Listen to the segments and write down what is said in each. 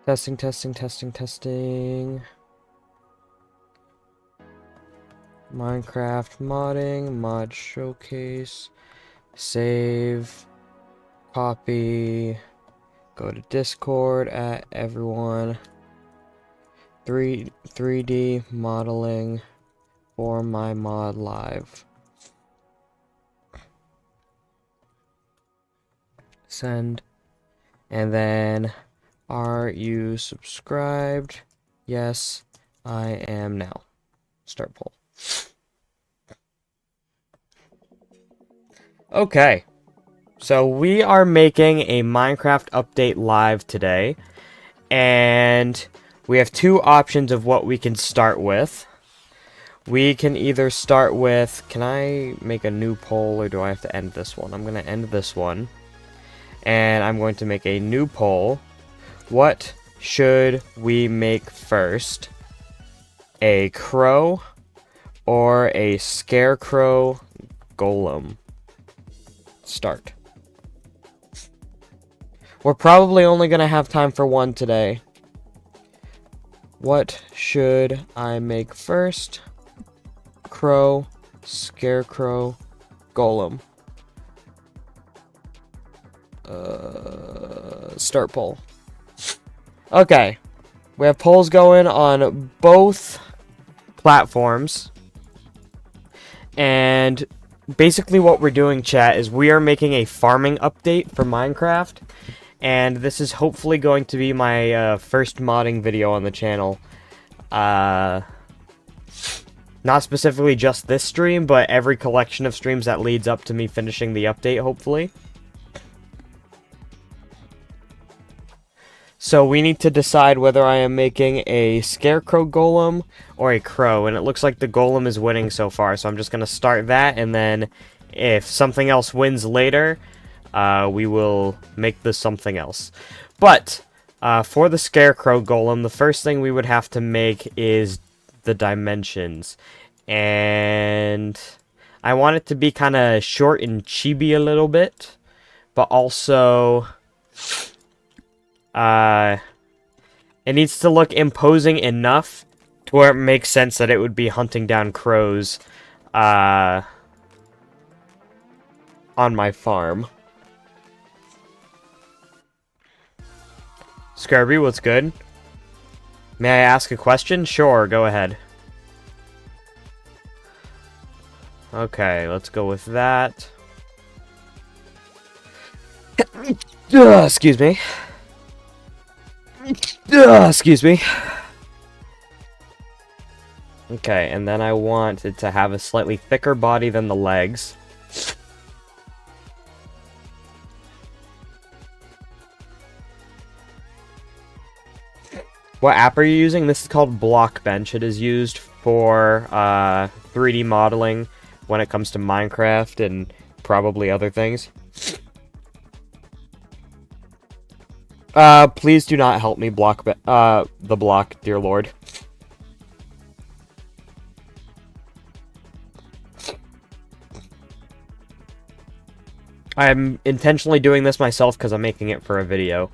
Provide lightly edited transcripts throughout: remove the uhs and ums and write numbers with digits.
Testing, testing, testing, testing. Minecraft modding, mod showcase, save, copy, go to Discord at everyone. 3D modeling for my mod live. Send. And then, are you subscribed? Yes, I am now. Start poll. Okay. So we are making a Minecraft update live today. And we have two options of what we can start with. We can either start with... Can I make a new poll or do I have to end this one? I'm going to end this one. And I'm going to make a new poll. What should we make first? A crow or a scarecrow golem? Start. We're probably only going to have time for one today. What should I make first? Crow, scarecrow, golem. Start poll. Okay. We have polls going on both platforms. And basically what we're doing, chat, is we are making a farming update for Minecraft. And this is hopefully going to be my first modding video on the channel. Not specifically just this stream, but every collection of streams that leads up to me finishing the update, hopefully. So we need to decide whether I am making a scarecrow golem or a crow, and it looks like the golem is winning so far, so I'm just going to start that, and then if something else wins later, we will make this something else. But, for the scarecrow golem, the first thing we would have to make is the dimensions. And I want it to be kind of short and chibi a little bit, but also... it needs to look imposing enough to where it makes sense that it would be hunting down crows, on my farm. Scrubby, what's good? May I ask a question? Sure, go ahead. Okay, let's go with that. Excuse me. Excuse me. Okay, and then I want it to have a slightly thicker body than the legs. What app are you using? This is called Blockbench. It is used for 3D modeling when it comes to Minecraft and probably other things. Please do not help me block the block, dear lord. I'm intentionally doing this myself because I'm making it for a video.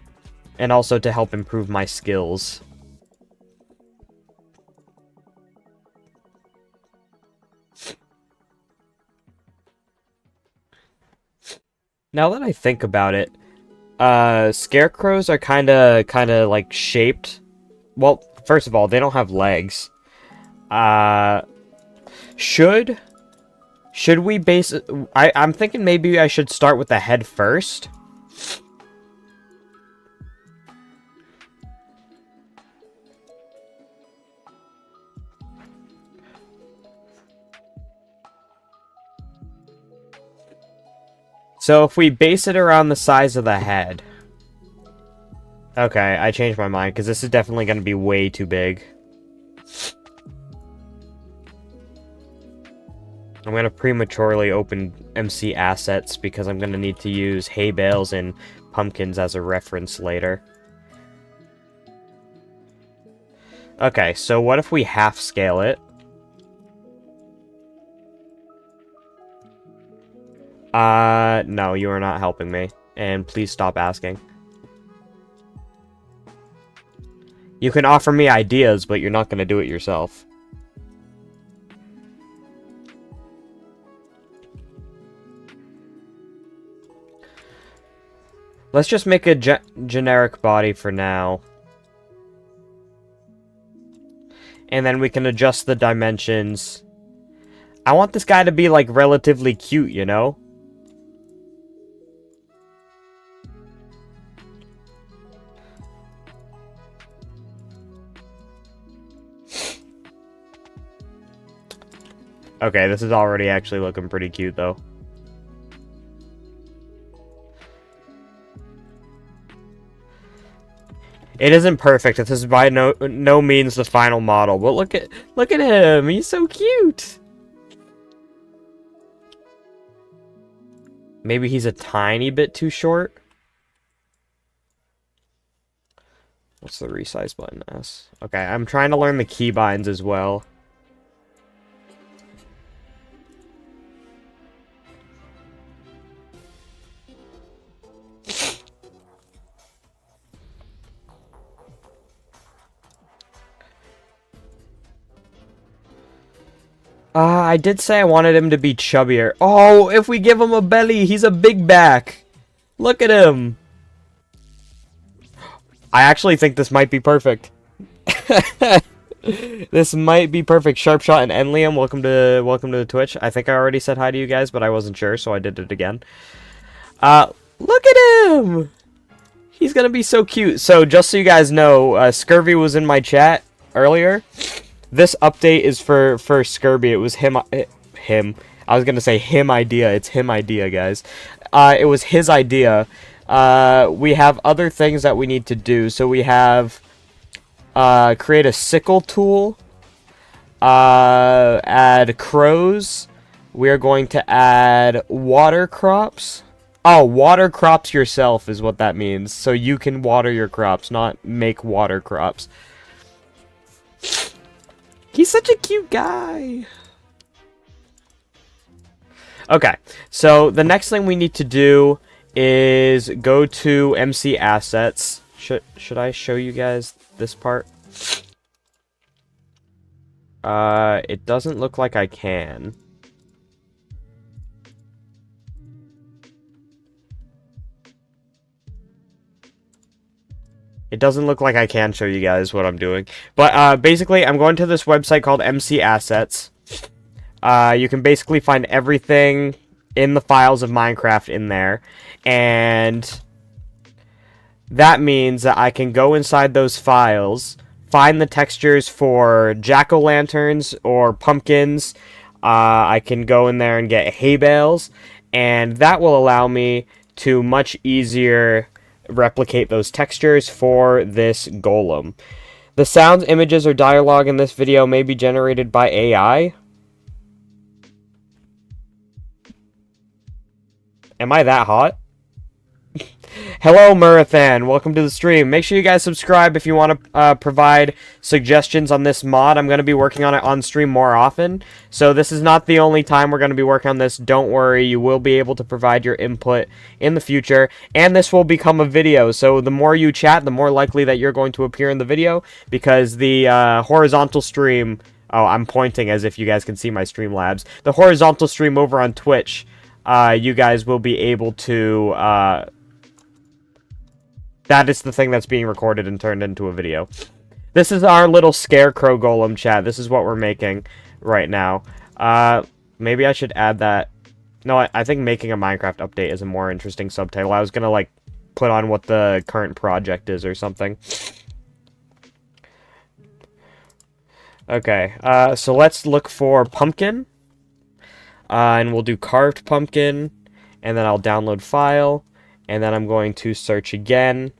And also to help improve my skills. Now that I think about it, scarecrows are kinda like shaped. Well, first of all, they don't have legs. Should we base it? I'm thinking maybe I should start with the head first. So if we base it around the size of the head... Okay, I changed my mind, because this is definitely going to be way too big. I'm going to prematurely open MC assets, because I'm going to need to use hay bales and pumpkins as a reference later. Okay, so what if we half scale it? No, you are not helping me. And please stop asking. You can offer me ideas, but you're not going to do it yourself. Let's just make a generic body for now. And then we can adjust the dimensions. I want this guy to be, like, relatively cute, you know? Okay, this is already actually looking pretty cute, though. It isn't perfect. This is by no means the final model, but look at him. He's so cute. Maybe he's a tiny bit too short. What's the resize button? S. Okay, I'm trying to learn the keybinds as well. I did say I wanted him to be chubbier. Oh, if we give him a belly, he's a big back. Look at him. I actually think this might be perfect. This might be perfect. Sharpshot and Enliam, welcome to the Twitch. I think I already said hi to you guys, but I wasn't sure, so I did it again. Look at him. He's gonna be so cute. So just so you guys know, Scurvy was in my chat earlier. This update is for Scurvy. It was him. I was gonna say him idea. It's him idea, guys. It was his idea. We have other things that we need to do. So we have create a sickle tool. Add crows. We are going to add water crops. Oh, water crops yourself is what that means. So you can water your crops, not make water crops. He's such a cute guy. Okay, so the next thing we need to do is go to MC Assets. Should I show you guys this part? It doesn't look like I can. It doesn't look like I can show you guys what I'm doing. But basically, I'm going to this website called MC Assets. You can basically find everything in the files of Minecraft in there. And that means that I can go inside those files, find the textures for jack-o'-lanterns or pumpkins. I can go in there and get hay bales. And that will allow me to much easier replicate those textures for this golem. The sounds, images, or dialogue in this video may be generated by AI. Am I that hot? Hello, Murathan. Welcome to the stream. Make sure you guys subscribe if you want to provide suggestions on this mod. I'm going to be working on it on stream more often. So this is not the only time we're going to be working on this. Don't worry. You will be able to provide your input in the future. And this will become a video. So the more you chat, the more likely that you're going to appear in the video. Because the horizontal stream... Oh, I'm pointing as if you guys can see my Streamlabs. The horizontal stream over on Twitch, you guys will be able to... that is the thing that's being recorded and turned into a video. This is our little scarecrow golem, chat. This is what we're making right now. Maybe I should add that. No, I think making a Minecraft update is a more interesting subtitle. I was gonna, like, put on what the current project is or something. Okay, so let's look for pumpkin. And we'll do carved pumpkin. And then I'll download file. And then I'm going to search again.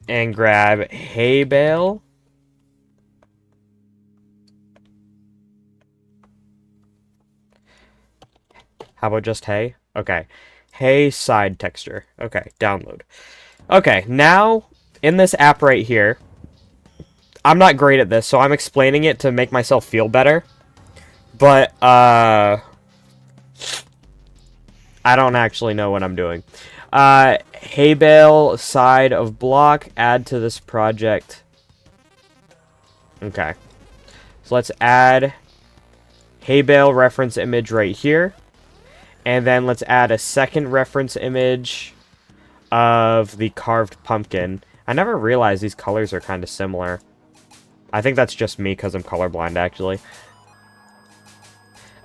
And grab hay bale. How about just hay? Okay. Hay side texture. Okay, download. Okay, now, in this app right here, I'm not great at this, so I'm explaining it to make myself feel better. But, I don't actually know what I'm doing. Hay bale side of block, add to this project. Okay. So let's add hay bale reference image right here. And then let's add a second reference image of the carved pumpkin. I never realized these colors are kind of similar. I think that's just me because I'm colorblind, actually.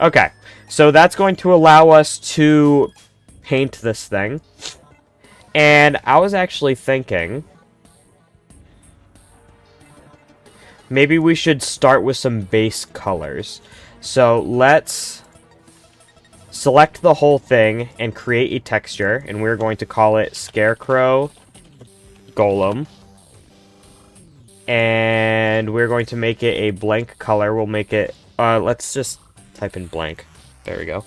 Okay, so that's going to allow us to paint this thing. And I was actually thinking maybe we should start with some base colors. So let's select the whole thing and create a texture, and we're going to call it Scarecrow Golem. And we're going to make it a blank color. We'll make it, let's just type in blank. There we go.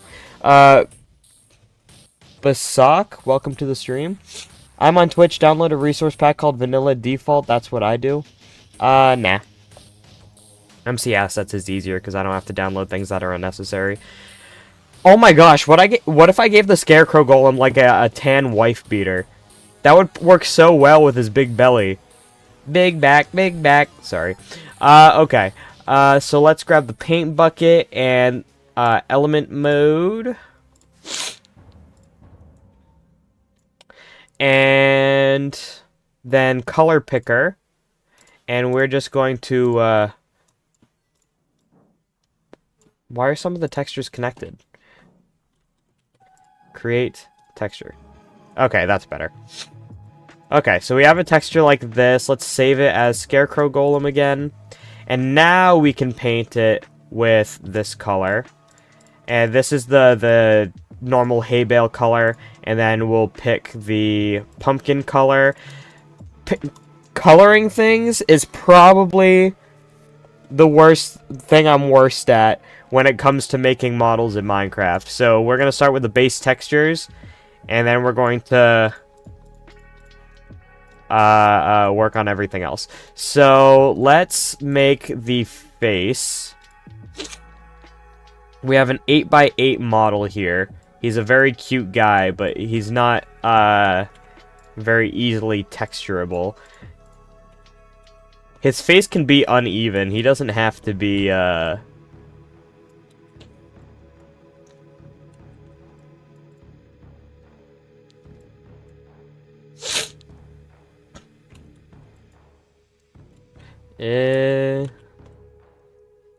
Basak, welcome to the stream. I'm on Twitch. Download a resource pack called Vanilla Default. That's what I do. Nah. MC Assets is easier because I don't have to download things that are unnecessary. Oh my gosh, what if I gave the Scarecrow Golem like a tan wife beater? That would work so well with his big belly. Big back, big back. Sorry. Okay. So let's grab the paint bucket and element mode. And then color picker. And we're just going to... Why are some of the textures connected? Create texture. Okay, that's better. Okay, so we have a texture like this. Let's save it as Scarecrow Golem again. And now we can paint it with this color. And this is the normal hay bale color. And then we'll pick the pumpkin color. Coloring things is probably the worst thing I'm worst at when it comes to making models in Minecraft. So we're going to start with the base textures. And then we're going to... work on everything else. So let's make the face. We have an 8x8 model here. He's a very cute guy, but he's not very easily texturable. His face can be uneven. He doesn't have to be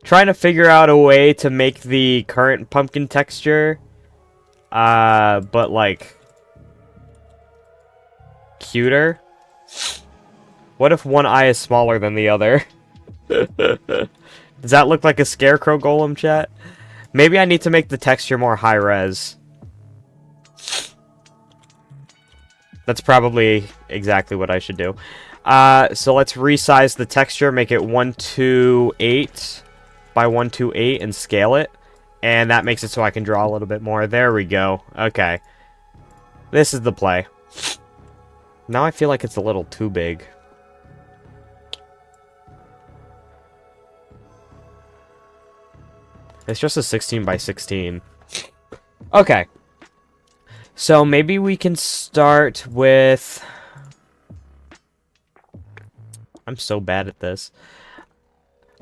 trying to figure out a way to make the current pumpkin texture, but like cuter. What if one eye is smaller than the other? Does that look like a Scarecrow Golem, chat? Maybe I need to make the texture more high res. That's probably exactly what I should do. So let's resize the texture, make it 128 by 128 and scale it. And that makes it so I can draw a little bit more. There we go. Okay. This is the play. Now I feel like it's a little too big. It's just a 16 by 16. Okay. So maybe we can start with... I'm so bad at this.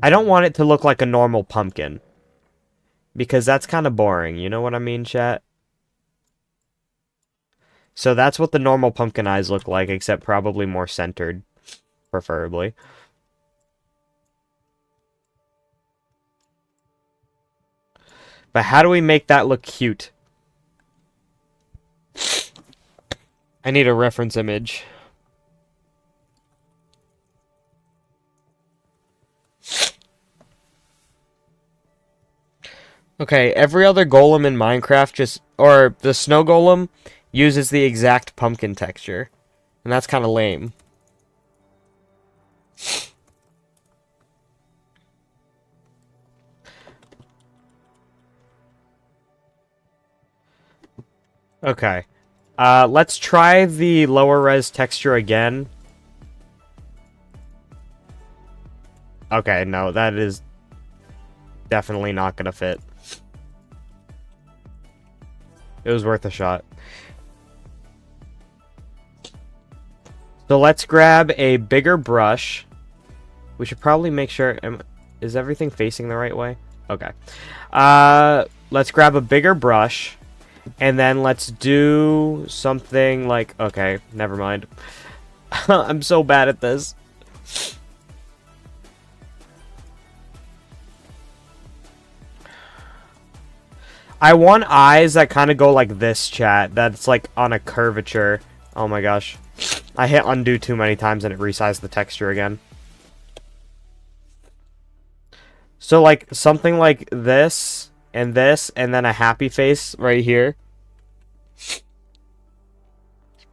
I don't want it to look like a normal pumpkin. Because that's kind of boring. You know what I mean, chat? So that's what the normal pumpkin eyes look like, except probably more centered. Preferably. But how do we make that look cute? I need a reference image. Okay, every other golem in Minecraft or the snow golem uses the exact pumpkin texture. And that's kind of lame. Okay. Let's try the lower res texture again. Okay, no, that is definitely not gonna fit. It was worth a shot. So let's grab a bigger brush. We should probably make sure... is everything facing the right way? Okay. Let's grab a bigger brush. And then let's do something like... Okay, never mind. I'm so bad at this. I want eyes that kind of go like this, chat. That's like on a curvature. Oh my gosh. I hit undo too many times and it resized the texture again. So like something like this, and then a happy face right here.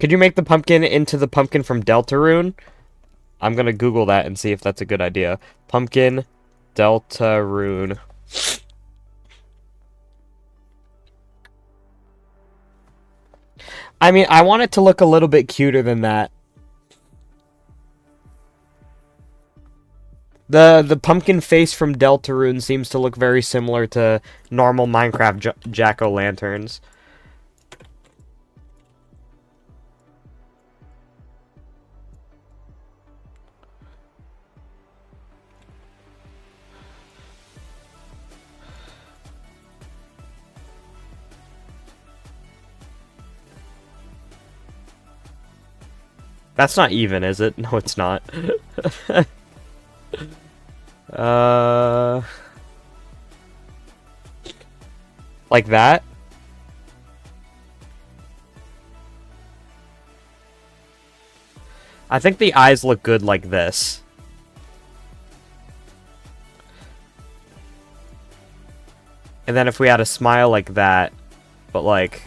Could you make the pumpkin into the pumpkin from Deltarune? I'm gonna Google that and see if that's a good idea. Pumpkin Deltarune. I mean, I want it to look a little bit cuter than that. The pumpkin face from Deltarune seems to look very similar to normal Minecraft jack-o'-lanterns. That's not even, is it? No, it's not. Like that? I think the eyes look good like this. And then if we had a smile like that, but like...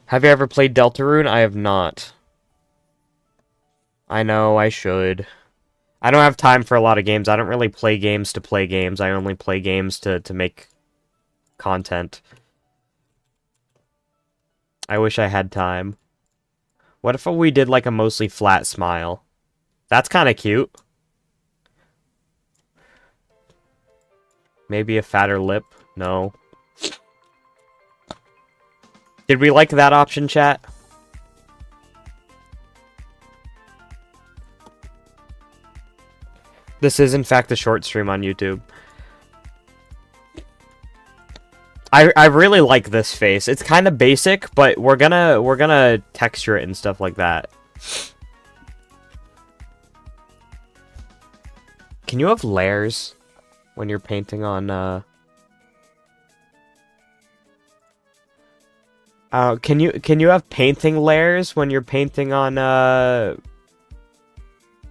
Have you ever played Deltarune? I have not. I know, I should. I don't have time for a lot of games. I don't really play games to play games. I only play games to make content. I wish I had time. What if we did like a mostly flat smile? That's kind of cute. Maybe a fatter lip? No. Did we like that option, chat? This is, in fact, a short stream on YouTube. I really like this face. It's kind of basic, but we're gonna texture it and stuff like that. Can you have layers when you're painting on can you have painting layers when you're painting on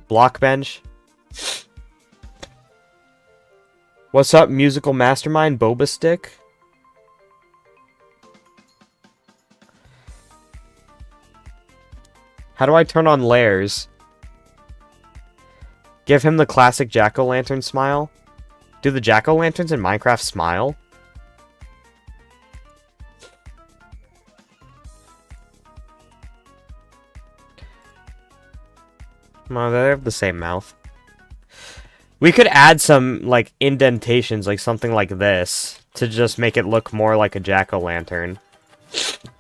Blockbench? What's up, musical mastermind Boba Stick? How do I turn on layers? Give him the classic jack-o'-lantern smile. Do the jack-o'-lanterns in Minecraft smile? No, they have the same mouth. We could add some, like, indentations, like something like this, to just make it look more like a jack-o'-lantern.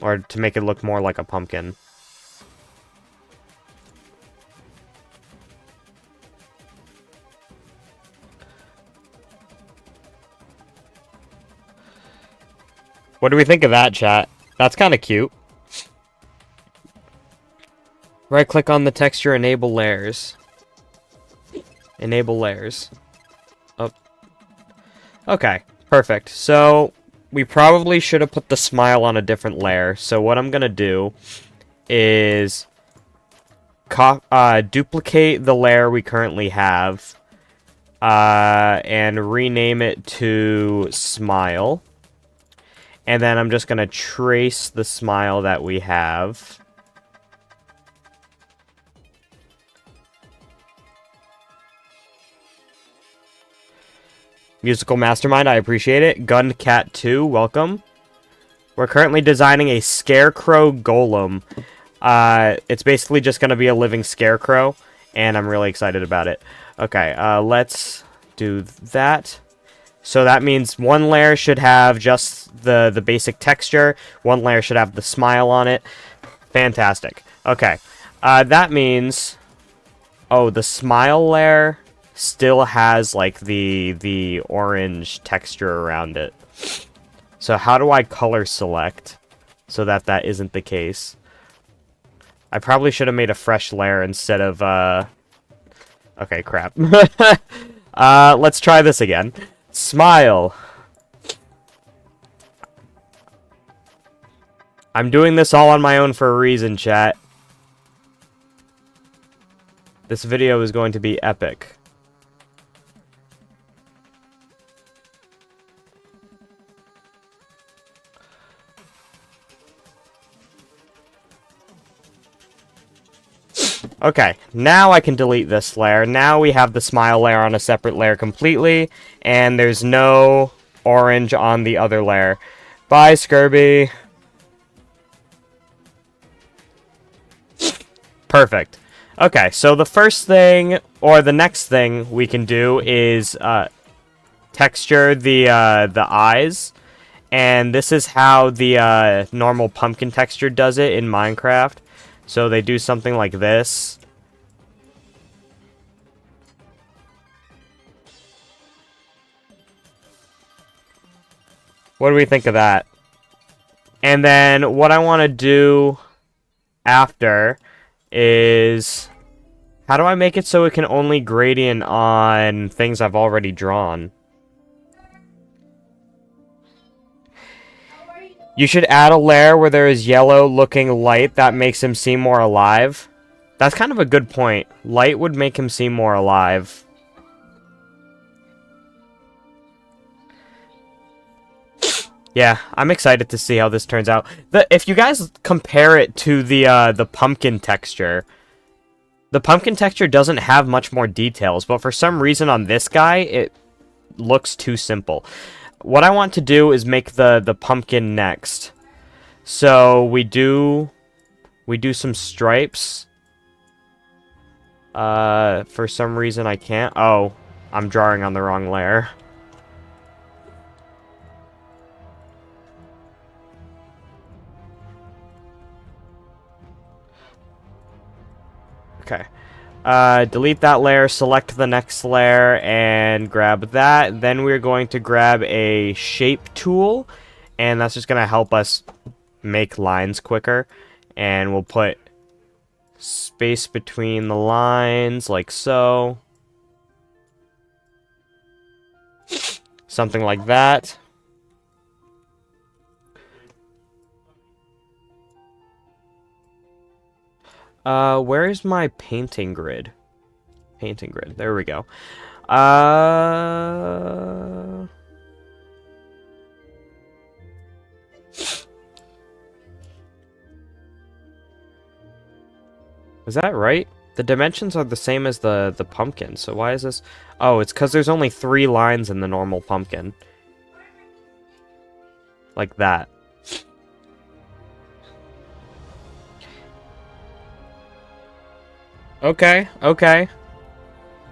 Or to make it look more like a pumpkin. What do we think of that, chat? That's kind of cute. Right-click on the texture, enable layers. Enable layers. Oh. Okay, perfect. So, we probably should have put the smile on a different layer. So what I'm going to do is duplicate the layer we currently have and rename it to smile. And then I'm just going to trace the smile that we have. Musical Mastermind, I appreciate it. Guncat2, welcome. We're currently designing a scarecrow golem. It's basically just going to be a living scarecrow. and I'm really excited about it. Okay, let's do that. So that means one layer should have just the basic texture, one layer should have the smile on it. Fantastic. Okay, that means, oh, the smile layer still has like the orange texture around it. So how do I color select so that that isn't the case? I probably should have made a fresh layer instead of okay, crap. Let's try this again. Smile. I'm doing this all on my own for a reason, chat. This video is going to be epic. Okay, now I can delete this layer. Now we have the smile layer on a separate layer completely, and there's no orange on the other layer. Bye, Skirby. Perfect. Okay, so the first thing, or the next thing we can do is texture the eyes. And this is how the normal pumpkin texture does it in Minecraft. So they do something like this. What do we think of that? And then what I want to do after is, how do I make it so it can only gradient on things I've already drawn? You should add a layer where there is yellow looking light that makes him seem more alive. That's kind of a good point. Light would make him seem more alive. Yeah, I'm excited to see how this turns out. If you guys compare it to the pumpkin texture, the pumpkin texture doesn't have much more details, but for some reason on this guy, it looks too simple. What I want to do is make the pumpkin next. So we do some stripes. For some reason I can't. Oh, I'm drawing on the wrong layer. Okay. Delete that layer, select the next layer, and grab that. Then we're going to grab a shape tool, and that's just going to help us make lines quicker. And we'll put space between the lines, like so. Something like that. Where's my painting grid? Painting grid. There we go. Is that right? The dimensions are the same as the pumpkin, so why is this? Oh, it's because there's only 3 lines in the normal pumpkin. Like that. Okay, okay.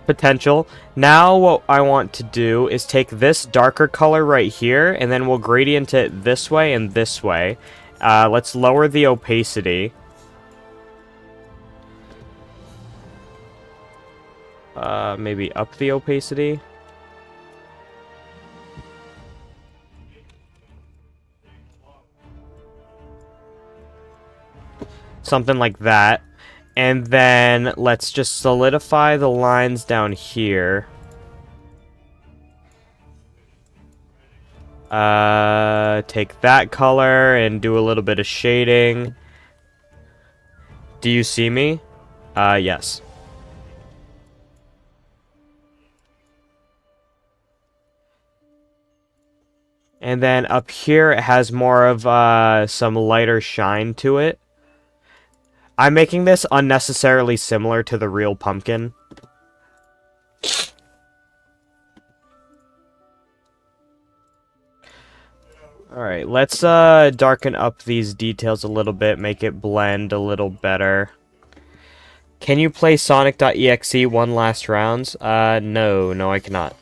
Potential. Now what I want to do is take this darker color right here, and then we'll gradient it this way and this way. Let's lower the opacity. Maybe up the opacity. Something like that. And then let's just solidify the lines down here. Take that color and do a little bit of shading. Do you see me? Yes. And then up here it has more of some lighter shine to it. I'm making this unnecessarily similar to the real pumpkin. Alright, let's darken up these details a little bit, make it blend a little better. Can you play Sonic.exe one last rounds? No, I cannot.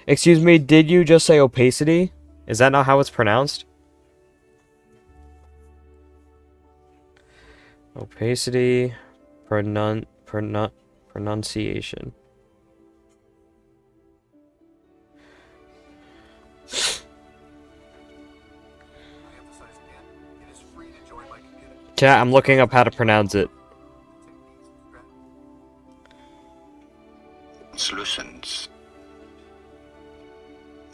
Excuse me, did you just say opacity? Is that not how it's pronounced? Opacity, pronunciation. Chat, I'm looking up how to pronounce it. Translucence.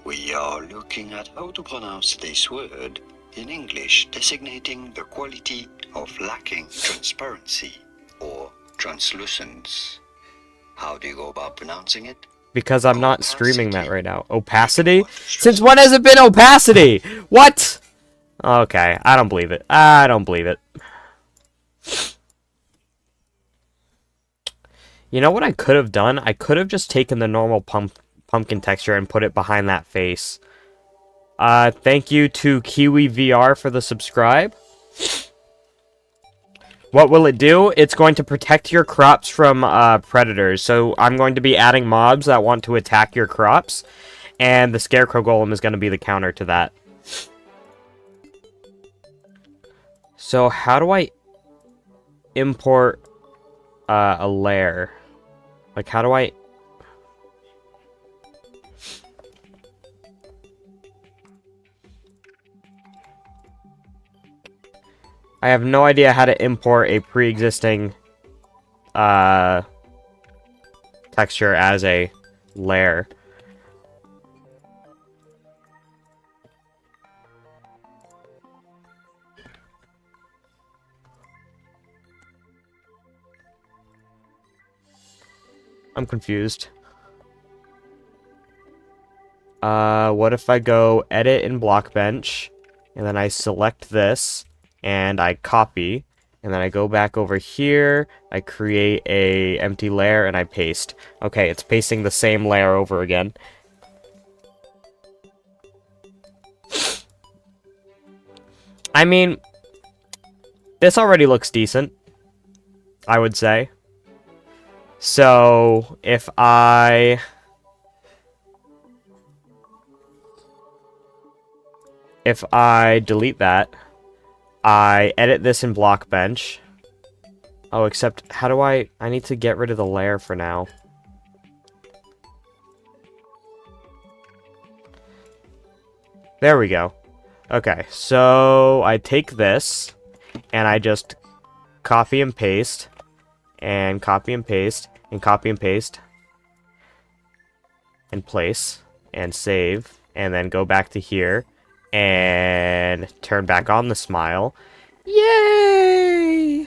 We are looking at how to pronounce this word in English, designating the quality of lacking transparency or translucence. How do you go about pronouncing it? Because I'm not streaming that right now. Opacity? Since when has it been opacity? What? Okay, I don't believe it. I don't believe it. You know what I could have done? I could have just taken the normal pumpkin texture and put it behind that face. Thank you to Kiwi VR for the subscribe. What will it do? It's going to protect your crops from predators. So I'm going to be adding mobs that want to attack your crops. And the scarecrow golem is going to be the counter to that. So how do I import a layer? Like, how do I... I have no idea how to import a pre-existing texture as a layer. I'm confused. What if I go edit in Blockbench, and then I select this, and I copy, and then I go back over here, I create a empty layer, and I paste. Okay, it's pasting the same layer over again. I mean, this already looks decent, I would say. So, if I delete that, I edit this in Blockbench. Oh, except, how do I need to get rid of the layer for now. There we go. Okay, so I take this, and I just copy and paste, and copy and paste, and copy and paste, and place, and save, and then go back to here, and turn back on the smile. Yay!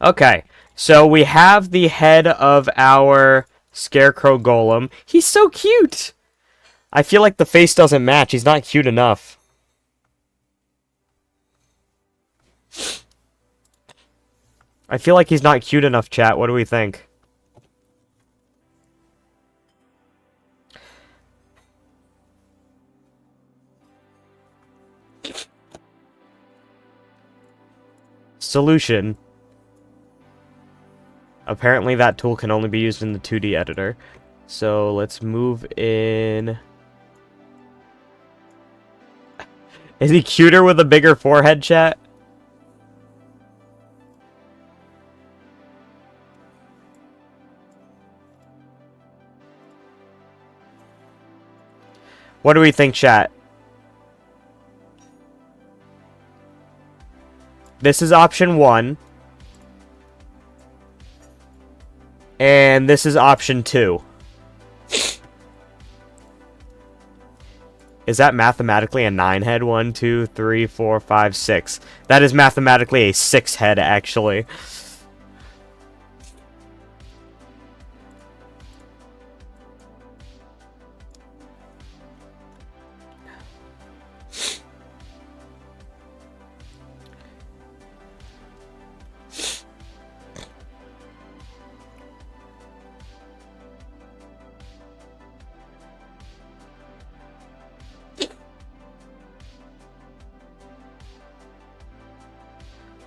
Okay, so we have the head of our scarecrow golem. He's so cute! I feel like the face doesn't match. He's not cute enough. I feel like he's not cute enough, chat. What do we think? Solution. Apparently that tool can only be used in the 2D editor. So let's move in... Is he cuter with a bigger forehead, chat? What do we think, chat? This is option 1. And this is option 2. Is that mathematically a 9 head? 1, 2, 3, 4, 5, 6. That is mathematically a 6 head, actually.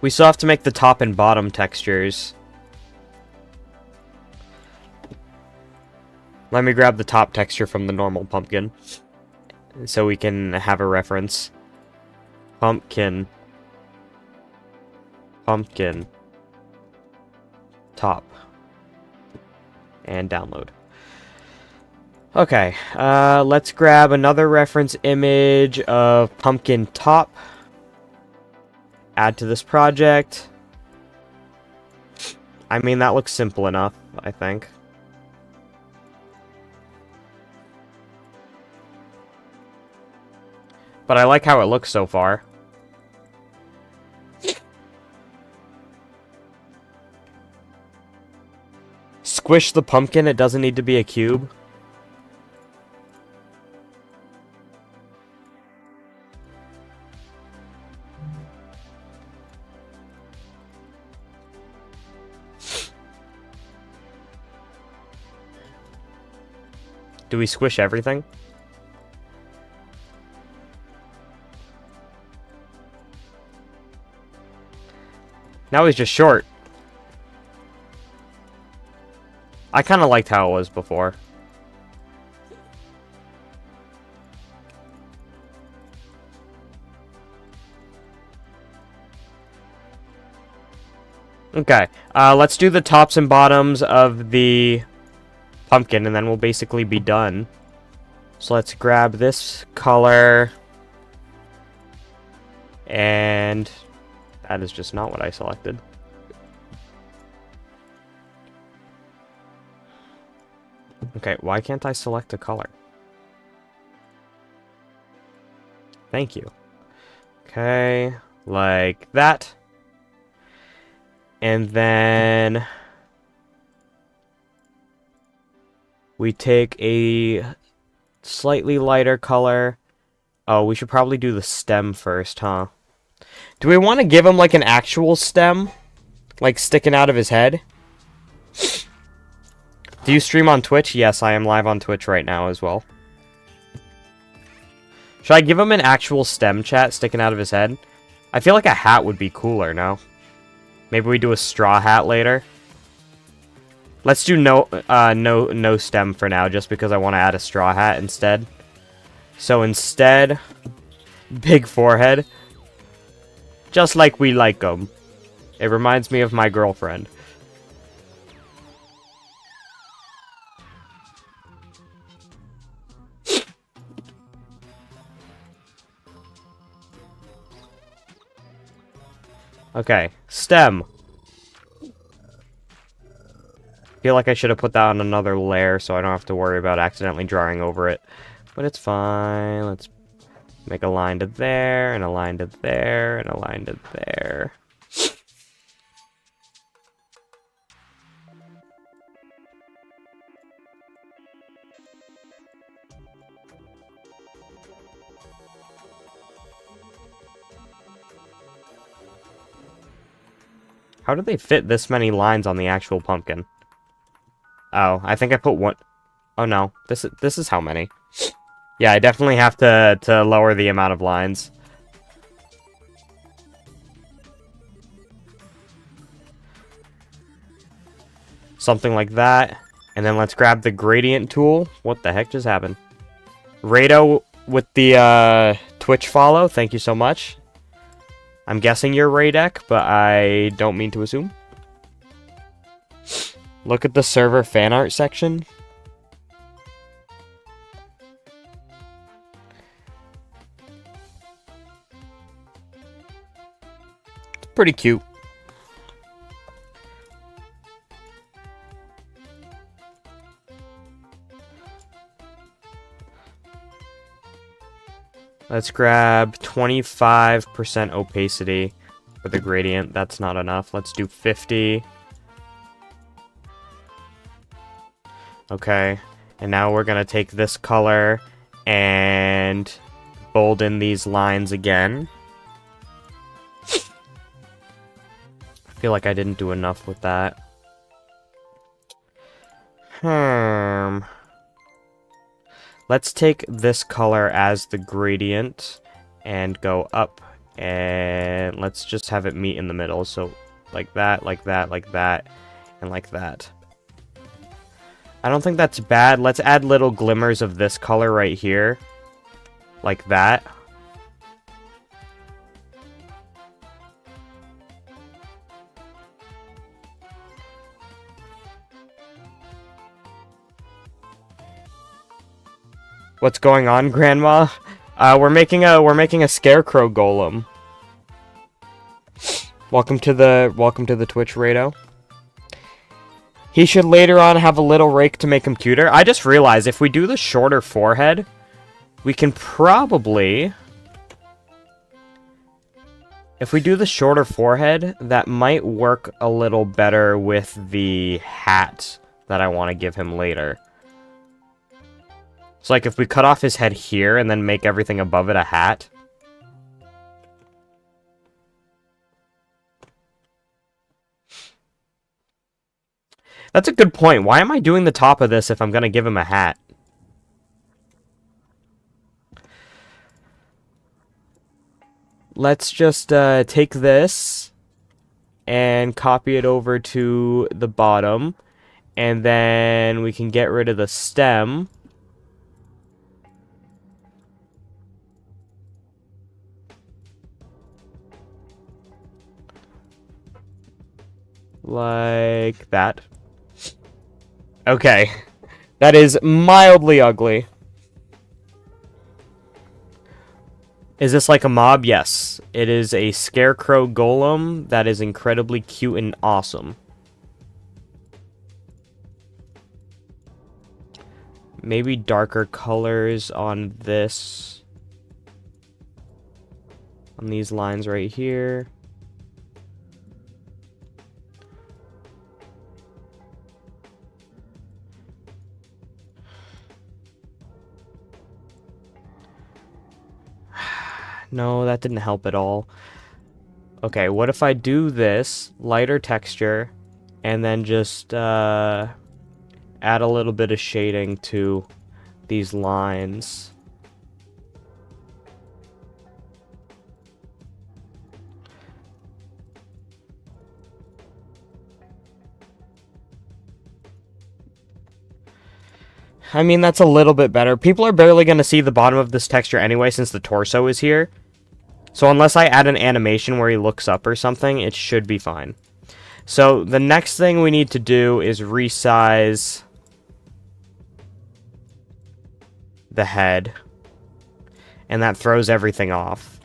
We still have to make the top and bottom textures. Let me grab the top texture from the normal pumpkin, so we can have a reference. Pumpkin. Pumpkin. Top. And download. Okay, let's grab another reference image of pumpkin top. Add to this project. I mean, that looks simple enough, I think. But I like how it looks so far. Squish the pumpkin, it doesn't need to be a cube. Do we squish everything? Now he's just short. I kind of liked how it was before. Okay, let's do the tops and bottoms of the pumpkin, and then we'll basically be done. So let's grab this color. And that is just not what I selected. Okay, why can't I select a color? Thank you. Okay, like that. And then we take a slightly lighter color. Oh, we should probably do the stem first, huh? Do we want to give him like an actual stem? Like sticking out of his head? Do you stream on Twitch? Yes, I am live on Twitch right now as well. Should I give him an actual stem, chat, sticking out of his head? I feel like a hat would be cooler, no? Maybe we do a straw hat later. Let's do no stem for now, just because I want to add a straw hat instead. So instead, big forehead. Just like we like them. It reminds me of my girlfriend. Okay, stem. Feel like I should have put that on another layer so I don't have to worry about accidentally drawing over it. But it's fine. Let's make a line to there, and a line to there, and a line to there. How did they fit this many lines on the actual pumpkin? Oh, I think I put one... Oh no, this is how many. Yeah, I definitely have to lower the amount of lines. Something like that. And then let's grab the gradient tool. What the heck just happened? Rado with the Twitch follow, thank you so much. I'm guessing you're Radek, but I don't mean to assume. Look at the server fan art section. It's pretty cute. Let's grab 25% opacity for the gradient. That's not enough. Let's do 50. Okay. And now we're going to take this color and bold in these lines again. I feel like I didn't do enough with that. Let's take this color as the gradient and go up And let's just have it meet in the middle. So like that, like that, like that, and like that. I don't think that's bad. Let's add little glimmers of this color right here. Like that. What's going on, Grandma? We're making a scarecrow golem. Welcome to the Twitch, Rado. He should later on have a little rake to make him cuter. I just realized if we do the shorter forehead, we can probably... If we do the shorter forehead, that might work a little better with the hat that I want to give him later. So, like, if we cut off his head here and then make everything above it a hat. That's a good point. Why am I doing the top of this if I'm going to give him a hat? Let's just take this and copy it over to the bottom. And then we can get rid of the stem. Like that. Okay. That is mildly ugly. Is this like a mob? Yes. It is a scarecrow golem that is incredibly cute and awesome. Maybe darker colors on this. On these lines right here. No, that didn't help at all. Okay, what if I do this, lighter texture, and then just add a little bit of shading to these lines. I mean, that's a little bit better. People are barely going to see the bottom of this texture anyway since the torso is here. So unless I add an animation where he looks up or something, it should be fine. So the next thing we need to do is resize the head. And that throws everything off.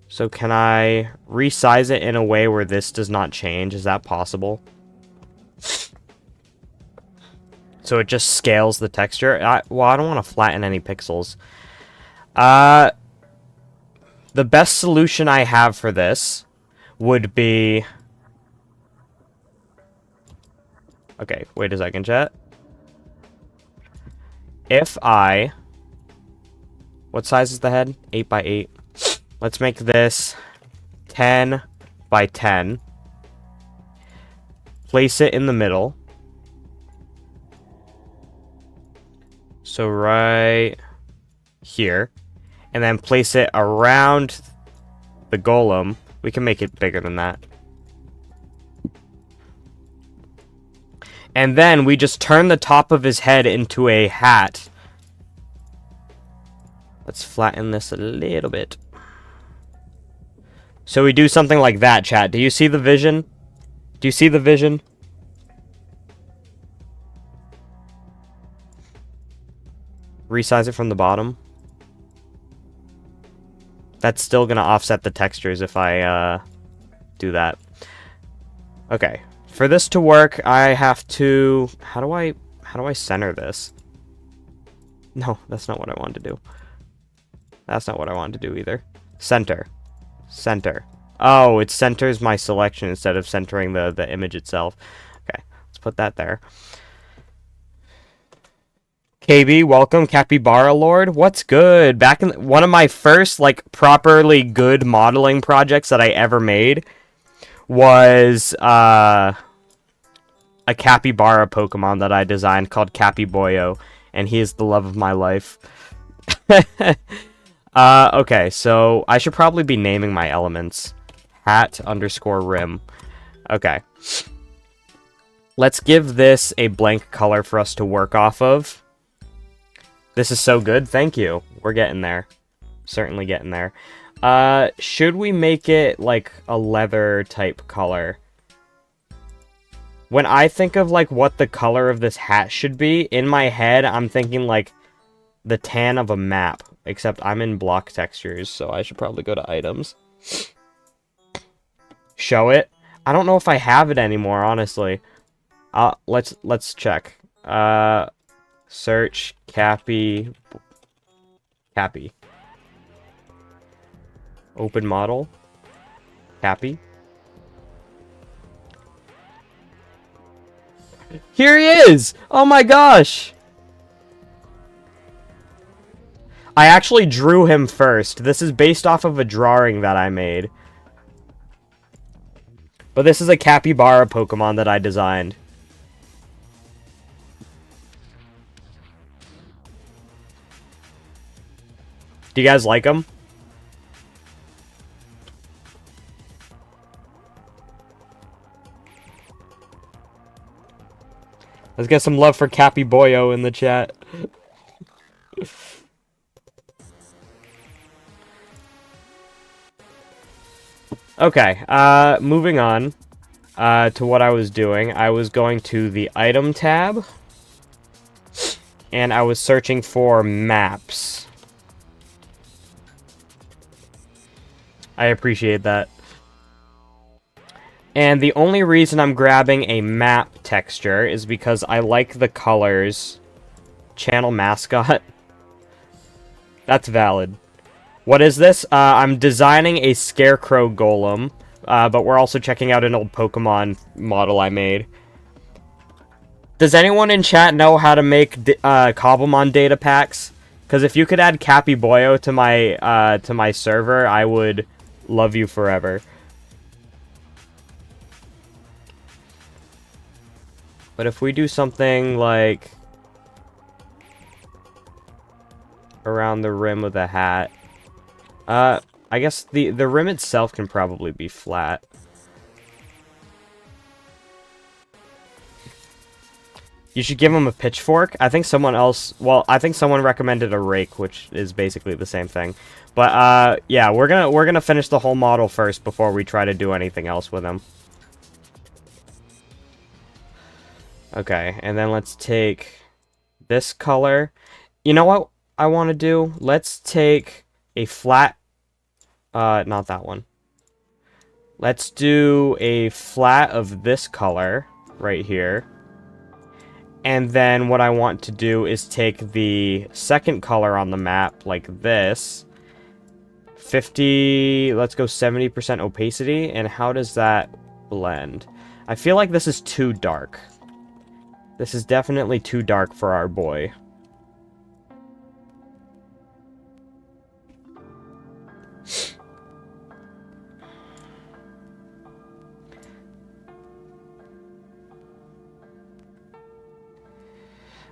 So can I resize it in a way where this does not change? Is that possible? So it just scales the texture. Well, I don't want to flatten any pixels. The best solution I have for this would be... Okay, wait a second, chat. If I... What size is the head? 8 by 8. Let's make this 10 by 10. Place it in the middle. So right here. And then place it around the golem. We can make it bigger than that. And then we just turn the top of his head into a hat. Let's flatten this a little bit. So we do something like that, chat. Do you see the vision? Do you see the vision? Resize it from the bottom. That's still going to offset the textures if I do that. Okay. For this to work, I have to... How do I center this? No, that's not what I wanted to do. That's not what I wanted to do either. Center. Center. Oh, it centers my selection instead of centering the image itself. Okay, let's put that there. KB, welcome. Capybara Lord. What's good? Back in one of my first, like, properly good modeling projects that I ever made was a capybara Pokemon that I designed called Capiboyo, and he is the love of my life. Okay, so I should probably be naming my elements. Hat underscore rim. Okay. Let's give this a blank color for us to work off of. This is so good, thank you. We're getting there. Certainly getting there. Should we make it like a leather type color? When I think of like what the color of this hat should be, in my head I'm thinking like the tan of a map. Except I'm in block textures, so I should probably go to items. Show it. I don't know if I have it anymore, honestly. Let's check. Search Cappy. Open model. Cappy. Here he is! Oh my gosh! I actually drew him first. This is based off of a drawing that I made. But this is a capybara Pokemon that I designed. Do you guys like him? Let's get some love for Cappy Boyo in the chat. Okay, moving on to what I was doing. I was going to the item tab, and I was searching for maps. I appreciate that. And the only reason I'm grabbing a map texture is because I like the colors. Channel mascot. That's valid. What is this? I'm designing a scarecrow golem, but we're also checking out an old Pokemon model I made. Does anyone in chat know how to make Cobblemon data packs? Because if you could add Cappy Boyo to my server, I would love you forever. But if we do something like around the rim of the hat, I guess the rim itself can probably be flat. You should give him a pitchfork. I think someone else, well, I think someone recommended a rake, which is basically the same thing. But yeah, we're gonna finish the whole model first before we try to do anything else with him. Okay, and then let's take this color. You know what I want to do? Let's take a flat, not that one. Let's do a flat of this color right here. And then what I want to do is take the second color on the map, like this. 50, let's go 70% opacity. And how does that blend? I feel like this is too dark. This is definitely too dark for our boy.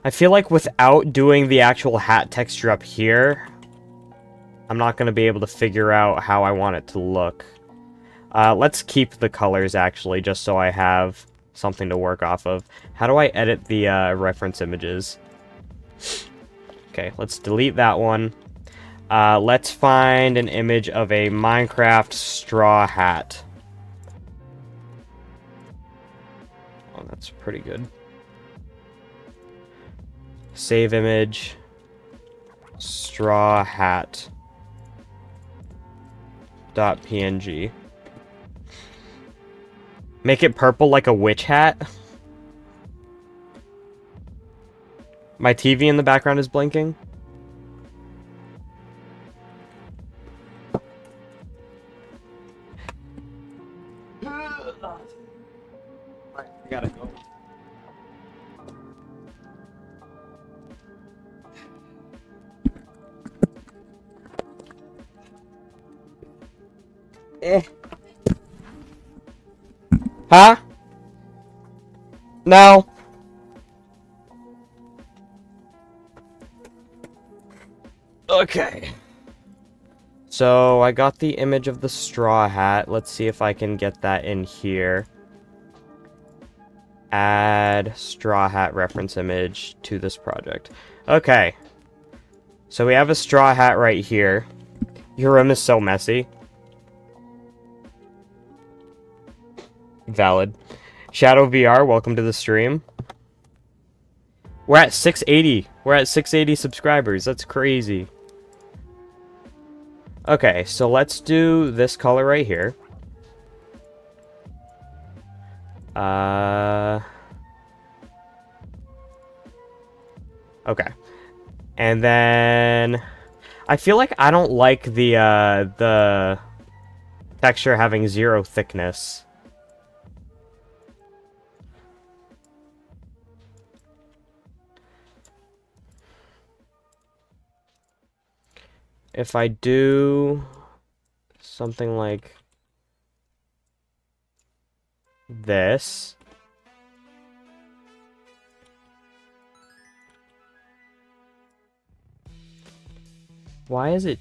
I feel like without doing the actual hat texture up here, I'm not going to be able to figure out how I want it to look. Let's keep the colors, actually, just so I have something to work off of. How do I edit the reference images? Okay, let's delete that one. Let's find an image of a Minecraft straw hat. Oh, that's pretty good. Save image. Straw hat. .png. Make it purple like a witch hat. My TV in the background is blinking. I gotta go. Huh? No. Okay. So I got the image of the straw hat. Let's see if I can get that in here. Add straw hat reference image to this project. Okay. So we have a straw hat right here. Your room is so messy. Valid. Shadow VR, welcome to the stream. We're at 680. We're at 680 subscribers. That's crazy. Okay, so let's do this color right here. Okay. And then I feel like I don't like the texture having 0 thickness. If I do something like this. Why is it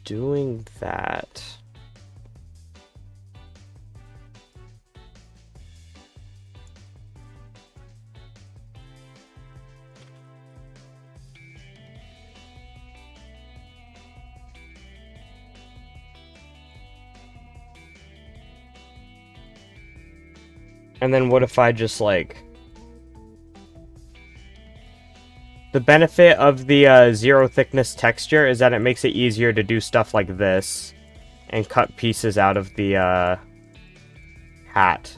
doing that? And then what if I just like... The benefit of the 0 thickness texture is that it makes it easier to do stuff like this and cut pieces out of the hat.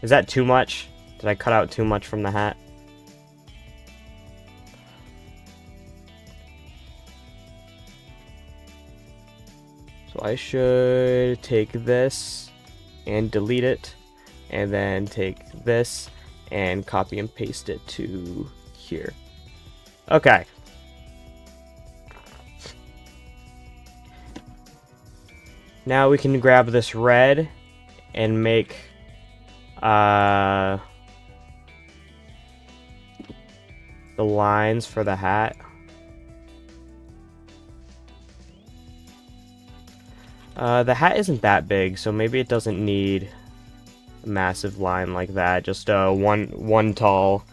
Is that too much? Did I cut out too much from the hat? So I should take this and delete it, and then take this and copy and paste it to here. Okay. Now we can grab this red and make the lines for the hat. The hat isn't that big, so maybe it doesn't need a massive line like that. Just one tall.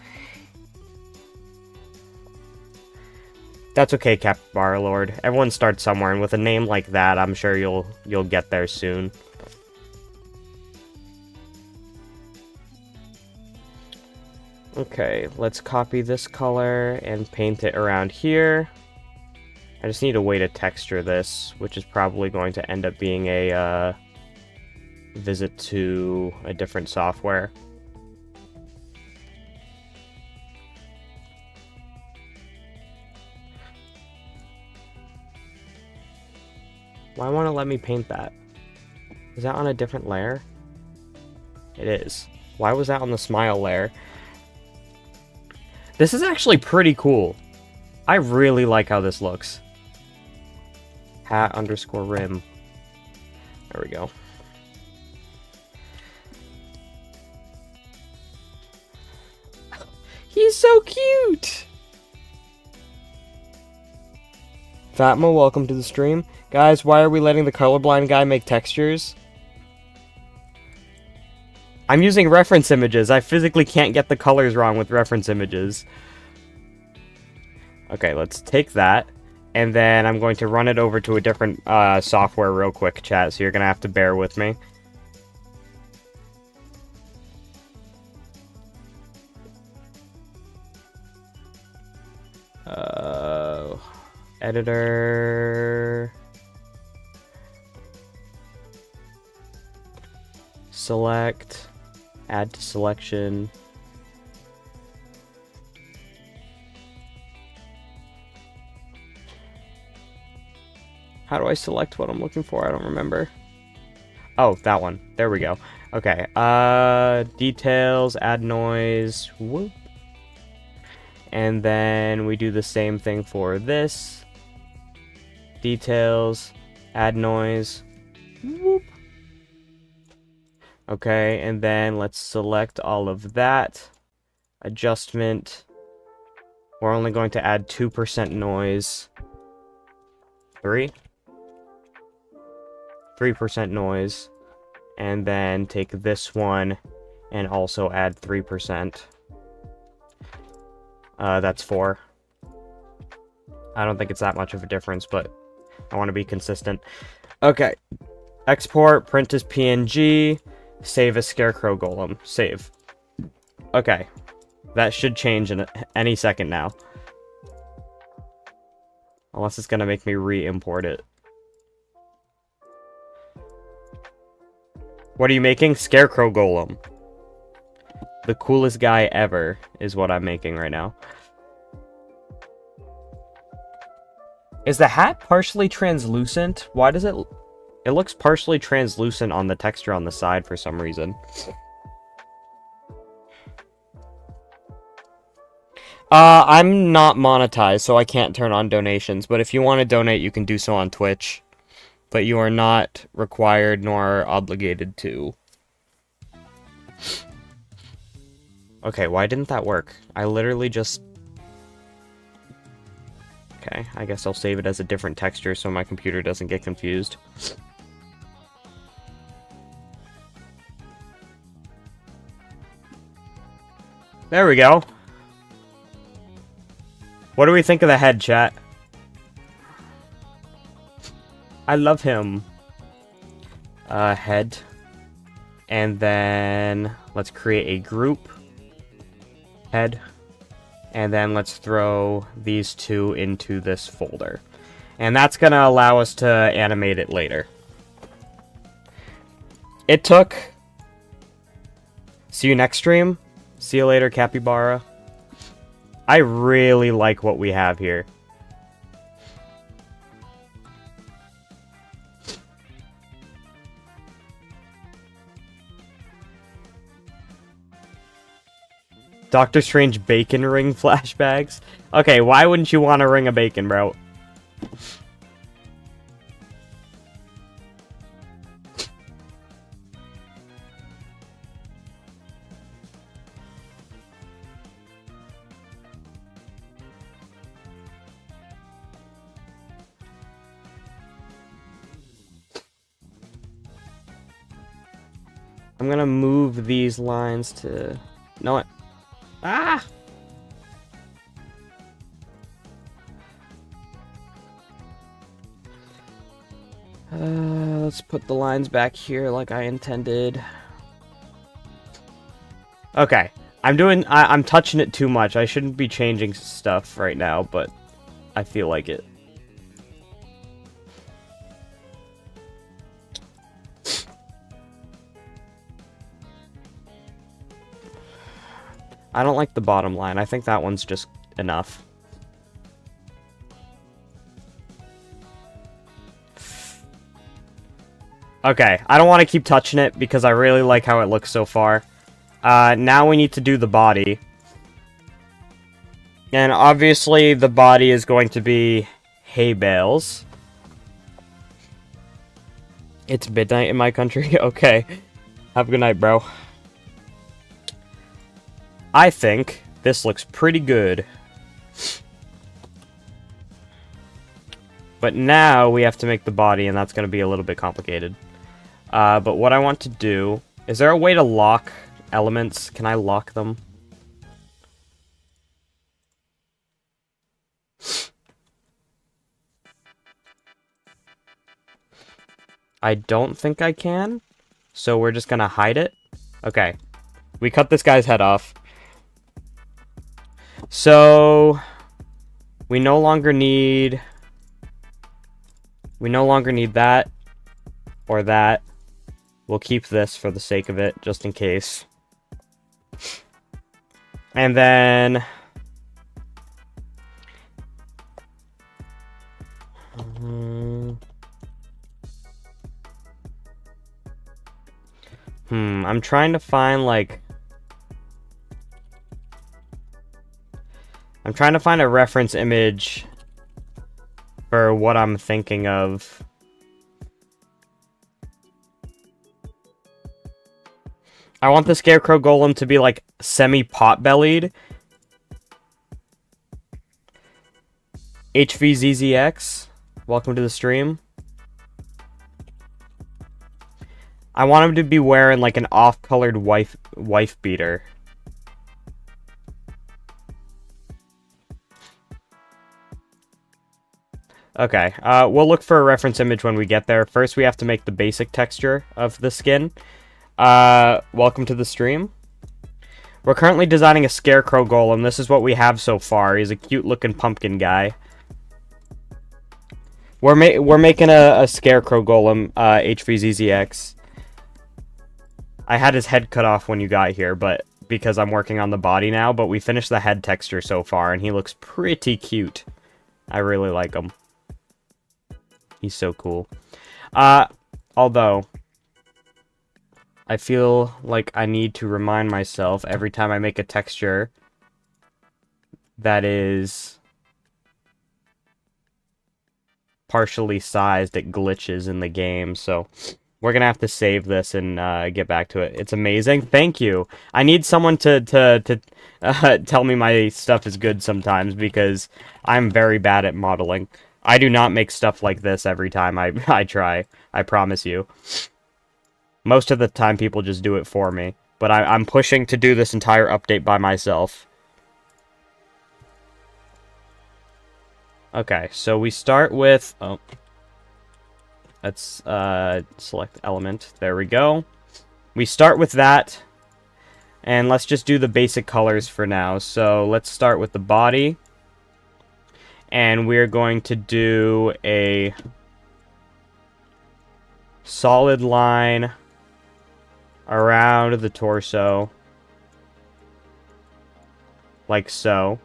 That's okay, Capybara Lord. Everyone starts somewhere, and with a name like that, I'm sure you'll get there soon. Okay, let's copy this color and paint it around here. I just need a way to texture this, which is probably going to end up being a visit to a different software. Why won't it let me paint that? Is that on a different layer? It is. Why was that on the smile layer? This is actually pretty cool. I really like how this looks. Hat underscore rim. There we go. He's so cute! Fatma, welcome to the stream. Guys, why are we letting the colorblind guy make textures? I'm using reference images. I physically can't get the colors wrong with reference images. Okay, let's take that. And then I'm going to run it over to a different software real quick, chat, so you're going to have to bear with me. Editor. Select. Add to selection. How do I select what I'm looking for? I don't remember. Oh, that one. There we go. Okay. Details, add noise. Whoop. And then we do the same thing for this. Details, add noise. Whoop. Okay, and then let's select all of that. Adjustment. We're only going to add 2% noise. 3. 3% noise. And then take this one and also add 3%. That's 4. I don't think it's that much of a difference, but I want to be consistent. Okay. Export, print as PNG, save as scarecrow golem. Save. Okay. That should change in any second now. Unless it's gonna make me re-import it. What are you making? Scarecrow golem. The coolest guy ever is what I'm making right now. Is the hat partially translucent? Why does it... It looks partially translucent on the texture on the side for some reason. I'm not monetized, so I can't turn on donations. But if you want to donate, you can do so on Twitch. But you are not required nor obligated to. Okay, why didn't that work? I literally just... Okay, I guess I'll save it as a different texture so my computer doesn't get confused. There we go. What do we think of the head, chat? I love him. Head. And then let's create a group. Head. And then let's throw these two into this folder. And that's going to allow us to animate it later. It took... See you next stream. See you later, Capybara. I really like what we have here. Doctor Strange bacon ring flashbacks? Okay, why wouldn't you want to ring a bacon, bro? I'm gonna move these lines to... No, it... Ah! Let's put the lines back here like I intended. Okay. I'm touching it too much. I shouldn't be changing stuff right now, but I feel like it. I don't like the bottom line. I think that one's just enough. Okay, I don't want to keep touching it because I really like how it looks so far. Now we need to do the body. And obviously the body is going to be hay bales. It's midnight in my country? Okay. Have a good night, bro. I think this looks pretty good. But now we have to make the body, and that's going to be a little bit complicated. But what I want to do... Is there a way to lock elements? Can I lock them? I don't think I can. So we're just going to hide it. Okay. We cut this guy's head off. So... We no longer need that. Or that. We'll keep this for the sake of it, just in case. And then... I'm trying to find, like... I'm trying to find a reference image for what I'm thinking of. I want the Scarecrow Golem to be, like, semi-pot-bellied. HVZZX. welcome to the stream. I want him to be wearing like an off-colored wife beater. Okay, we'll look for a reference image when we get there. First, we have to make the basic texture of the skin. Welcome to the stream. We're currently designing a scarecrow golem. This is what we have so far. He's a cute-looking pumpkin guy. We're making a scarecrow golem, HVZZX. I had his head cut off when you got here, but because I'm working on the body now, but we finished the head texture so far, and he looks pretty cute. I really like him. He's so cool. Although, I feel like I need to remind myself every time I make a texture that is partially sized, it glitches in the game, so we're gonna have to save this and get back to it. It's amazing. Thank you. I need someone to tell me my stuff is good sometimes, because I'm very bad at modeling. I do not make stuff like this every time I try. I promise you. Most of the time, people just do it for me. But I'm pushing to do this entire update by myself. Okay, so we start with... Oh. Let's select element. There we go. We start with that. And let's just do the basic colors for now. So let's start with the body. And we're going to do a solid line around the torso. Like so.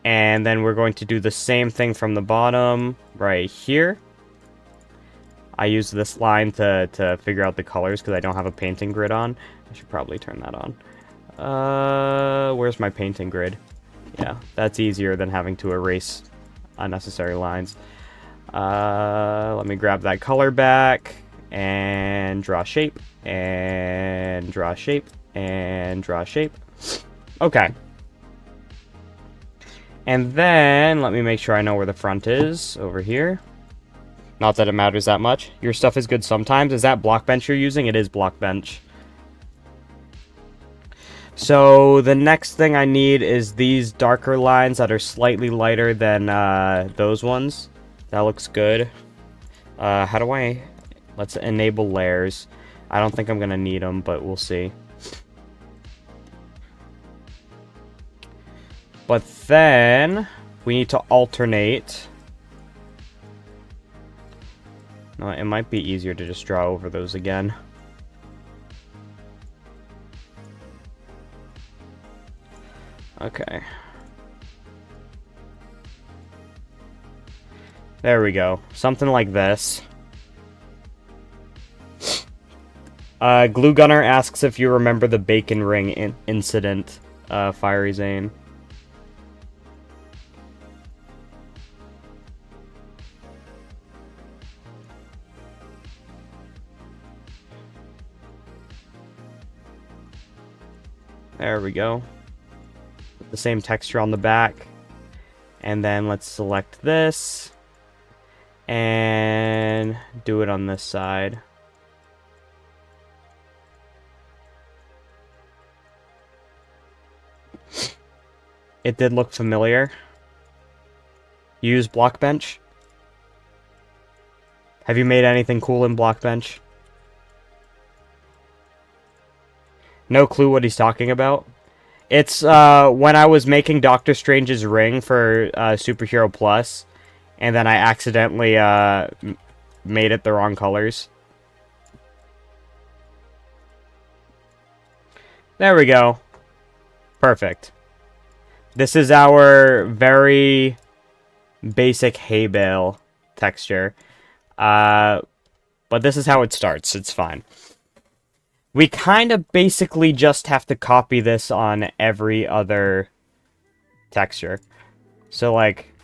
And then we're going to do the same thing from the bottom right here. I use this line to figure out the colors because I don't have a painting grid on. I should probably turn that on. Where's my painting grid? Yeah, that's easier than having to erase unnecessary lines. Let me grab that color back and draw shape and draw shape and draw shape. Okay. And then, let me make sure I know where the front is, over here. Not that it matters that much. Your stuff is good sometimes. Is that Blockbench you're using? It is Blockbench. So, the next thing I need is these darker lines that are slightly lighter than those ones. That looks good. How do I... Let's enable layers. I don't think I'm going to need them, but we'll see. But then, we need to alternate. No, it might be easier to just draw over those again. Okay. There we go. Something like this. Glue Gunner asks if you remember the bacon ring incident, Fiery Zane. There we go. The same texture on the back. And then let's select this. And do it on this side. It did look familiar. Use Blockbench. Have you made anything cool in Blockbench? No clue what he's talking about. It's when I was making Doctor Strange's ring for Superhero Plus, and then I accidentally made it the wrong colors. There we go. Perfect. This is our very basic hay bale texture. But this is how it starts. It's fine. We kind of basically just have to copy this on every other texture. So, like,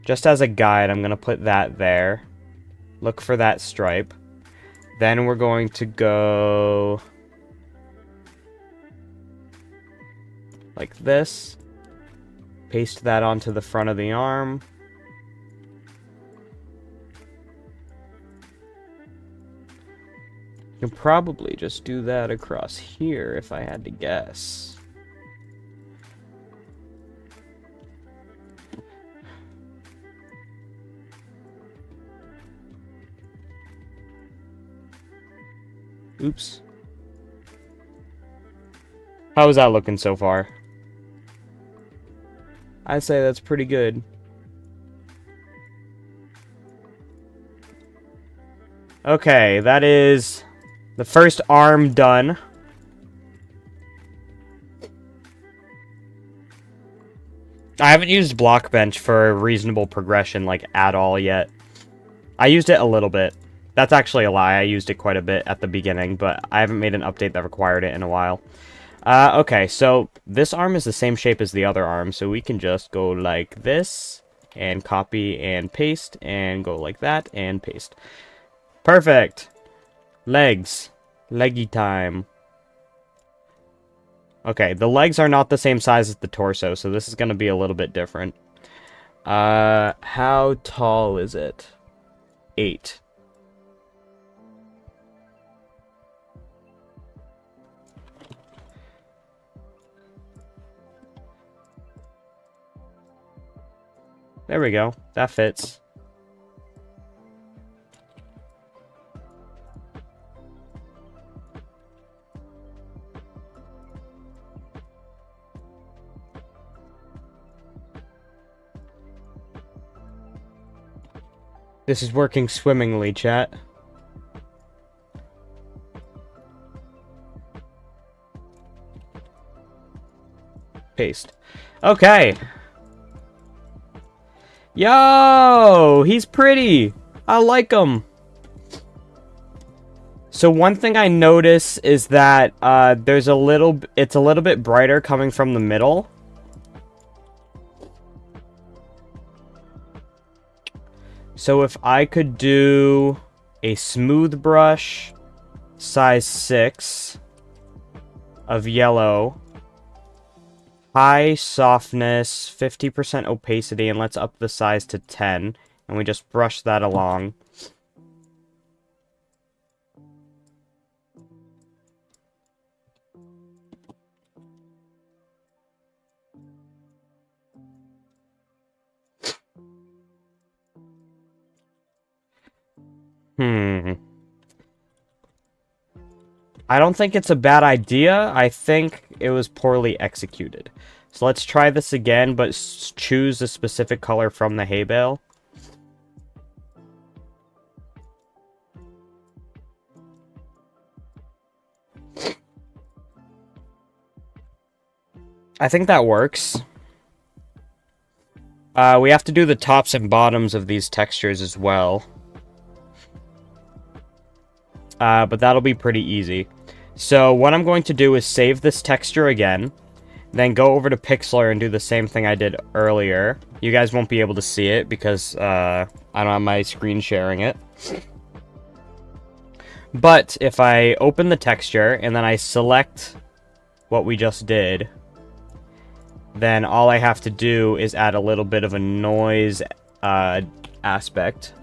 just as a guide, I'm going to put that there. Look for that stripe. Then we're going to go like this. Paste that onto the front of the arm. You can probably just do that across here if I had to guess. Oops. How is that looking so far? I'd say that's pretty good. Okay, that is the first arm done. I haven't used Blockbench for reasonable progression, like, at all yet. I used it a little bit. That's actually a lie. I used it quite a bit at the beginning, but I haven't made an update that required it in a while. Okay, so this arm is the same shape as the other arm, so we can just go like this, and copy and paste, and go like that, and paste. Perfect! Legs. Leggy time. Okay, the legs are not the same size as the torso, so this is going to be a little bit different. How tall is it? 8. There we go. That fits. This is working swimmingly, chat. Paste. Okay. Yo! He's pretty! I like him! So one thing I notice is that it's a little bit brighter coming from the middle. So if I could do a smooth brush, size 6 of yellow, high softness, 50% opacity, and let's up the size to 10, and we just brush that along. I don't think it's a bad idea. I think it was poorly executed. So let's try this again, but choose a specific color from the hay bale. I think that works. We have to do the tops and bottoms of these textures as well. But that'll be pretty easy. So what I'm going to do is save this texture again, then go over to Pixlr and do the same thing I did earlier. You guys won't be able to see it because I don't have my screen sharing it. But if I open the texture and then I select what we just did, then all I have to do is add a little bit of a noise aspect.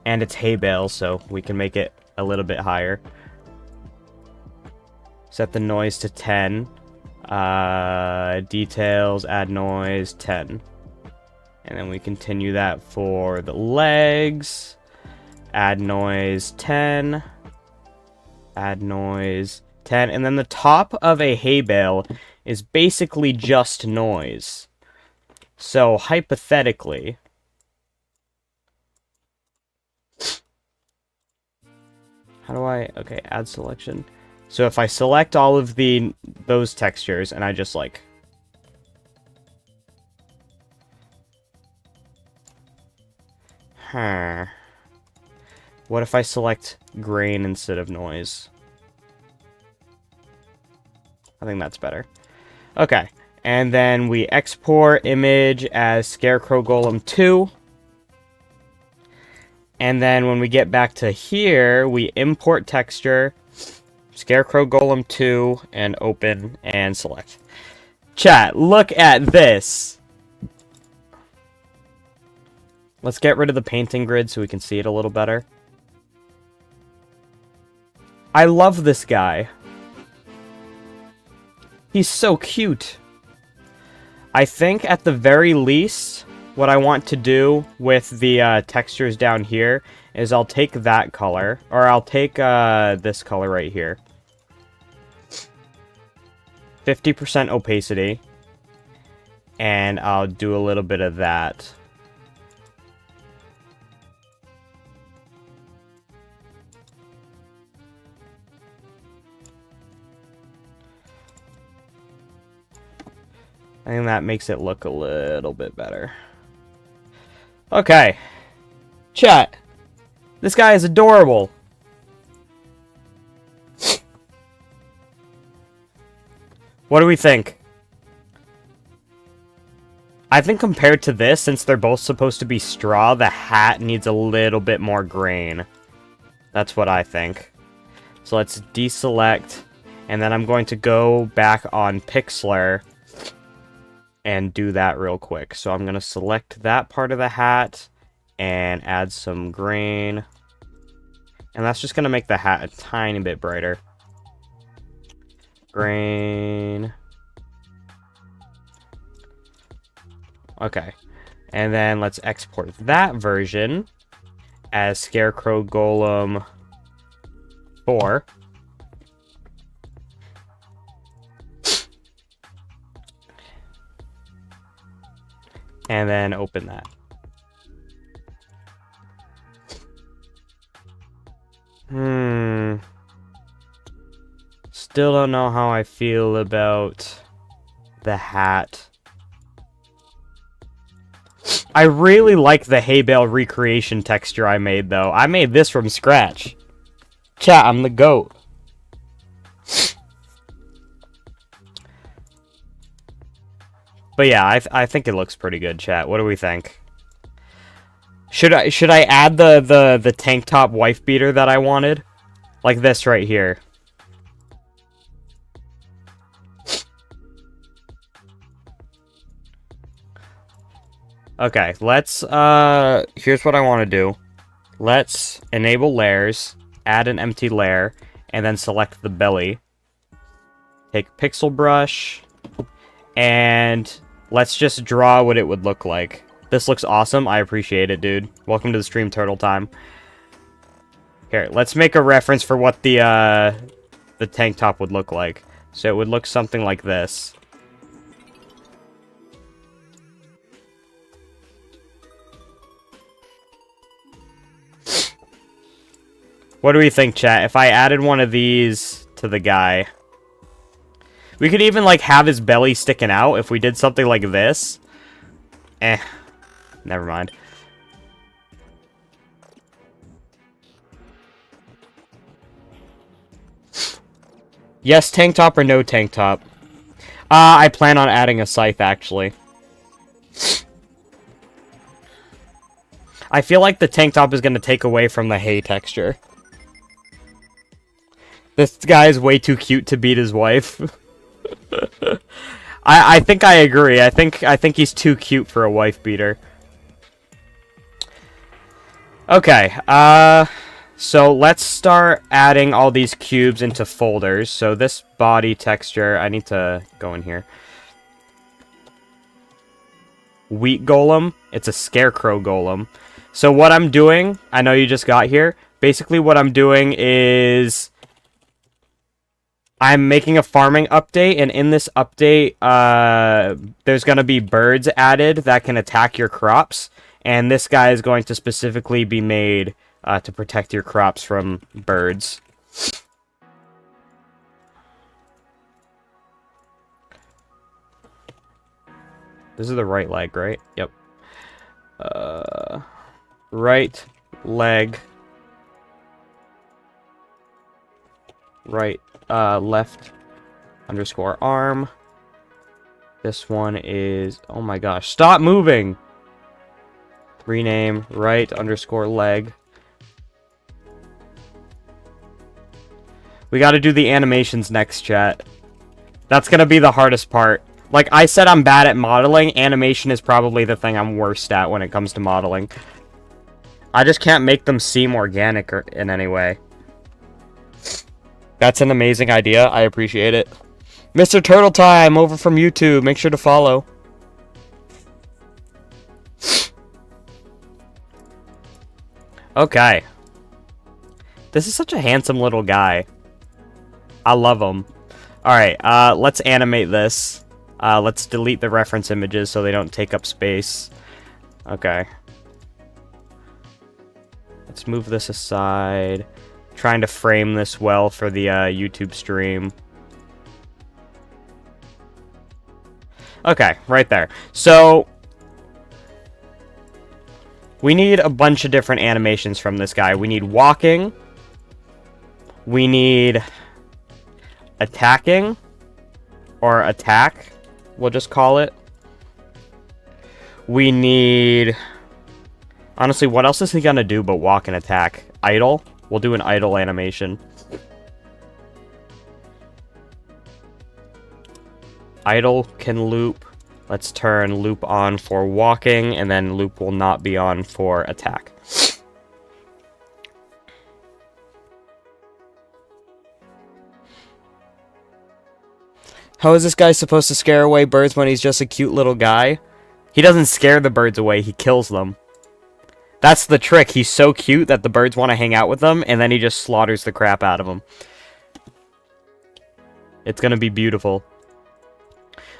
And it's hay bale, so we can make it a little bit higher. Set the noise to 10. Details, add noise, 10. And then we continue that for the legs. Add noise, 10. Add noise, 10. And then the top of a hay bale is basically just noise. So, hypothetically, how do I... Okay, add selection. So if I select all of those textures and I just like... What if I select grain instead of noise? I think that's better. Okay, and then we export image as Scarecrow Golem 2. And then when we get back to here, we import texture, Scarecrow Golem 2, and open and select. Chat, look at this. Let's get rid of the painting grid so we can see it a little better. I love this guy. He's so cute. I think at the very least, what I want to do with the textures down here is I'll take that color, or I'll take this color right here. 50% opacity. And I'll do a little bit of that. I think that makes it look a little bit better. Okay. Chat. This guy is adorable. What do we think? I think compared to this, since they're both supposed to be straw, the hat needs a little bit more grain. That's what I think. So let's deselect, and then I'm going to go back on Pixlr and do that real quick. So I'm going to select that part of the hat and add some grain. And that's just going to make the hat a tiny bit brighter. Grain. Okay. And then let's export that version as Scarecrow Golem 4. And then open that. Still don't know how I feel about the hat. I really like the hay bale recreation texture I made, though. I made this from scratch. Chat, I'm the GOAT. But yeah, I think it looks pretty good, chat. What do we think? Should I add the tank top wife beater that I wanted? Like this right here. Okay, let's here's what I want to do. Let's enable layers, add an empty layer, and then select the belly. Take pixel brush, and let's just draw what it would look like. This looks awesome. I appreciate it, dude. Welcome to the stream, Turtle Time. Here, let's make a reference for what the tank top would look like. So it would look something like this. What do we think, chat? If I added one of these to the guy... We could even, like, have his belly sticking out if we did something like this. Never mind. Yes, tank top or no tank top? I plan on adding a scythe, actually. I feel like the tank top is going to take away from the hay texture. This guy is way too cute to beat his wife. I think I agree. I think he's too cute for a wife beater. Okay, so let's start adding all these cubes into folders. So this body texture, I need to go in here. Wheat golem, it's a scarecrow golem. So what I'm doing, I know you just got here. Basically what I'm doing is I'm making a farming update, and in this update, there's going to be birds added that can attack your crops. And this guy is going to specifically be made to protect your crops from birds. This is the right leg, right? Yep. Right leg. Right, left underscore arm. This one is... Oh my gosh. Stop moving! Rename right underscore leg. We gotta do the animations next, chat. That's gonna be the hardest part. Like I said, I'm bad at modeling. Animation is probably the thing I'm worst at when it comes to modeling. I just can't make them seem organic or in any way. That's an amazing idea. I appreciate it. Mr. Turtle Time over from YouTube. Make sure to follow. Okay. This is such a handsome little guy. I love him. Alright, let's animate this. Let's delete the reference images so they don't take up space. Okay. Let's move this aside. Trying to frame this well for the YouTube stream. Okay, right there. So, we need a bunch of different animations from this guy. We need walking. We need attacking. Or attack, we'll just call it. We need... Honestly, what else is he gonna do but walk and attack? Idle? We'll do an idle animation. Idle can loop. Let's turn loop on for walking, and then loop will not be on for attack. How is this guy supposed to scare away birds when he's just a cute little guy? He doesn't scare the birds away, he kills them. That's the trick. He's so cute that the birds want to hang out with him, and then he just slaughters the crap out of them. It's gonna be beautiful.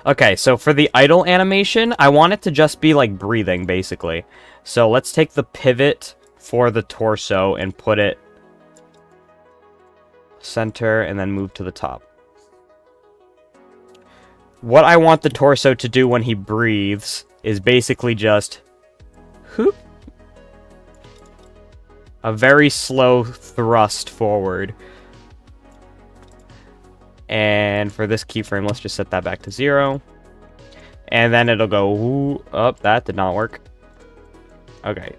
Okay, so for the idle animation, I want it to just be like breathing, basically. So let's take the pivot for the torso and put it center and then move to the top. What I want the torso to do when he breathes is basically just whoop. A very slow thrust forward. And for this keyframe, let's just set that back to 0. And then it'll go, ooh, oh, that did not work. Okay.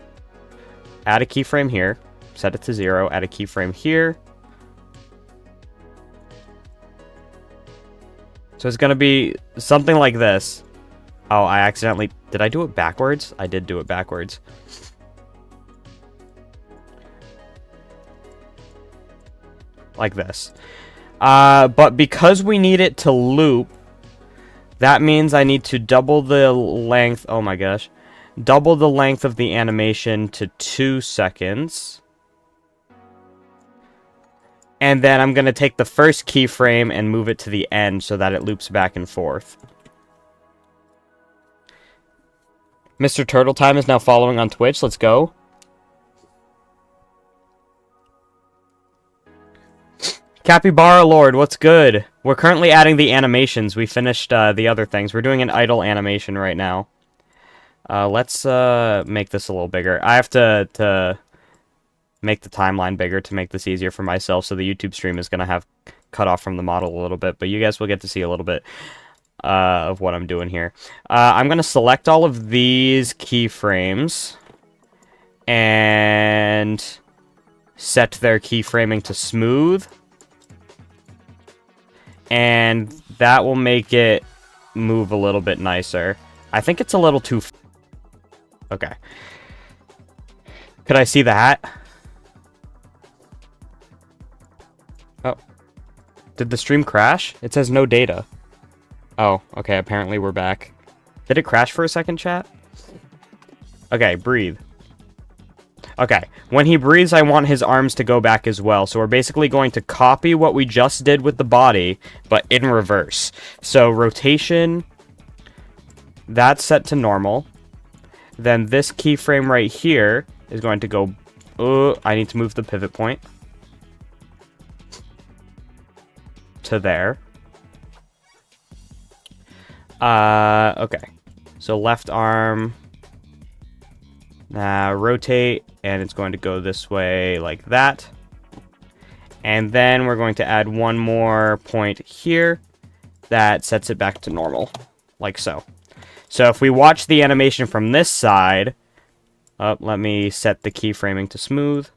Add a keyframe here. Set it to 0. Add a keyframe here. So it's going to be something like this. Oh, I accidentally... Did I do it backwards? I did do it backwards. Like this. But because we need it to loop, that means I need to double the length... Oh my gosh. Double the length of the animation to 2 seconds. And then I'm going to take the first keyframe and move it to the end so that it loops back and forth. Mr. Turtle Time is now following on Twitch. Let's go. Capybara Lord, what's good? We're currently adding the animations. We finished the other things. We're doing an idle animation right now. Let's make this a little bigger. I have to make the timeline bigger to make this easier for myself, so the YouTube stream is going to have cut off from the model a little bit, but you guys will get to see a little bit of what I'm doing here. I'm going to select all of these keyframes and set their keyframing to smooth. And that will make it move a little bit nicer. I think it's a little too... Okay. Could I see the hat? Oh. Did the stream crash? It says no data. Oh, okay, apparently we're back. Did it crash for a second, chat? Okay, breathe. Okay, when he breathes, I want his arms to go back as well. So we're basically going to copy what we just did with the body, but in reverse. So rotation, that's set to normal. Then this keyframe right here is going to go... I need to move the pivot point to there. Okay. So left arm... rotate, and it's going to go this way like that. And then we're going to add one more point here that sets it back to normal, like so. So if we watch the animation from this side, let me set the keyframing to smooth.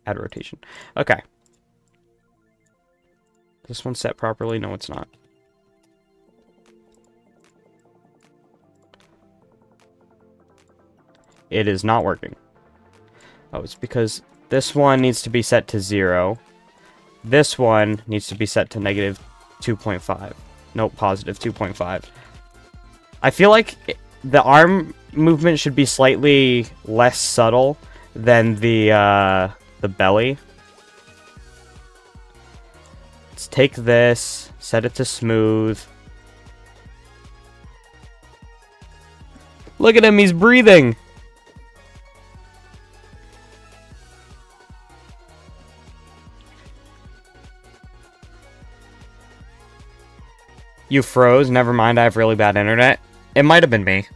Add rotation. Okay. This one's set properly? No, it's not. it is not working. Oh, it's because this one needs to be set to 0. This one needs to be set to negative 2.5. Nope, positive 2.5. I feel like the arm movement should be slightly less subtle than the belly. Let's take this, set it to smooth. Look at him, he's breathing! You froze, never mind, I have really bad internet. It might have been me.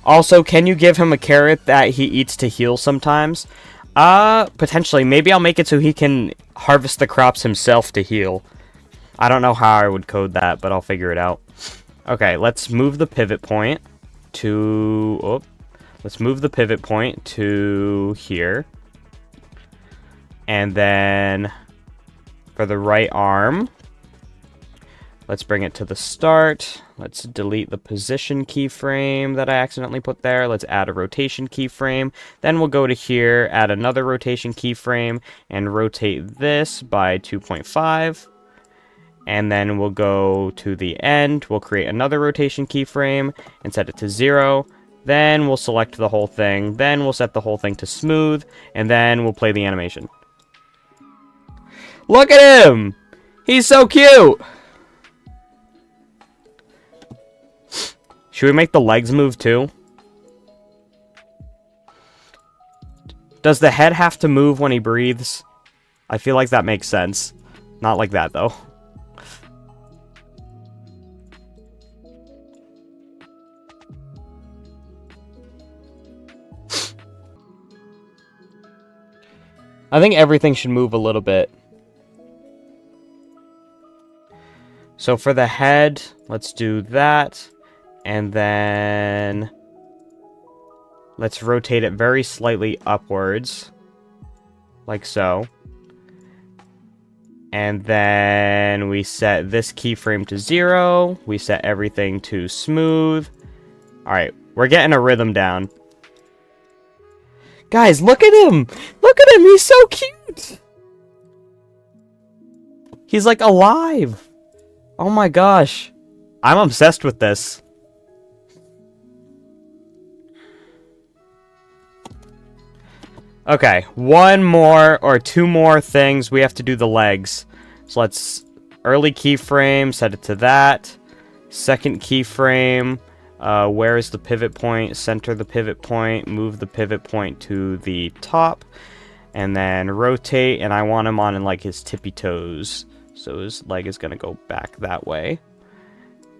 Also, can you give him a carrot that he eats to heal sometimes? Potentially. Maybe I'll make it so he can harvest the crops himself to heal. I don't know how I would code that, but I'll figure it out. Okay, let's move the pivot point to... Oh, let's move the pivot point to here. And then for the right arm, let's bring it to the start. Let's delete the position keyframe that I accidentally put there. Let's add a rotation keyframe. Then we'll go to here, add another rotation keyframe, and rotate this by 2.5. And then we'll go to the end. We'll create another rotation keyframe and set it to 0. Then we'll select the whole thing. Then we'll set the whole thing to smooth. And then we'll play the animation. Look at him! He's so cute! Should we make the legs move too? Does the head have to move when he breathes? I feel like that makes sense. Not like that, though. I think everything should move a little bit. So for the head, let's do that. And then let's rotate it very slightly upwards. Like so. And then we set this keyframe to 0. We set everything to smooth. Alright, we're getting a rhythm down. Guys, look at him! Look at him! He's so cute! He's like alive! Oh my gosh. I'm obsessed with this. Okay, one more or two more things. We have to do the legs. So let's early keyframe, set it to that. Second keyframe, where is the pivot point? Center the pivot point, move the pivot point to the top, and then rotate. And I want him on in like his tippy toes. So his leg is going to go back that way.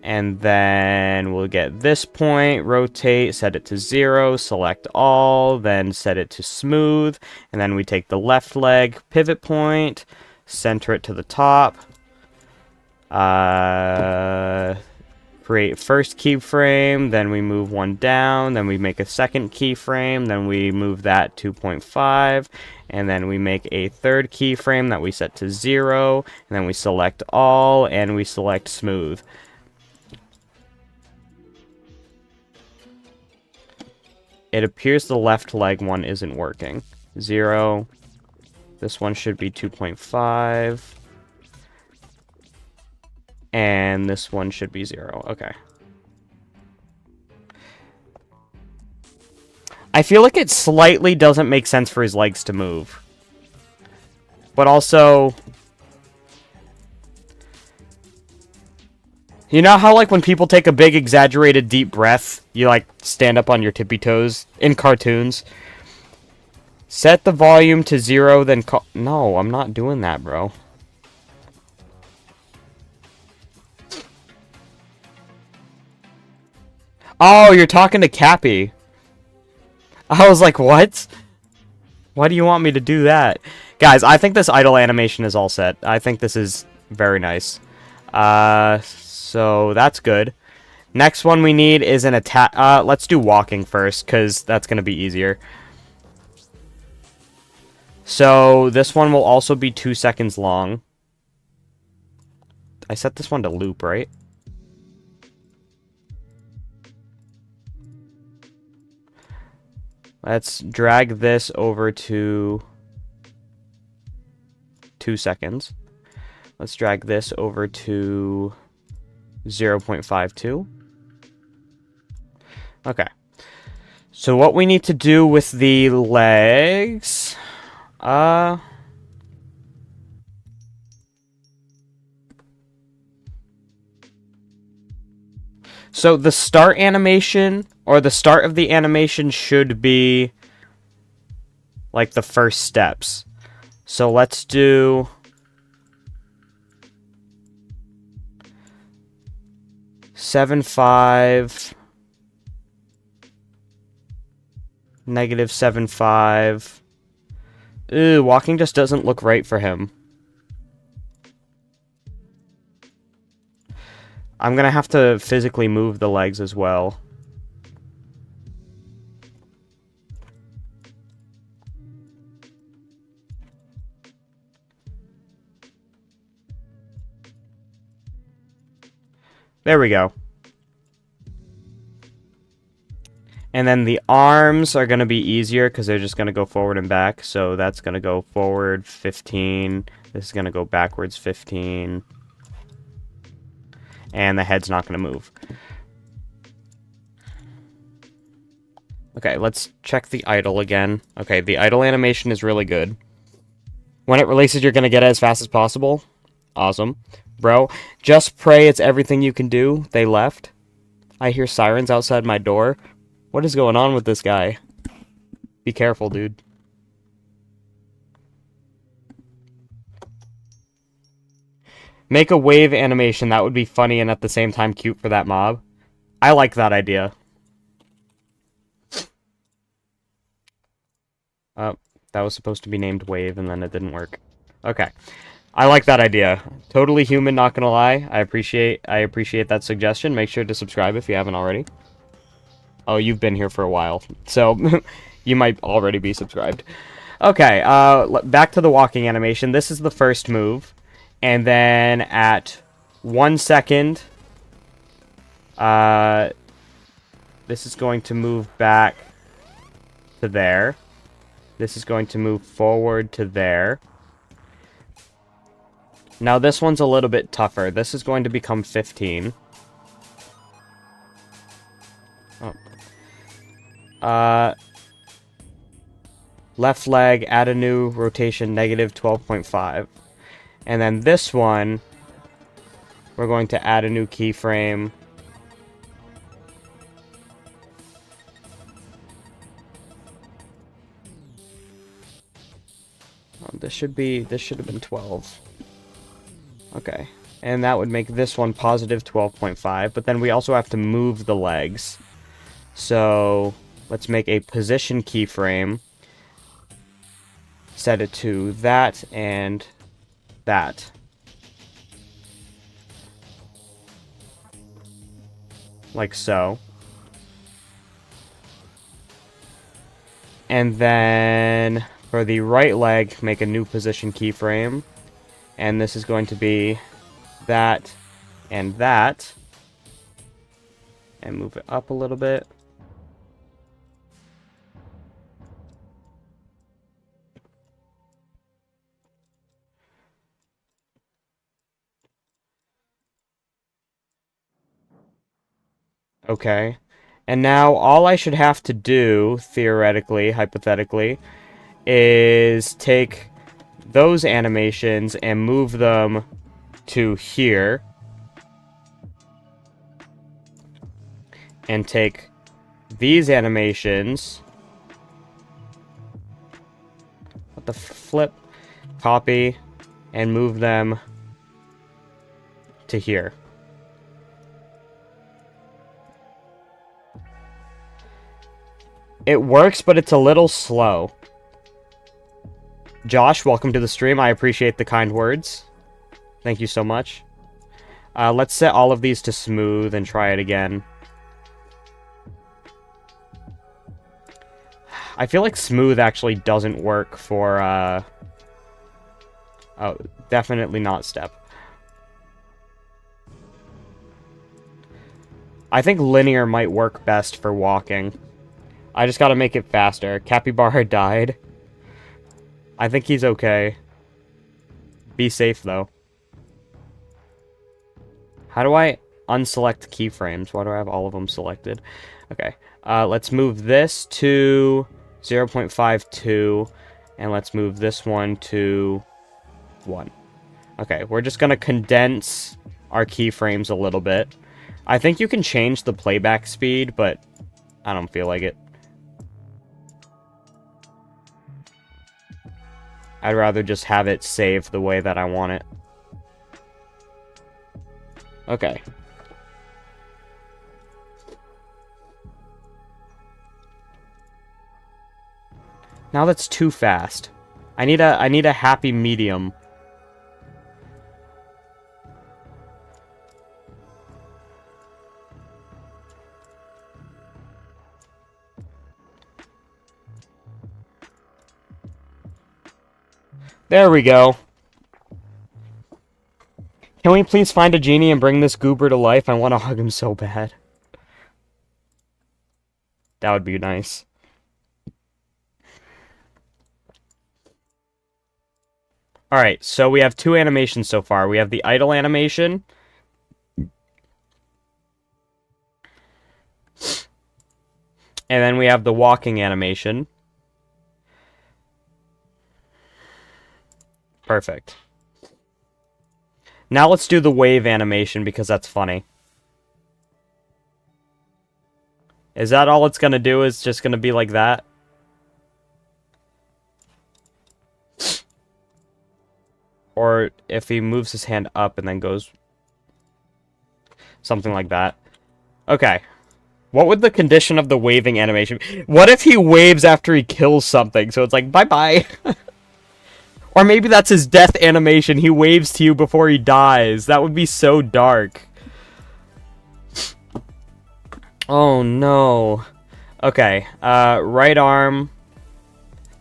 And then we'll get this point, rotate, set it to 0, select all, then set it to smooth. And then we take the left leg, pivot point, center it to the top. Create first keyframe, then we move one down, then we make a second keyframe, then we move that 2.5, and then we make a third keyframe that we set to 0, and then we select all, and we select smooth. It appears the left leg one isn't working. 0. This one should be 2.5. And this one should be 0. Okay. I feel like it slightly doesn't make sense for his legs to move. But also... You know how, like, when people take a big, exaggerated, deep breath, you, like, stand up on your tippy toes in cartoons? Set the volume to 0, then call... No, I'm not doing that, bro. Oh, you're talking to Cappy. I was like, what? Why do you want me to do that? Guys, I think this idle animation is all set. I think this is very nice. So that's good. Next one we need is an attack. Let's do walking first, because that's going to be easier. So this one will also be 2 seconds long. I set this one to loop, right? Let's drag this over to 2 seconds. Let's drag this over to 0.52. Okay. So what we need to do with the legs... So the start animation, or the start of the animation should be like the first steps. So let's do... -7.5, -7.5. Ooh, walking just doesn't look right for him. I'm gonna have to physically move the legs as well. There we go. And then the arms are going to be easier because they're just going to go forward and back. So that's going to go forward 15. This is going to go backwards 15. And the head's not going to move. Okay, let's check the idle again. Okay, the idle animation is really good. When it releases, you're going to get it as fast as possible. Awesome. Bro, just pray it's everything you can do. They left. I hear sirens outside my door. What is going on with this guy? Be careful, dude. Make a wave animation. That would be funny and at the same time cute for that mob. I like that idea. That was supposed to be named Wave and then it didn't work. Okay. I like that idea. Totally human, not gonna lie. I appreciate that suggestion. Make sure to subscribe if you haven't already. Oh, you've been here for a while, so you might already be subscribed. Okay, back to the walking animation. This is the first move, and then at 1 second, this is going to move back to there. This is going to move forward to there. Now this one's a little bit tougher. This is going to become 15. Oh. Left leg, add a new rotation, -12.5. And then this one, we're going to add a new keyframe. This should have been 12. Okay. And that would make this one +12.5, but then we also have to move the legs. So, let's make a position keyframe. Set it to that and that. Like so. And then for the right leg, make a new position keyframe. And this is going to be that and that. And move it up a little bit. Okay. And now all I should have to do, theoretically, hypothetically, is take those animations and move them to here. And take these animations. What the flip? Copy and move them to here. It works, but it's a little slow. Josh, welcome to the stream. I appreciate the kind words. Thank you so much. Let's set all of these to smooth and try it again. I feel like smooth actually doesn't work for, oh, definitely not step. I think linear might work best for walking. I just gotta make it faster. Capybara died. I think he's okay. Be safe, though. How do I unselect keyframes? Why do I have all of them selected? Okay. Let's move this to 0.52. And let's move this one to 1. Okay, we're just gonna condense our keyframes a little bit. I think you can change the playback speed, but I don't feel like it. I'd rather just have it saved the way that I want it. Okay. Now that's too fast. I need a happy medium. There we go. Can we please find a genie and bring this goober to life? I want to hug him so bad. That would be nice. Alright, so we have 2 animations so far. We have the idle animation. And then we have the walking animation. Perfect. Now let's do the wave animation because that's funny. Is that all it's gonna do? Is just gonna be like that? Or if he moves his hand up and then goes... something like that. Okay. What would the condition of the waving animation be? What if he waves after he kills something? So it's like, bye-bye. Or maybe that's his death animation. He waves to you before he dies. That would be so dark. Oh, no. Okay. Right arm.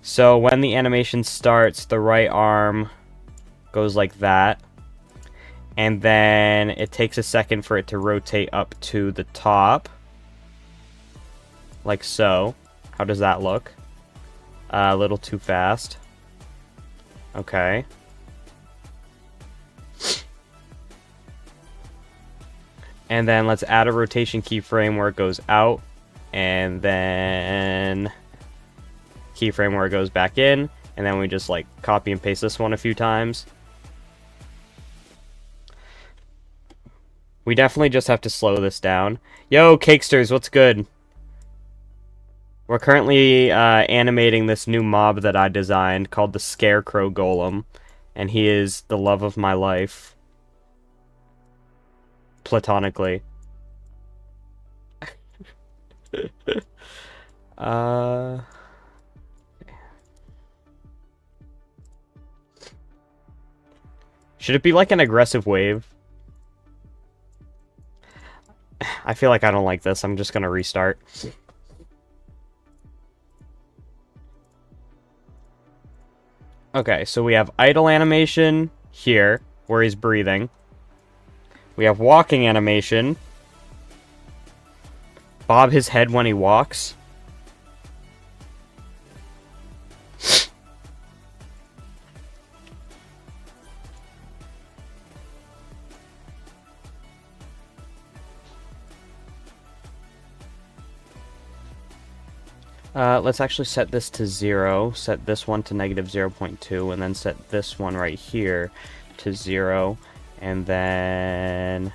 So when the animation starts, the right arm goes like that. And then it takes a second for it to rotate up to the top. Like so. How does that look? A little too fast. Okay. And then let's add a rotation keyframe where it goes out. And then keyframe where it goes back in. And then we just like copy and paste this one a few times. We definitely just have to slow this down. Yo, Cakesters, what's good? We're currently animating this new mob that I designed called the Scarecrow Golem. And he is the love of my life. Platonically. Should it be like an aggressive wave? I feel like I don't like this. I'm just gonna restart. Okay, so we have idle animation here, where he's breathing. We have walking animation. Bob his head when he walks. Let's actually set this to 0, set this one to negative 0.2, and then set this one right here to 0, and then...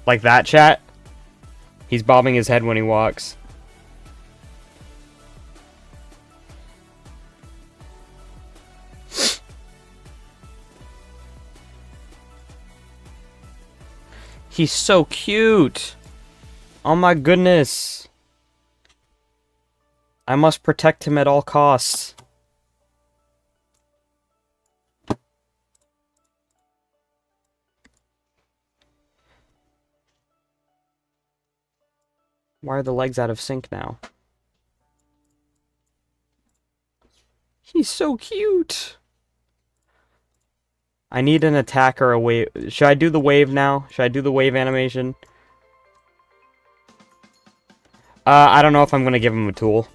like that, chat? He's bobbing his head when he walks. He's so cute! Oh my goodness! I must protect him at all costs. Why are the legs out of sync now? He's so cute! I need an attack or a wave. Should I do the wave now? Should I do the wave animation? I don't know if I'm going to give him a tool.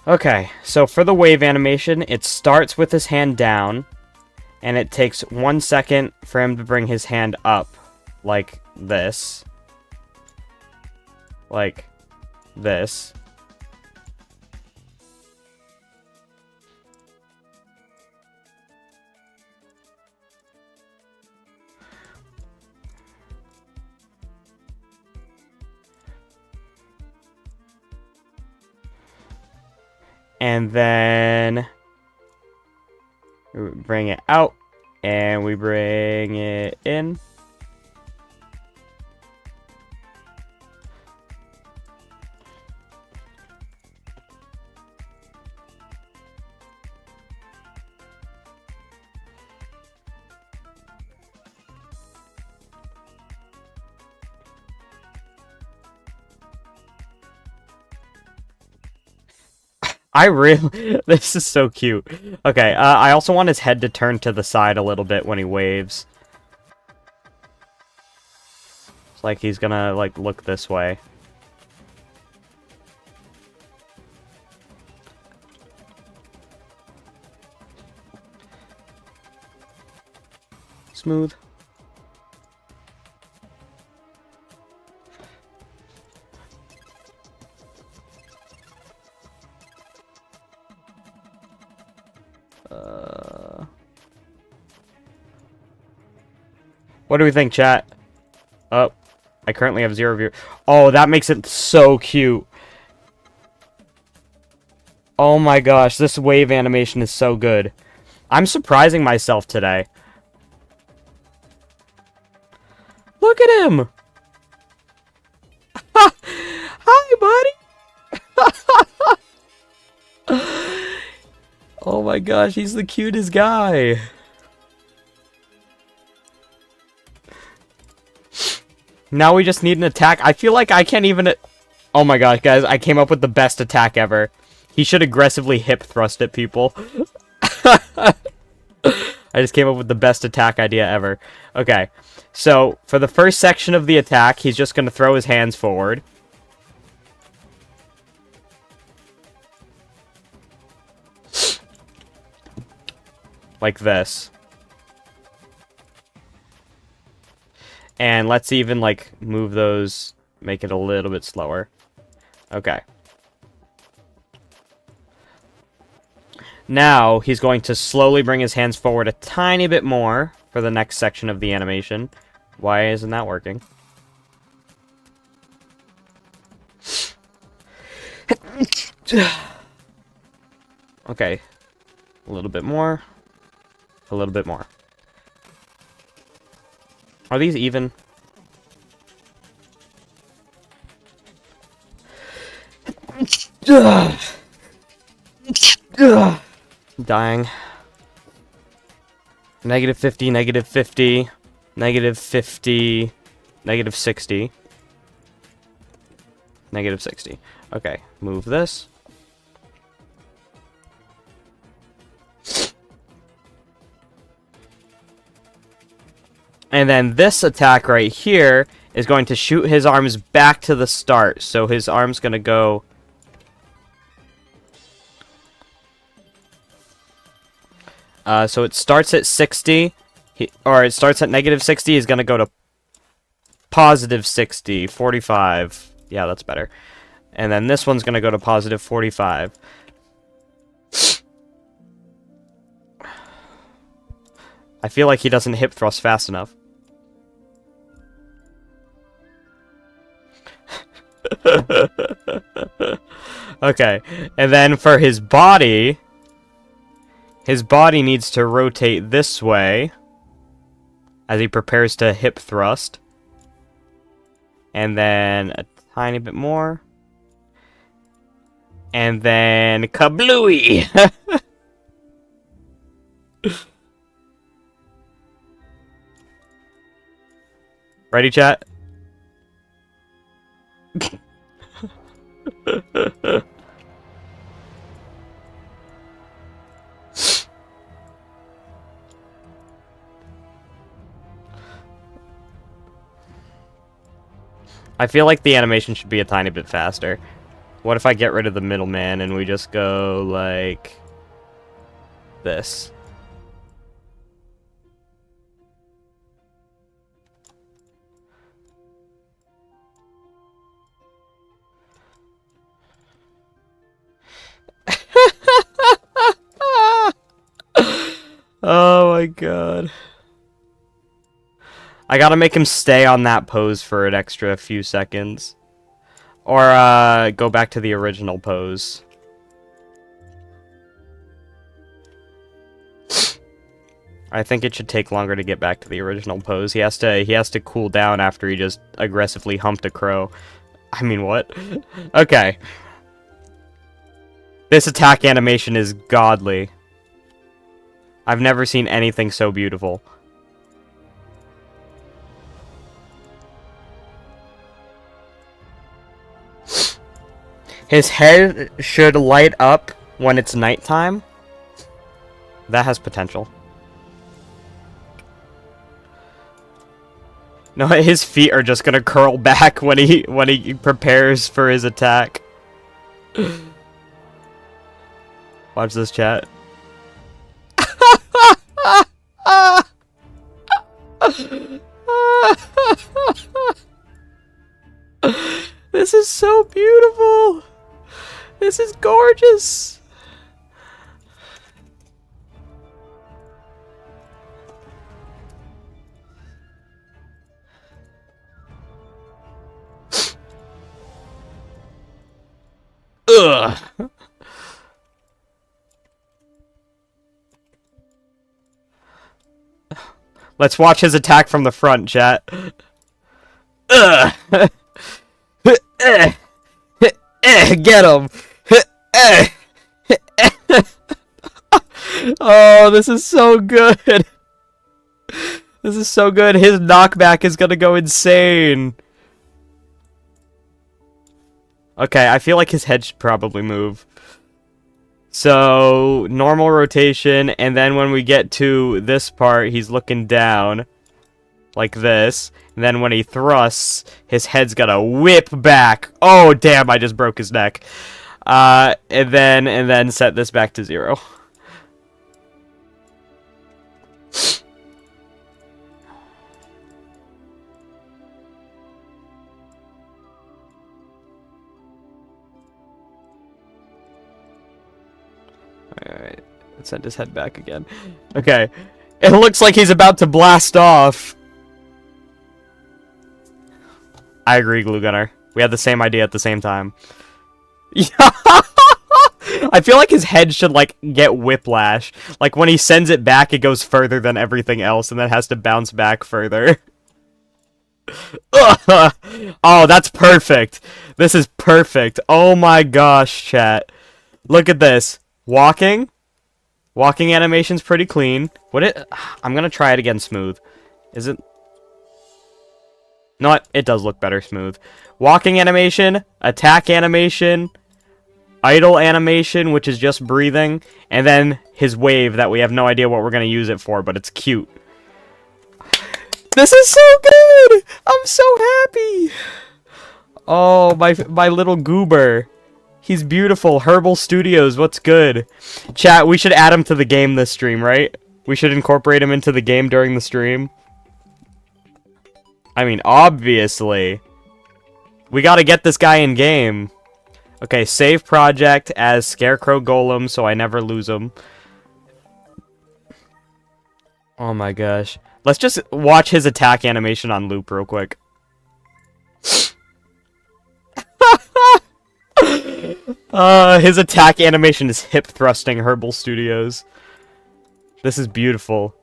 Okay, so for the wave animation, it starts with his hand down, and it takes 1 second for him to bring his hand up, like this. Like this. And then we bring it out, and we bring it in. This is so cute. Okay, I also want his head to turn to the side a little bit when he waves. It's like he's gonna, like, look this way. Smooth. What do we think, chat? Oh, I currently have 0 viewers. Oh, that makes it so cute. Oh my gosh, this wave animation is so good. I'm surprising myself today. Look at him! Hi, buddy! Oh my gosh, he's the cutest guy. Now we just need an attack. I feel like I can't even... Oh my gosh, guys, I came up with the best attack ever. He should aggressively hip thrust at people. I just came up with the best attack idea ever. Okay, so for the first section of the attack, he's just going to throw his hands forward. Like this. And let's even, like, move those, make it a little bit slower. Okay. Now, he's going to slowly bring his hands forward a tiny bit more for the next section of the animation. Why isn't that working? Okay. A little bit more. A little bit more. Are these even? Dying. Negative 50, negative 50, negative 50, negative 60. Negative 60. Okay, move this. And then this attack right here is going to shoot his arms back to the start. So his arm's going to go... so it starts at 60, or it starts at negative 60, he's going to go to positive 60, 45. Yeah, that's better. And then this one's going to go to positive 45. I feel like he doesn't hip thrust fast enough. Okay, and then for his body needs to rotate this way as he prepares to hip thrust. And then a tiny bit more. And then kablooey! Ready, chat? I feel like the animation should be a tiny bit faster. What if I get rid of the middleman and we just go like this? Oh my god. I gotta make him stay on that pose for an extra few seconds. Or, go back to the original pose. I think it should take longer to get back to the original pose. He has to cool down after he just aggressively humped a crow. I mean, what? Okay. This attack animation is godly. I've never seen anything so beautiful. His head should light up when it's nighttime. That has potential. No, his feet are just gonna curl back when he prepares for his attack. Watch this, chat. This is so beautiful. This is gorgeous. Ugh. Let's watch his attack from the front, chat. Ugh. Get him. Oh, this is so good. This is so good. His knockback is gonna go insane. Okay, I feel like his head should probably move. So, normal rotation, and then when we get to this part, he's looking down. Like this. And then when he thrusts, his head's gonna whip back. Oh, damn, I just broke his neck. And then set this back to 0. Alright, let's send his head back again. Okay, it looks like he's about to blast off. I agree, Glue Gunner. We had the same idea at the same time. I feel like his head should, like, get whiplash. Like, when he sends it back, it goes further than everything else, and then has to bounce back further. Oh, that's perfect. This is perfect. Oh my gosh, chat. Look at this. Walking. Walking animation's pretty clean. I'm gonna try it again smooth. Is it... No, it does look better smooth. Walking animation, attack animation, idle animation, which is just breathing, and then his wave that we have no idea what we're going to use it for, but it's cute. This is so good! I'm so happy! Oh, my little goober. He's beautiful. Herbal Studios, what's good? Chat, we should add him to the game this stream, right? We should incorporate him into the game during the stream. I mean, obviously. We gotta get this guy in game. Okay, save project as Scarecrow Golem so I never lose him. Oh my gosh. Let's just watch his attack animation on loop real quick. His attack animation is hip thrusting Herbal Studios. This is beautiful.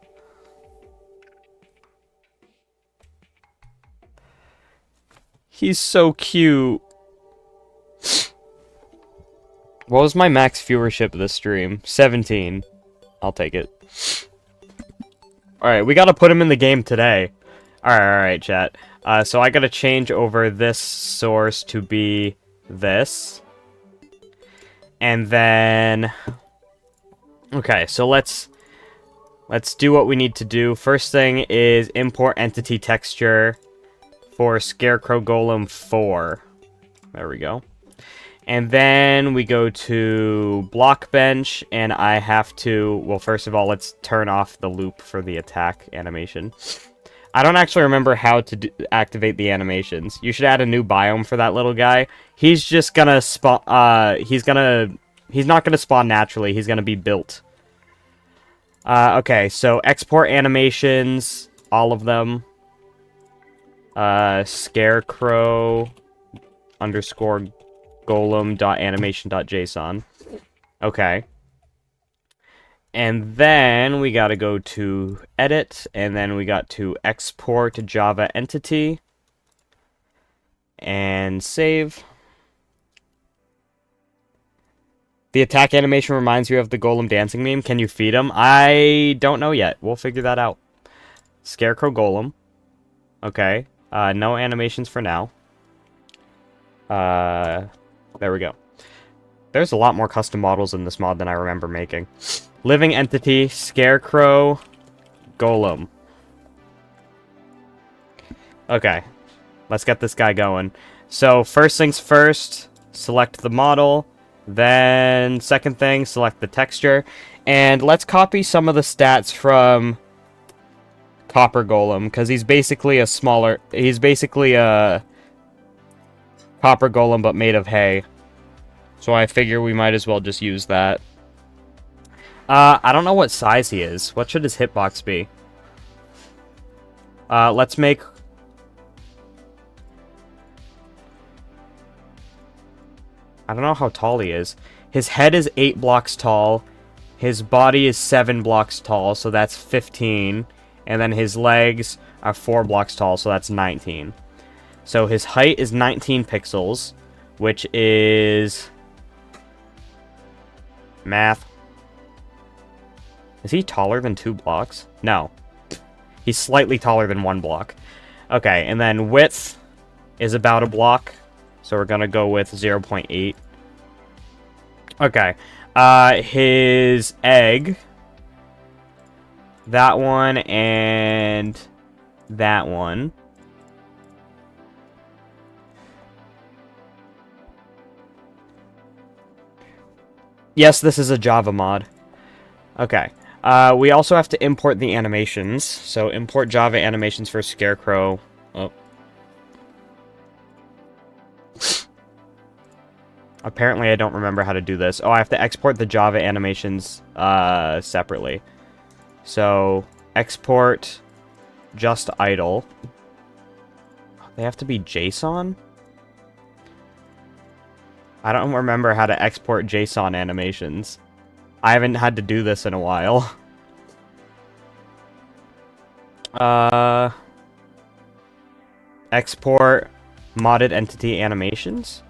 He's so cute. What was my max viewership this stream? 17. I'll take it. Alright, we gotta put him in the game today. Alright, chat. So I gotta change over this source to be this. And then... Okay, so let's do what we need to do. First thing is import entity texture for Scarecrow Golem 4. There we go. And then we go to block bench, and I have to... Well, first of all, let's turn off the loop for the attack animation. I don't actually remember how to activate the animations. You should add a new biome for that little guy. He's just gonna spawn... He's not gonna spawn naturally. He's gonna be built. Okay, so export animations, all of them. Scarecrow underscore golem.animation.json. Okay. And then we gotta go to edit, and then we got to export Java entity. And save. The attack animation reminds you of the golem dancing meme. Can you feed him? I don't know yet. We'll figure that out. Scarecrow golem. Okay. No animations for now. There we go. There's a lot more custom models in this mod than I remember making. Living entity, Scarecrow, Golem. Okay. Let's get this guy going. So, first things first, select the model. Then, second thing, select the texture. And let's copy some of the stats from Copper Golem, because he's basically a smaller... He's basically a Copper Golem, but made of hay. So I figure we might as well just use that. I don't know what size he is. What should his hitbox be? Let's make... I don't know how tall he is. His head is 8 blocks tall. His body is 7 blocks tall, so that's 15. And then his legs are 4 blocks tall, so that's 19. So his height is 19 pixels, which is... Math. Is he taller than 2 blocks? No. He's slightly taller than 1 block. Okay, and then width is about a block. So we're gonna go with 0.8. Okay. His egg. That one and that one. Yes, this is a Java mod. Okay. We also have to import the animations. So import Java animations for Scarecrow. Oh. Apparently I don't remember how to do this. Oh, I have to export the Java animations separately. So, export just idle. They have to be JSON? I don't remember how to export JSON animations. I haven't had to do this in a while. Export modded entity animations?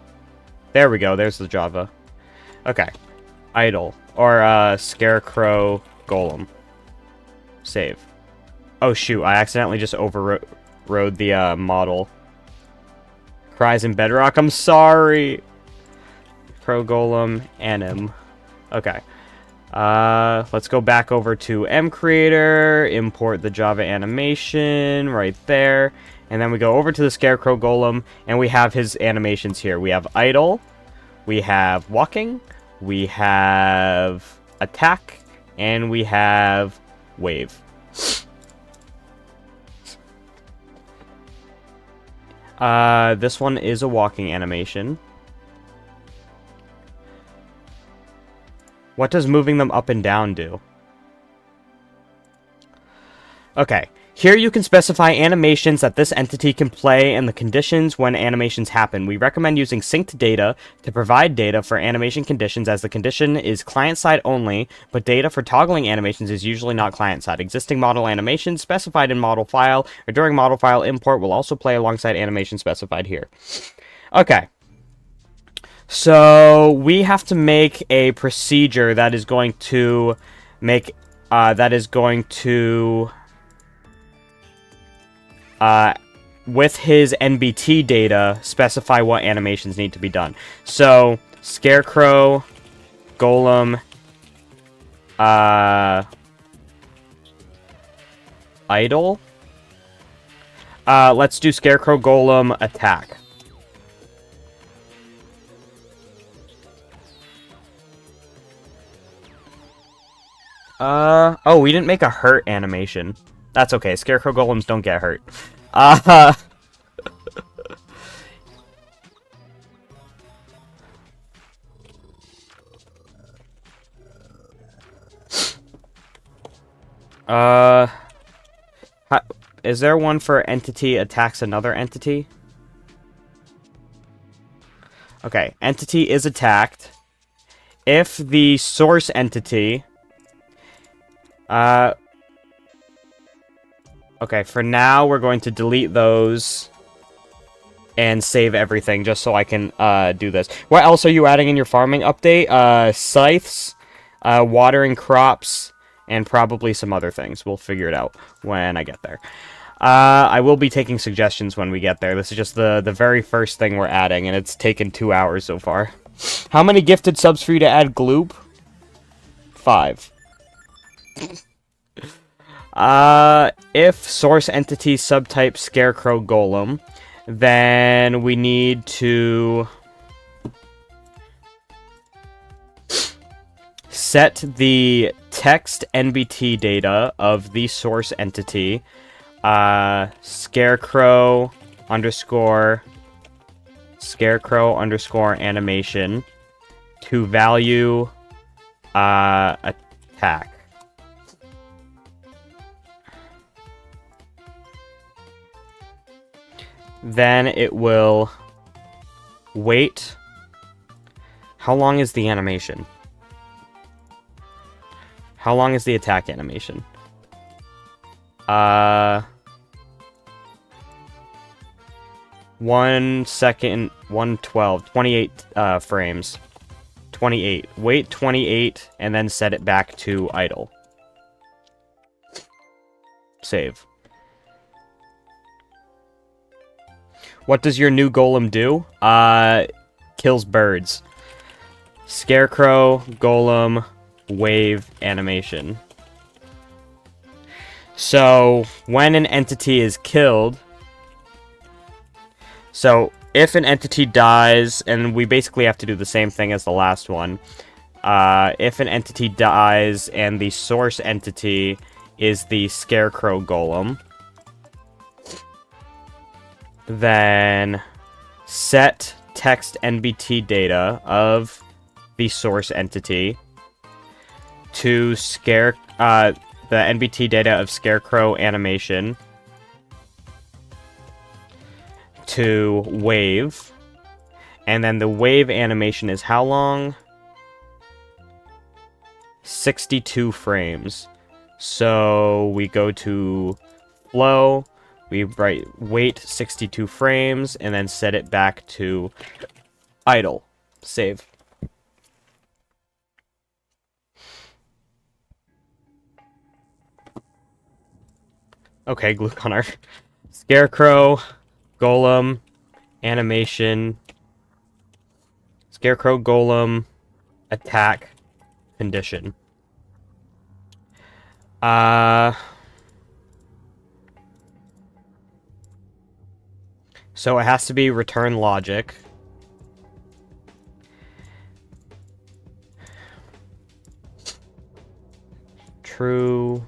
There we go, there's the Java. Okay. Idle. Or, Scarecrow Golem. Save. Oh shoot, I accidentally just overrode the, model. Cries in Bedrock, I'm sorry! Crow Golem, Anim. Okay. Let's go back over to mCreator, import the Java animation right there, and then we go over to the Scarecrow Golem, and we have his animations here. We have idle, we have walking, we have attack, and we have wave. This one is a walking animation. What does moving them up and down do? Okay. Here you can specify animations that this entity can play and the conditions when animations happen. We recommend using synced data to provide data for animation conditions as the condition is client-side only, but data for toggling animations is usually not client-side. Existing model animations specified in model file or during model file import will also play alongside animations specified here. Okay. So we have to make a procedure that is going to make with his NBT data, specify what animations need to be done. So, Scarecrow, Golem, idle. Let's do Scarecrow Golem attack. Oh, we didn't make a hurt animation. That's okay. Scarecrow Golems don't get hurt. Uh, uh, is there one for entity attacks another entity? Okay, entity is attacked. If the source entity... Okay, for now, we're going to delete those and save everything just so I can do this. What else are you adding in your farming update? Scythes, watering crops, and probably some other things. We'll figure it out when I get there. I will be taking suggestions when we get there. This is just the very first thing we're adding, and it's taken 2 hours so far. How many gifted subs for you to add Gloop? 5. If source entity subtype Scarecrow Golem, then we need to set the text NBT data of the source entity, Scarecrow underscore animation to value attack. Then it will wait. How long is the animation? How long is the attack animation? 1 second, 112, 28 frames. 28. Wait 28 and then set it back to idle. Save. What does your new golem do? Kills birds. Scarecrow, golem, wave, animation. So, when an entity is killed... So, if an entity dies, and we basically have to do the same thing as the last one. If an entity dies and the source entity is the Scarecrow golem, then set text NBT data of the source entity to the NBT data of Scarecrow animation to wave, and then the wave animation is how long? 62 frames. So we go to flow. We wait 62 frames, and then set it back to idle. Save. Okay, Gluconar. Scarecrow, golem, animation, Scarecrow, golem, attack, condition. So it has to be return logic. True.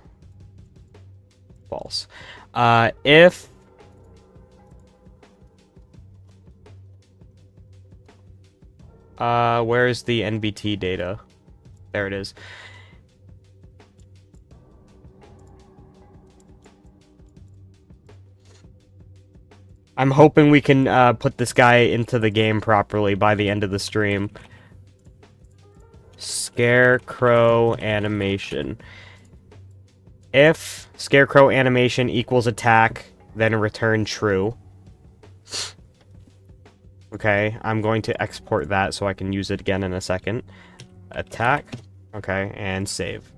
False. If where's the NBT data? There it is. I'm hoping we can put this guy into the game properly by the end of the stream. Scarecrow animation. If Scarecrow animation equals attack, then return true. Okay, I'm going to export that so I can use it again in a second. Attack. Okay, and save.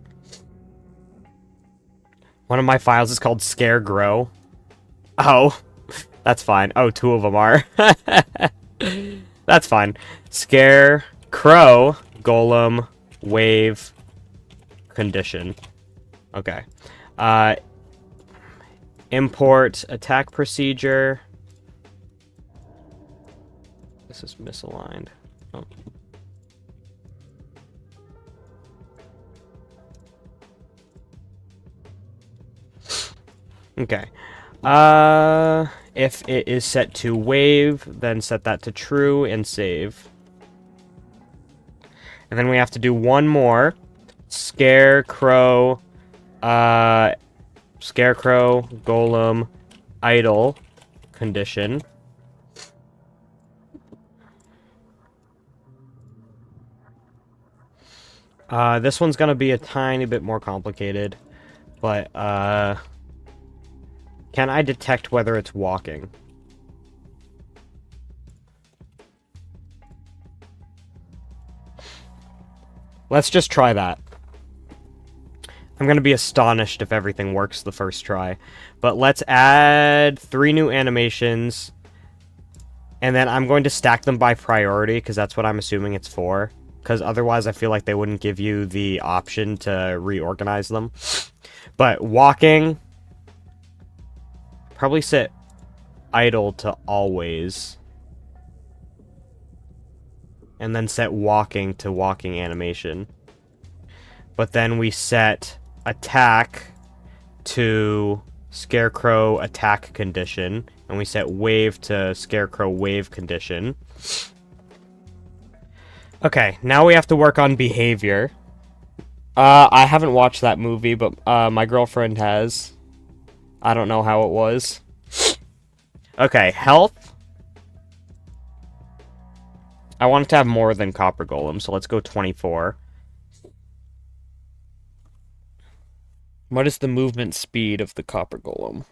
One of my files is called scarecrow. Oh. That's fine. Oh, 2 of them are. That's fine. Scarecrow, golem, wave, condition. Okay. Import attack procedure. This is misaligned. Oh. Okay. If it is set to wave, then set that to true and save. And then we have to do one more. Scarecrow, Scarecrow, Golem, Idle condition. This one's gonna be a tiny bit more complicated, but, can I detect whether it's walking? Let's just try that. I'm going to be astonished if everything works the first try. But let's add 3 new animations. And then I'm going to stack them by priority, because that's what I'm assuming it's for. Because otherwise I feel like they wouldn't give you the option to reorganize them. But walking... Probably set idle to always. And then set walking to walking animation. But then we set attack to scarecrow attack condition. And we set wave to scarecrow wave condition. Okay, now we have to work on behavior. I haven't watched that movie, but my girlfriend has. I don't know how it was. Okay, health. I want it to have more than Copper Golem, so let's go 24. What is the movement speed of the Copper Golem?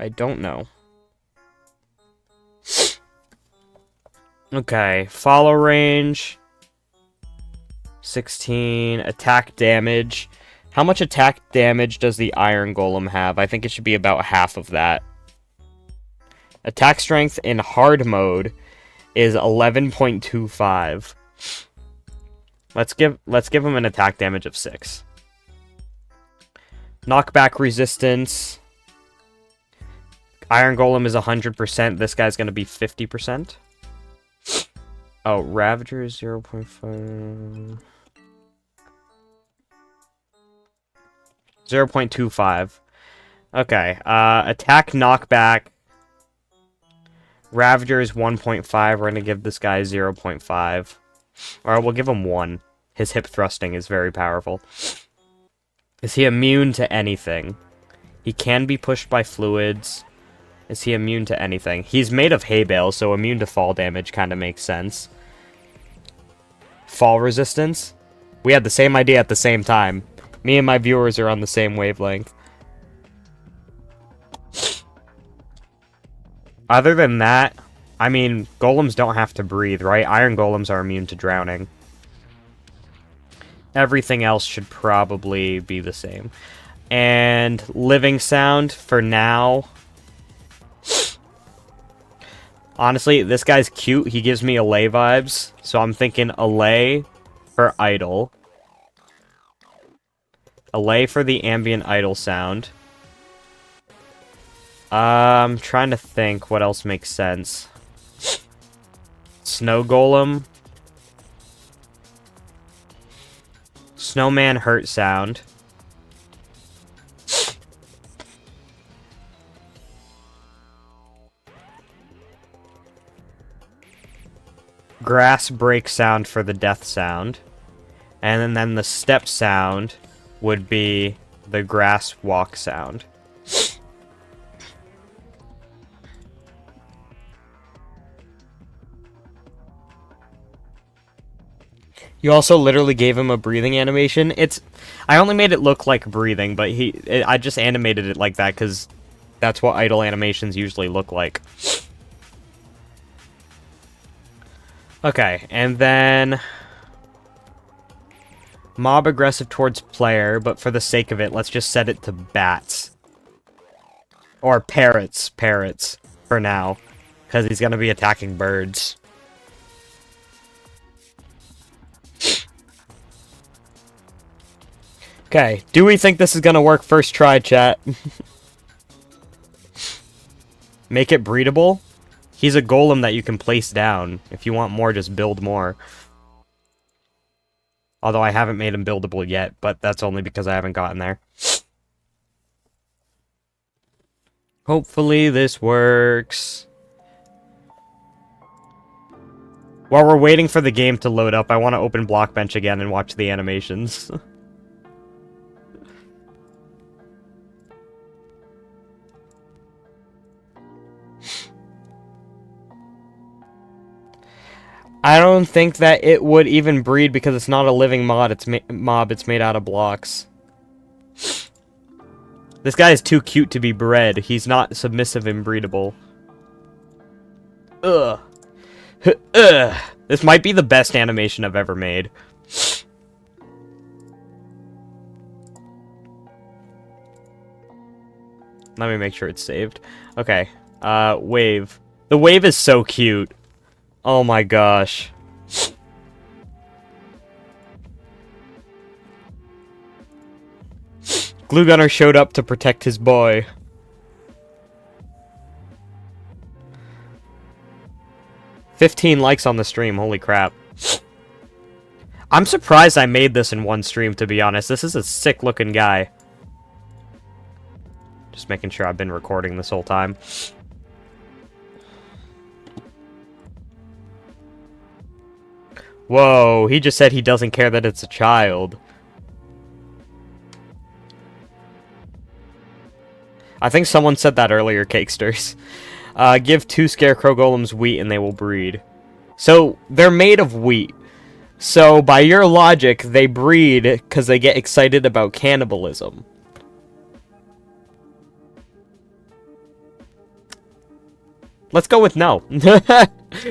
I don't know. Okay, follow range. 16. Attack damage. How much attack damage does the Iron Golem have? I think it should be about half of that. Attack strength in hard mode is 11.25. Let's give him an attack damage of 6. Knockback resistance. Iron Golem is 100%. This guy's going to be 50%. Oh, Ravager is 0.5. 0.25. Okay, attack knockback. Ravager is 1.5. We're going to give this guy 0.5. Or we'll give him 1. His hip thrusting is very powerful. Is he immune to anything? He can be pushed by fluids. Is he immune to anything? He's made of hay bale, so immune to fall damage kind of makes sense. Fall resistance? We had the same idea at the same time. Me and my viewers are on the same wavelength. Other than that, I mean, golems don't have to breathe, right? Iron golems are immune to drowning. Everything else should probably be the same. And living sound, for now... Honestly, this guy's cute. He gives me Allay vibes. So I'm thinking Allay for idle. Allay for the ambient idle sound. I'm trying to think what else makes sense. Snow Golem. Snowman hurt sound. Grass break sound for the death sound. And then the step sound would be the grass walk sound. You also literally gave him a breathing animation. I only made it look like breathing, but I just animated it like that because that's what idle animations usually look like. Okay, and then mob aggressive towards player, but for the sake of it, let's just set it to bats. Or parrots for now, because he's going to be attacking birds. Okay, do we think this is gonna work first try, chat? Make it breedable? He's a golem that you can place down. If you want more, just build more. Although I haven't made him buildable yet, but that's only because I haven't gotten there. Hopefully this works. While we're waiting for the game to load up, I want to open Blockbench again and watch the animations. I don't think that it would even breed because it's not a living mob. It's made out of blocks. This guy is too cute to be bred. He's not submissive and breedable. Ugh. Ugh. This might be the best animation I've ever made. Let me make sure it's saved. Okay. Wave. The wave is so cute. Oh my gosh. Glue Gunner showed up to protect his boy. $15 likes on the stream, holy crap. I'm surprised I made this in one stream, to be honest. This is a sick looking guy. Just making sure I've been recording this whole time. Whoa, he just said he doesn't care that it's a child. I think someone said that earlier, Cakesters. Give 2 scarecrow golems wheat and they will breed. So, they're made of wheat. So, by your logic, they breed because they get excited about cannibalism. Let's go with no.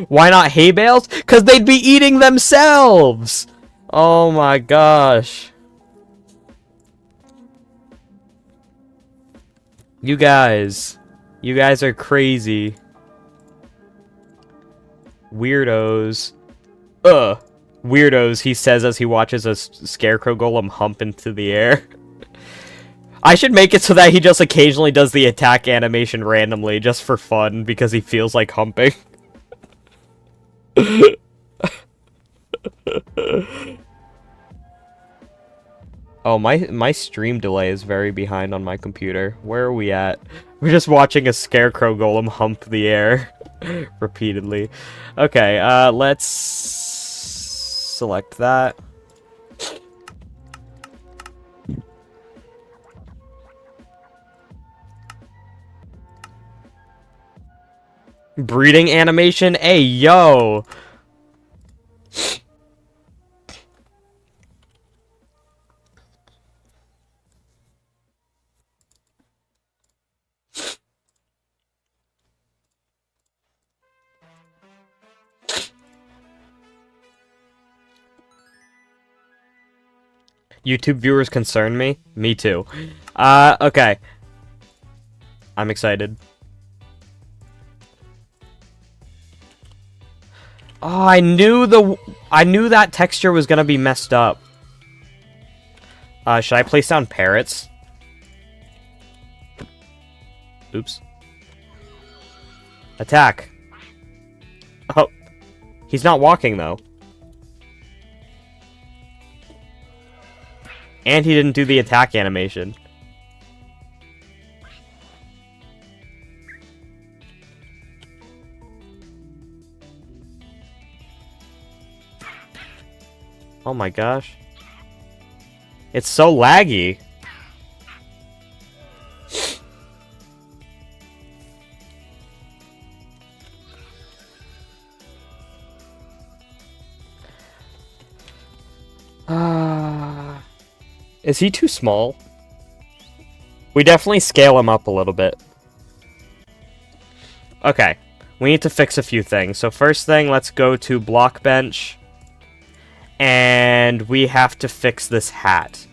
Why not hay bales? Because they'd be eating themselves! Oh my gosh. You guys are crazy. Weirdos. Ugh. Weirdos, he says as he watches a scarecrow golem hump into the air. I should make it so that he just occasionally does the attack animation randomly, just for fun, because he feels like humping. Oh, my stream delay is very behind on my computer. Where are we at? We're just watching a scarecrow golem hump the air repeatedly. Okay, let's select that. Breeding animation? Hey, yo! YouTube viewers concern me? Me too. Okay. I'm excited. Oh, I knew that texture was gonna be messed up. Should I place down parrots? Oops. Attack. Oh. He's not walking, though. And he didn't do the attack animation. Oh my gosh. It's so laggy. Is he too small? We definitely scale him up a little bit. Okay. We need to fix a few things. So first thing, let's go to Blockbench. And we have to fix this hat.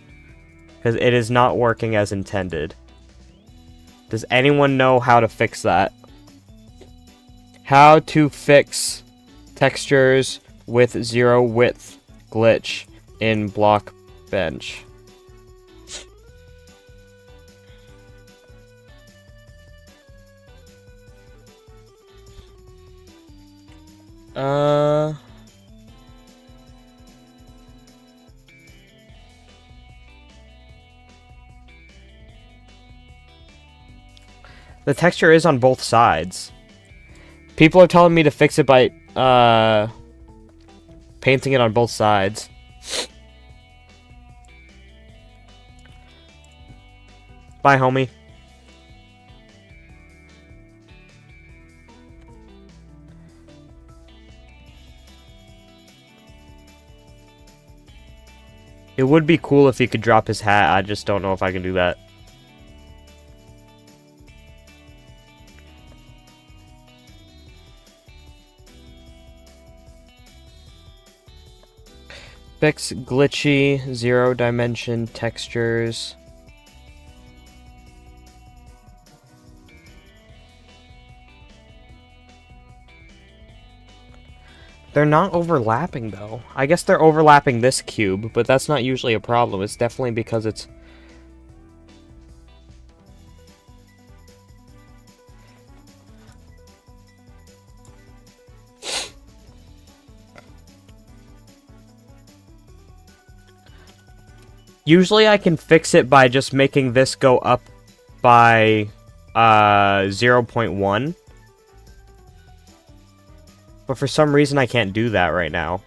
Because it is not working as intended. Does anyone know how to fix that? How to fix textures with 0 width glitch in Blockbench. Uh... The texture is on both sides. People are telling me to fix it by, painting it on both sides. Bye, homie. It would be cool if he could drop his hat. I just don't know if I can do that. Fix glitchy, zero dimension textures. They're not overlapping, though. I guess they're overlapping this cube, but that's not usually a problem. It's definitely because it's... Usually I can fix it by just making this go up by 0.1. But for some reason I can't do that right now.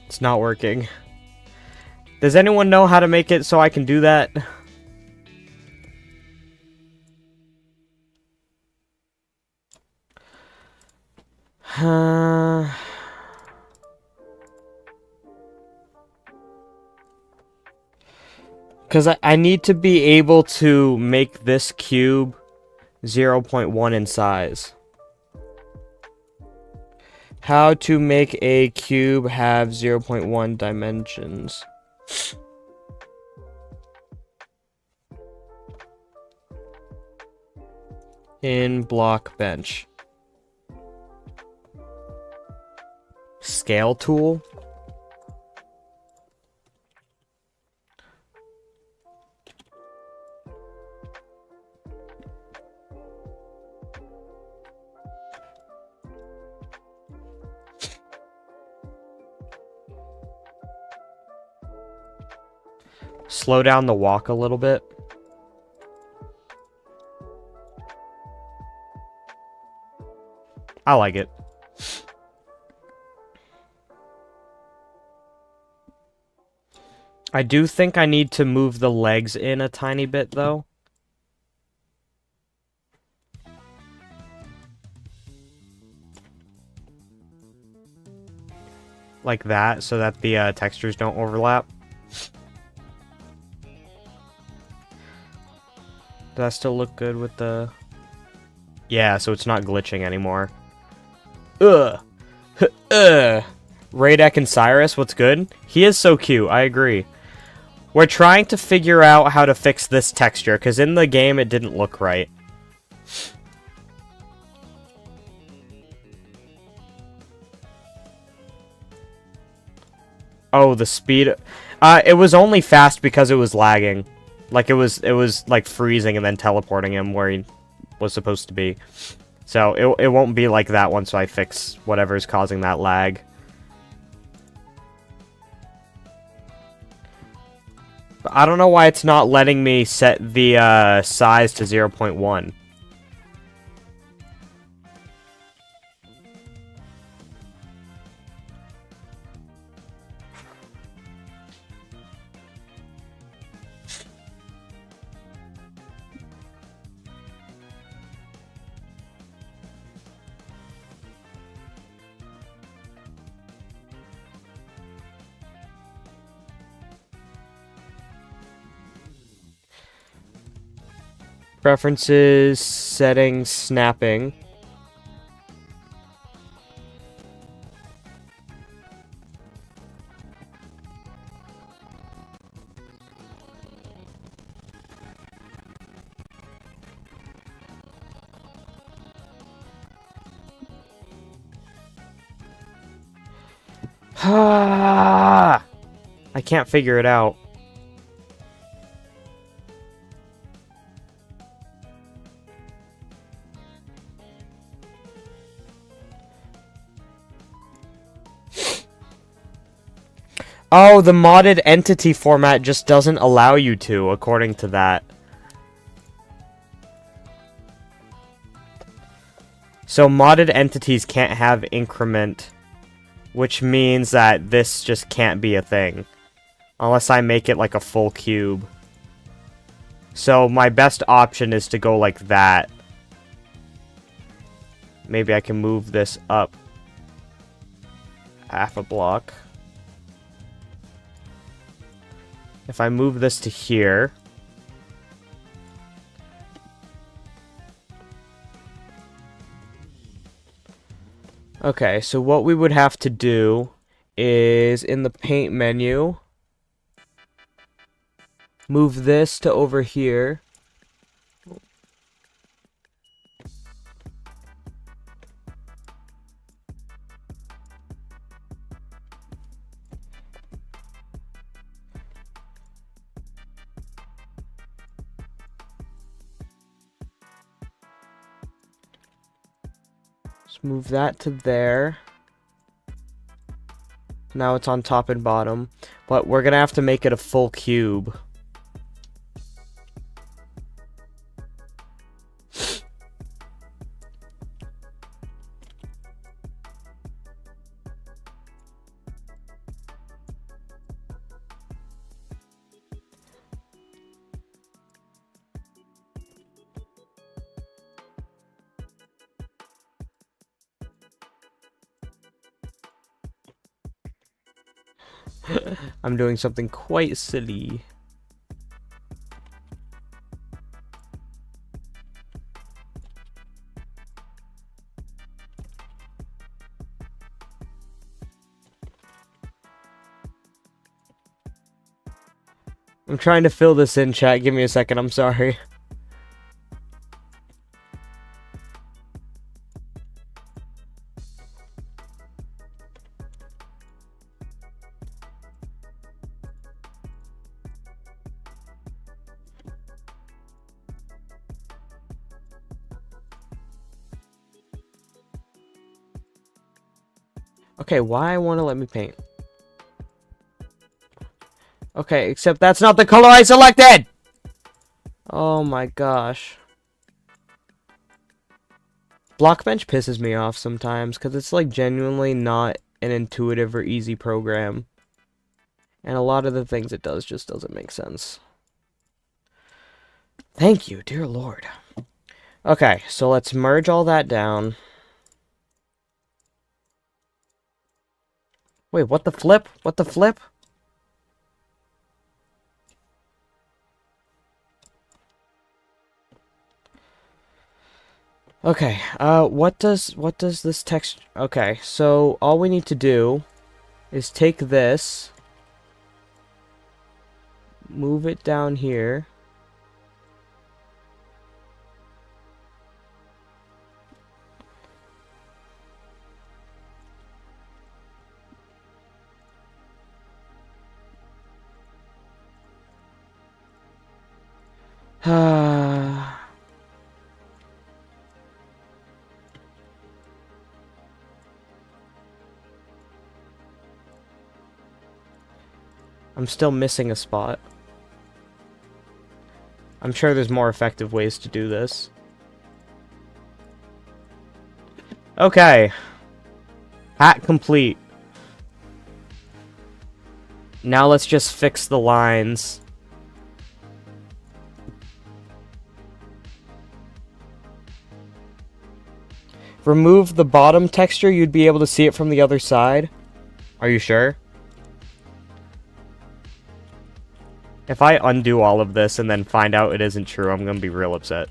It's not working. Does anyone know how to make it so I can do that? Because I need to be able to make this cube 0.1 in size. How to make a cube have 0.1 dimensions. In block bench. Scale tool. Slow down the walk a little bit. I like it. I do think I need to move the legs in a tiny bit, though. Like that, so that the textures don't overlap. Does that still look good with the... Yeah, so it's not glitching anymore. Ugh! Ugh! Radek and Cyrus, what's good? He is so cute, I agree. We're trying to figure out how to fix this texture, because in the game it didn't look right. Oh, the speed... it was only fast because it was lagging. Like, it was like, freezing and then teleporting him where he was supposed to be. So, it won't be like that once I fix whatever's causing that lag. But I don't know why it's not letting me set the size to 0.1. Preferences, settings, snapping. I can't figure it out. Oh, the modded entity format just doesn't allow you to, according to that. So modded entities can't have increment, which means that this just can't be a thing. Unless I make it like a full cube. So my best option is to go like that. Maybe I can move this up half a block. If I move this to here. Okay, so what we would have to do is in the paint menu, move this to over here. Let's move that to there. Now it's on top and bottom, but we're gonna have to make it a full cube. I'm doing something quite silly. I'm trying to fill this in, chat. Give me a second. I'm sorry. Okay, why won't it let me paint? Okay, except that's not the color I selected! Oh my gosh. Blockbench pisses me off sometimes, because it's like genuinely not an intuitive or easy program. And a lot of the things it does just doesn't make sense. Thank you, dear lord. Okay, so let's merge all that down. Wait, what the flip? What the flip? Okay, what does this text... Okay, so all we need to do is take this, move it down here. I'm still missing a spot. I'm sure there's more effective ways to do this. Okay. Hat complete. Now let's just fix the lines. Remove the bottom texture, you'd be able to see it from the other side. Are you sure? If I undo all of this and then find out it isn't true, I'm gonna be real upset.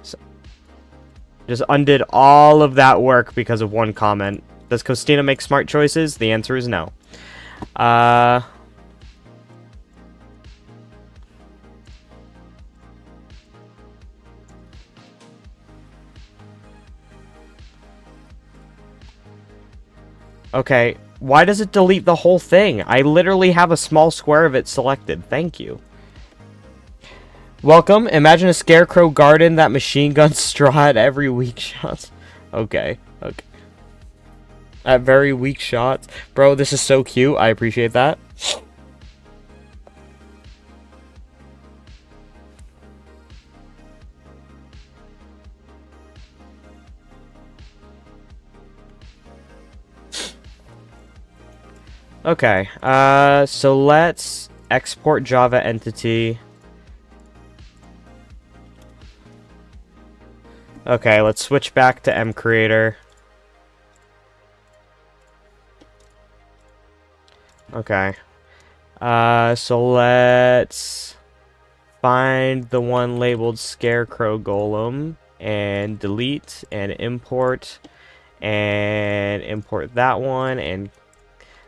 So, just undid all of that work because of one comment. Does Costina make smart choices? The answer is no. Okay, why does it delete the whole thing? I literally have a small square of it selected. Thank you. Welcome. Imagine a scarecrow garden that machine guns straw at every weak shot. Okay, okay. At very weak shots. Bro, this is so cute. I appreciate that. Okay, so let's export Java entity. Okay, let's switch back to mcreator. Okay. So let's find the one labeled scarecrow golem and delete and import that one, and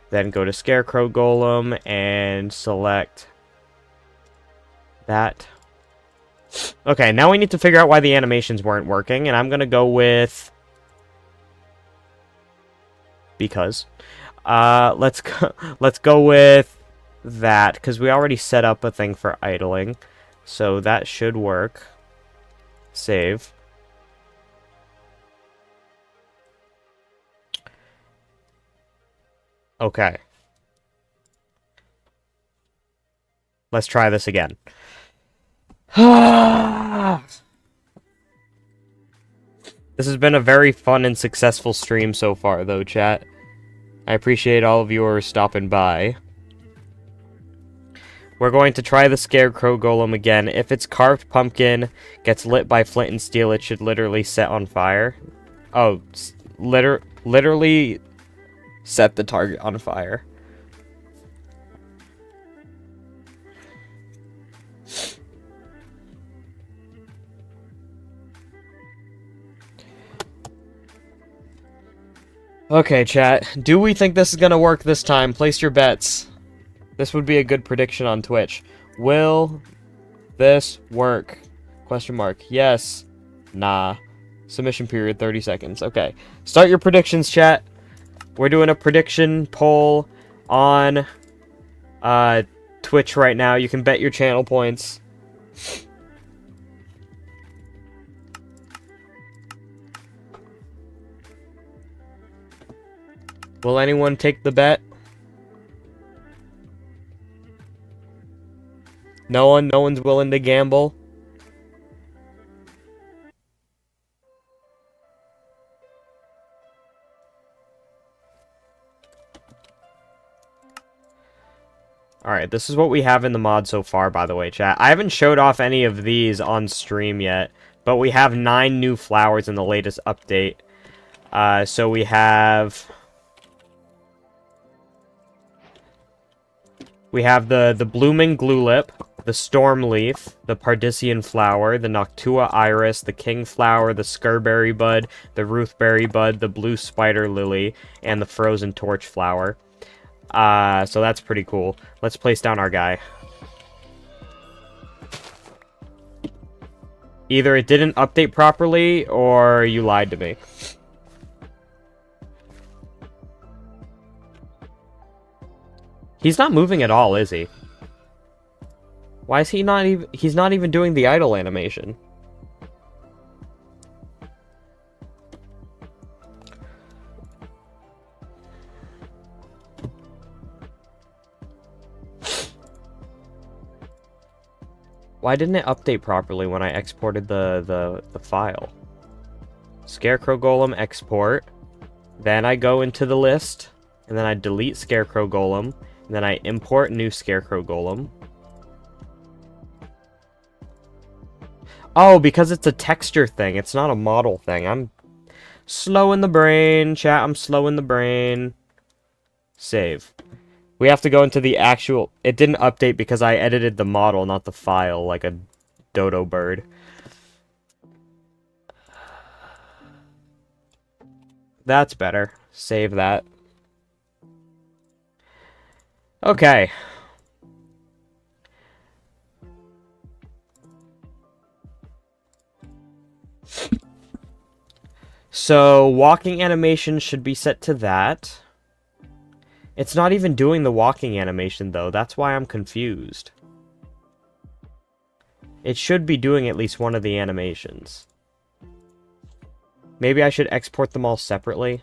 then go to scarecrow golem and select that. Okay, now we need to figure out why the animations weren't working, and I'm gonna go with because. Let's go with that, because we already set up a thing for idling, so that should work. Save. Okay. Let's try this again. This has been a very fun and successful stream so far, though, chat. I appreciate all of you who are stopping by. We're going to try the scarecrow golem again. If its carved pumpkin gets lit by flint and steel, it should literally set on fire. Oh, literally set the target on fire. Okay, chat. Do we think this is gonna work this time? Place your bets. This would be a good prediction on Twitch. Will this work? Question mark. Yes. Nah. Submission period 30 seconds. Okay. Start your predictions, chat. We're doing a prediction poll on Twitch right now. You can bet your channel points. Will anyone take the bet? No one's willing to gamble. Alright, this is what we have in the mod so far, by the way, chat. I haven't showed off any of these on stream yet, but we have 9 new flowers in the latest update. So we have... We have the blooming glulip, the storm leaf, the paradisian flower, the noctua iris, the king flower, the scurberry bud, the ruthberry bud, the blue spider lily, and the frozen torch flower. So that's pretty cool. Let's place down our guy. Either it didn't update properly, or you lied to me. He's not moving at all, is he? Why is he not even... He's not even doing the idle animation. Why didn't it update properly when I exported the file? Scarecrow Golem export. Then I go into the list. And then I delete Scarecrow Golem. And then I import new Scarecrow Golem. Oh, because it's a texture thing. It's not a model thing. I'm slow in the brain, chat. I'm slow in the brain. Save. We have to go into the actual... It didn't update because I edited the model, not the file, like a dodo bird. That's better. Save that. Okay. So, walking animation should be set to that. It's not even doing the walking animation, though. That's why I'm confused. It should be doing at least one of the animations. Maybe I should export them all separately.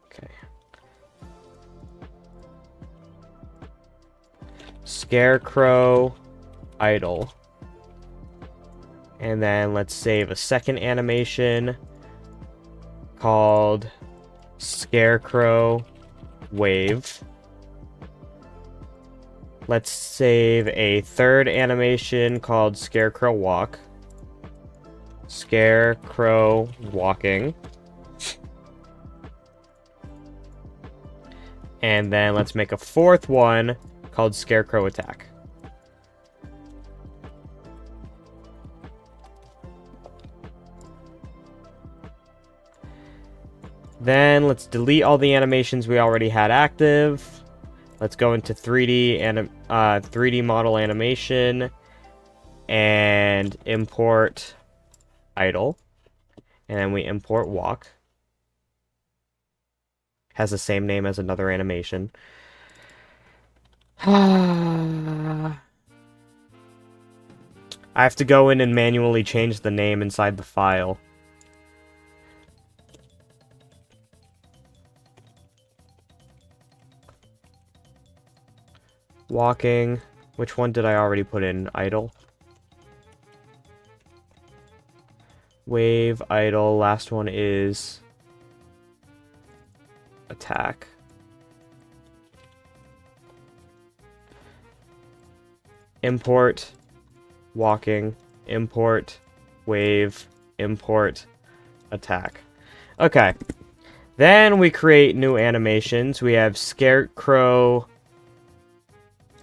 Okay. Scarecrow, idle. And then let's save a second animation called Scarecrow Wave. Let's save a third animation called Scarecrow Walk. Scarecrow Walking. And then let's make a fourth one called Scarecrow Attack. Then let's delete all the animations we already had active. Let's go into 3D model animation and import idle. And then we import walk. Has the same name as another animation. I have to go in and manually change the name inside the file. Walking. Which one did I already put in? Idle. Wave, idle. Last one is attack. Import walking. Import wave. Import attack. Okay. Then we create new animations. We have Scarecrow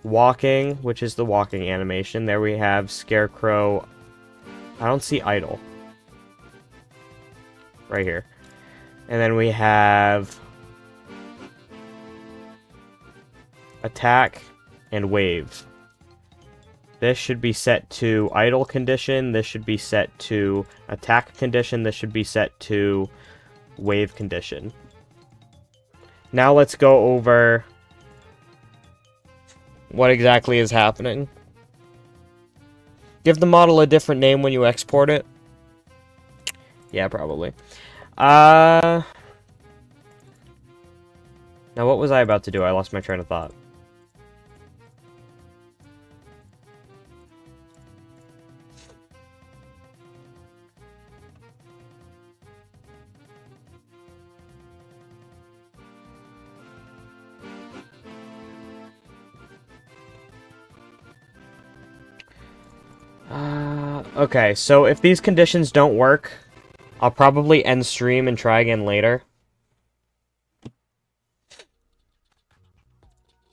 walking, which is the walking animation. There we have Scarecrow. I don't see idle. Right here. And then we have attack and wave. This should be set to idle condition. This should be set to attack condition. This should be set to wave condition. Now let's go over what exactly is happening. Give the model a different name when you export it. Yeah, probably. Now what was I about to do? I lost my train of thought. Okay, so if these conditions don't work, I'll probably end stream and try again later.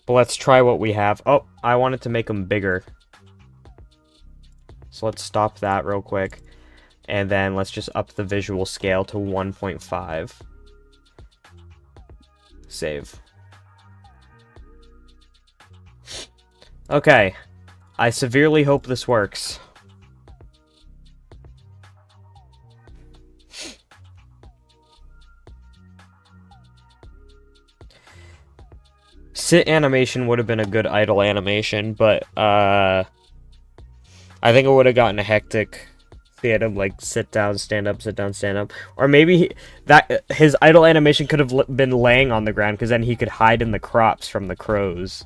But let's try what we have. Oh, I wanted to make them bigger. So let's stop that real quick. And then let's just up the visual scale to 1.5. Save. Okay. I severely hope this works. Sit animation would have been a good idle animation, but I think it would have gotten hectic. He had to like sit down, stand up, sit down, stand up, or maybe his idle animation could have been laying on the ground, because then he could hide in the crops from the crows.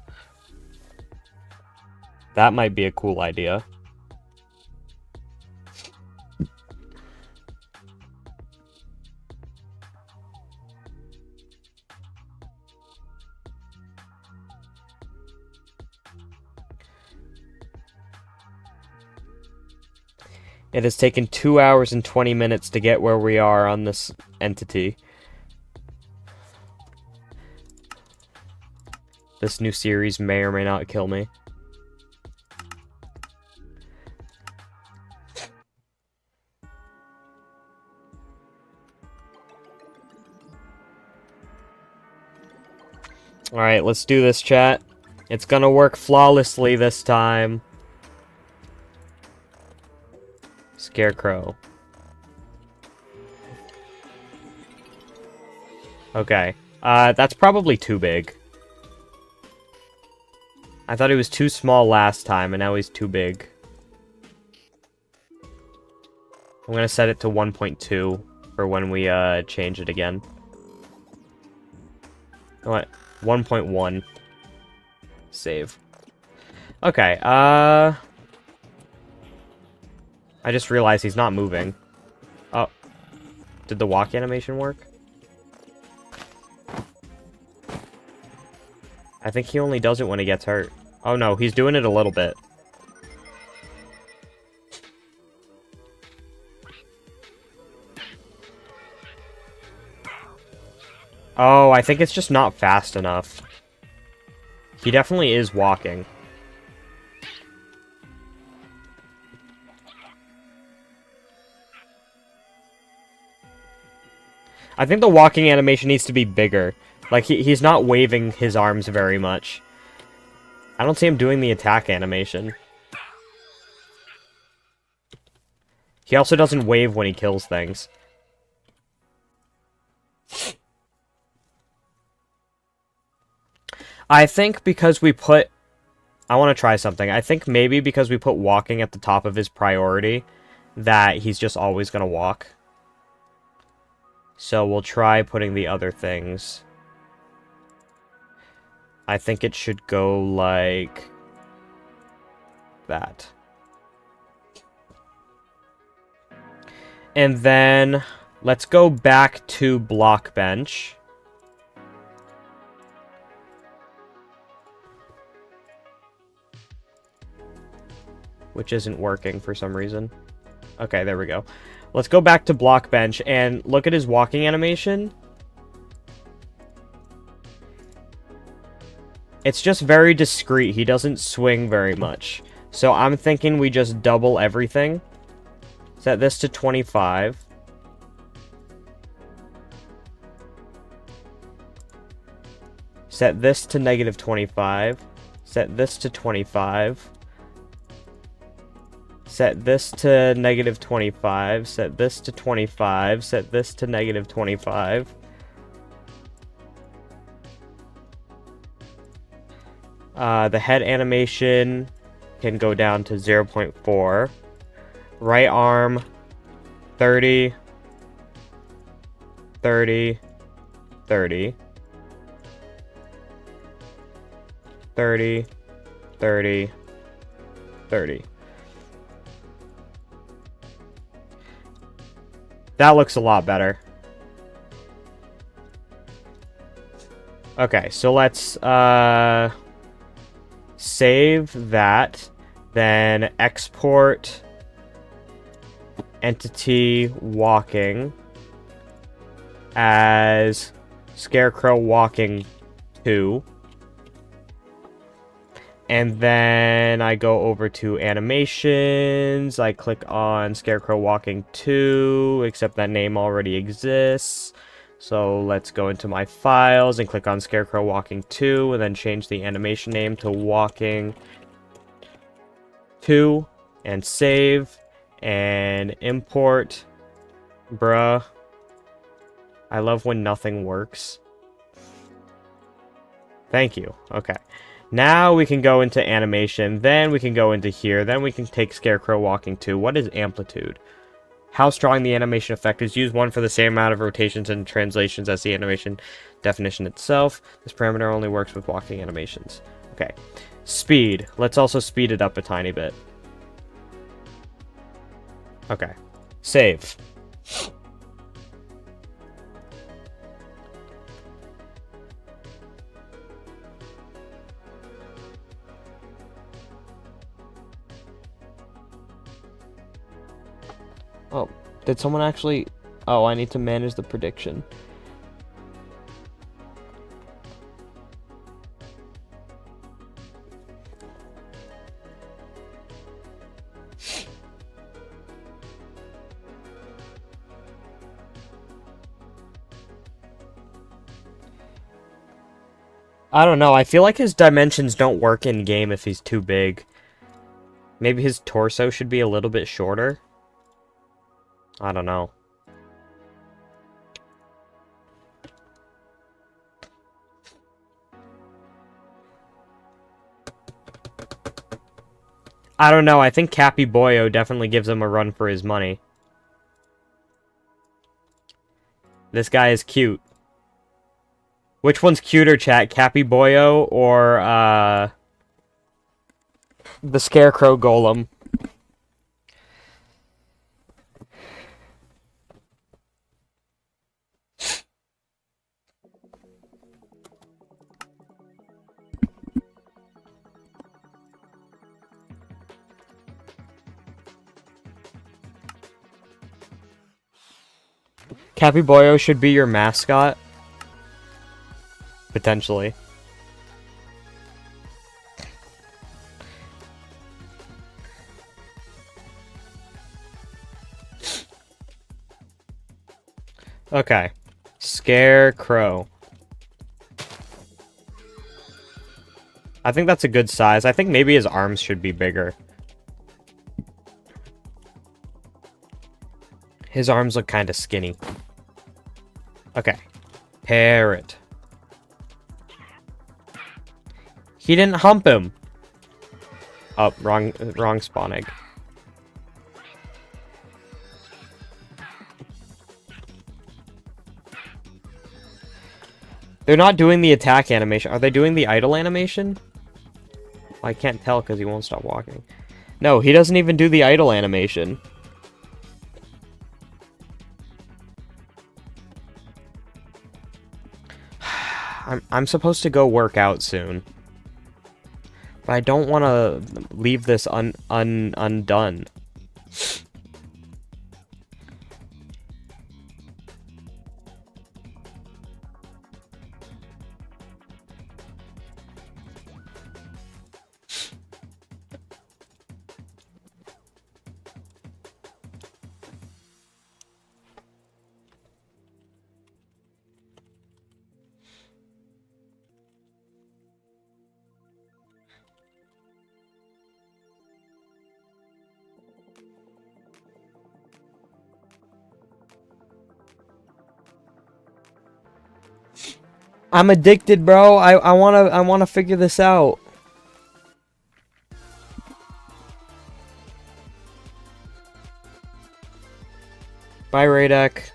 That might be a cool idea. It has taken 2 hours and 20 minutes to get where we are on this entity. This new series may or may not kill me. Alright, let's do this, chat. It's gonna work flawlessly this time. Scarecrow. Okay. That's probably too big. I thought he was too small last time, and now he's too big. I'm gonna set it to 1.2 for when we, change it again. What? 1.1. Save. Okay, I just realized he's not moving. Oh. Did the walk animation work? I think he only does it when he gets hurt. Oh no, he's doing it a little bit. Oh, I think it's just not fast enough. He definitely is walking. I think the walking animation needs to be bigger. Like, he's not waving his arms very much. I don't see him doing the attack animation. He also doesn't wave when he kills things. I think because we put... I want to try something. I think maybe because we put walking at the top of his priority, that he's just always going to walk. So we'll try putting the other things. I think it should go like that. And then let's go back to block bench. Which isn't working for some reason. Okay, there we go. Let's go back to block bench and look at his walking animation. It's just very discreet. He doesn't swing very much. So I'm thinking we just double everything. Set this to 25. Set this to negative 25. Set this to 25. Set this to negative 25. Set this to 25. Set this to negative 25. The head animation can go down to 0.4. Right arm, 30, 30, 30, 30, 30, 30. That looks a lot better. Okay, so let's save that, then export entity walking as scarecrow walking 2. And then I go over to animations, I click on scarecrow walking 2, except that name already exists. So let's go into my files and click on scarecrow walking 2, and then change the animation name to walking 2, and save, and import. Bruh. I love when nothing works. Thank you. Okay. Now we can go into animation, then we can go into here, then we can take scarecrow walking 2. What is amplitude? How strong the animation effect is. Use 1 for the same amount of rotations and translations as the animation definition itself. This parameter only works with walking animations. Okay. Speed. Let's also speed it up a tiny bit. Okay. Save. Oh, did someone actually... Oh, I need to manage the prediction. I don't know, I feel like his dimensions don't work in-game if he's too big. Maybe his torso should be a little bit shorter? I don't know. I don't know. I think Cappy Boyo definitely gives him a run for his money. This guy is cute. Which one's cuter, chat? Cappy Boyo or, the Scarecrow Golem? Cappy Boyo should be your mascot. Potentially. Okay. Scarecrow. I think that's a good size. I think maybe his arms should be bigger. His arms look kind of skinny. Okay. Parrot. He didn't hump him. Oh, wrong spawn egg. They're not doing the attack animation. Are they doing the idle animation? I can't tell because he won't stop walking. No, he doesn't even do the idle animation. I'm supposed to go work out soon. But I don't want to leave this undone. I'm addicted, bro. I wanna figure this out. Bye, Radek.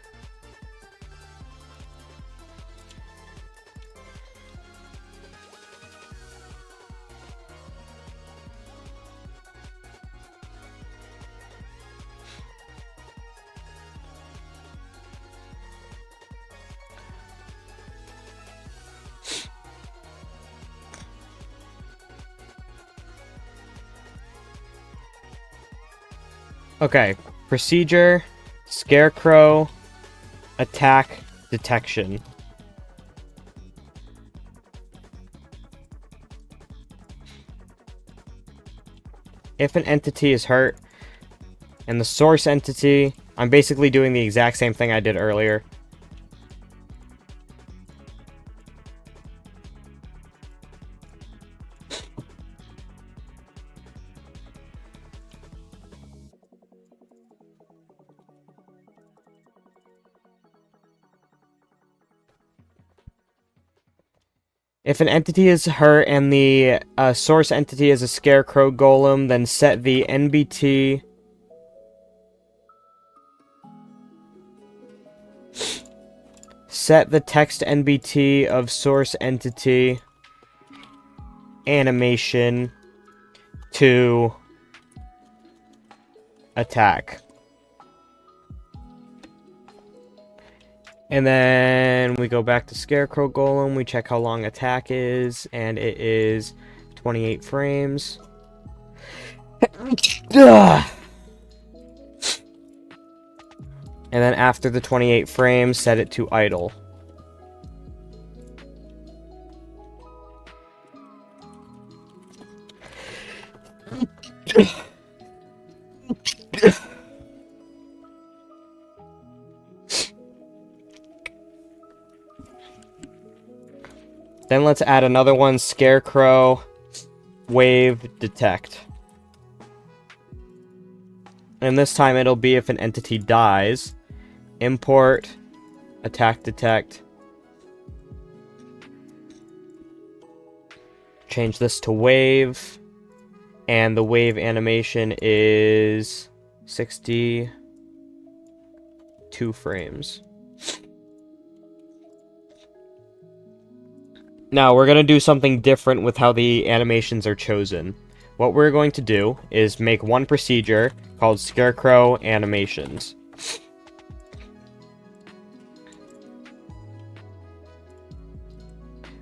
Okay, procedure, scarecrow, attack, detection. If an entity is hurt, and the source entity, I'm basically doing the exact same thing I did earlier. If an entity is hurt and the source entity is a scarecrow golem, then set the NBT set the text NBT of source entity animation to attack. And then we go back to Scarecrow Golem, we check how long attack is, and it is 28 frames. And then after the 28 frames, set it to idle. Then let's add another one, Scarecrow, Wave, Detect. And this time it'll be if an entity dies. Import, Attack, Detect. Change this to Wave. And the wave animation is 62 frames. Now, we're going to do something different with how the animations are chosen. What we're going to do is make one procedure called scarecrow animations.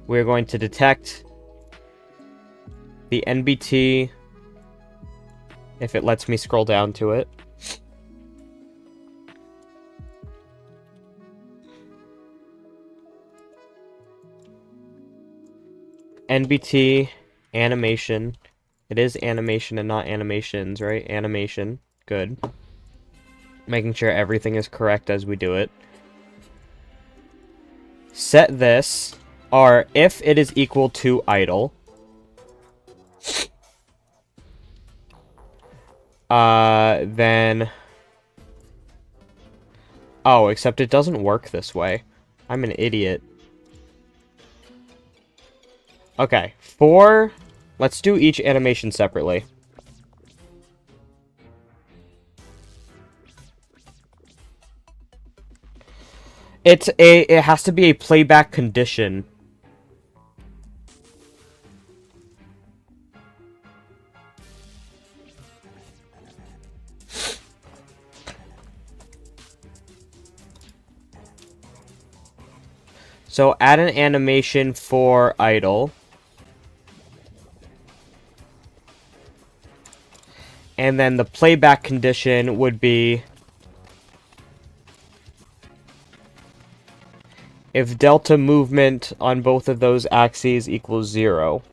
We're going to detect the NBT, if it lets me scroll down to it. NBT animation. It is animation and not animations, right? Animation. Good. Making sure everything is correct as we do it. Set this, or if it is equal to idle, then... Oh, except it doesn't work this way. I'm an idiot. Okay, let's do each animation separately. It has to be a playback condition. So add an animation for idle. And then the playback condition would be if delta movement on both of those axes equals 0.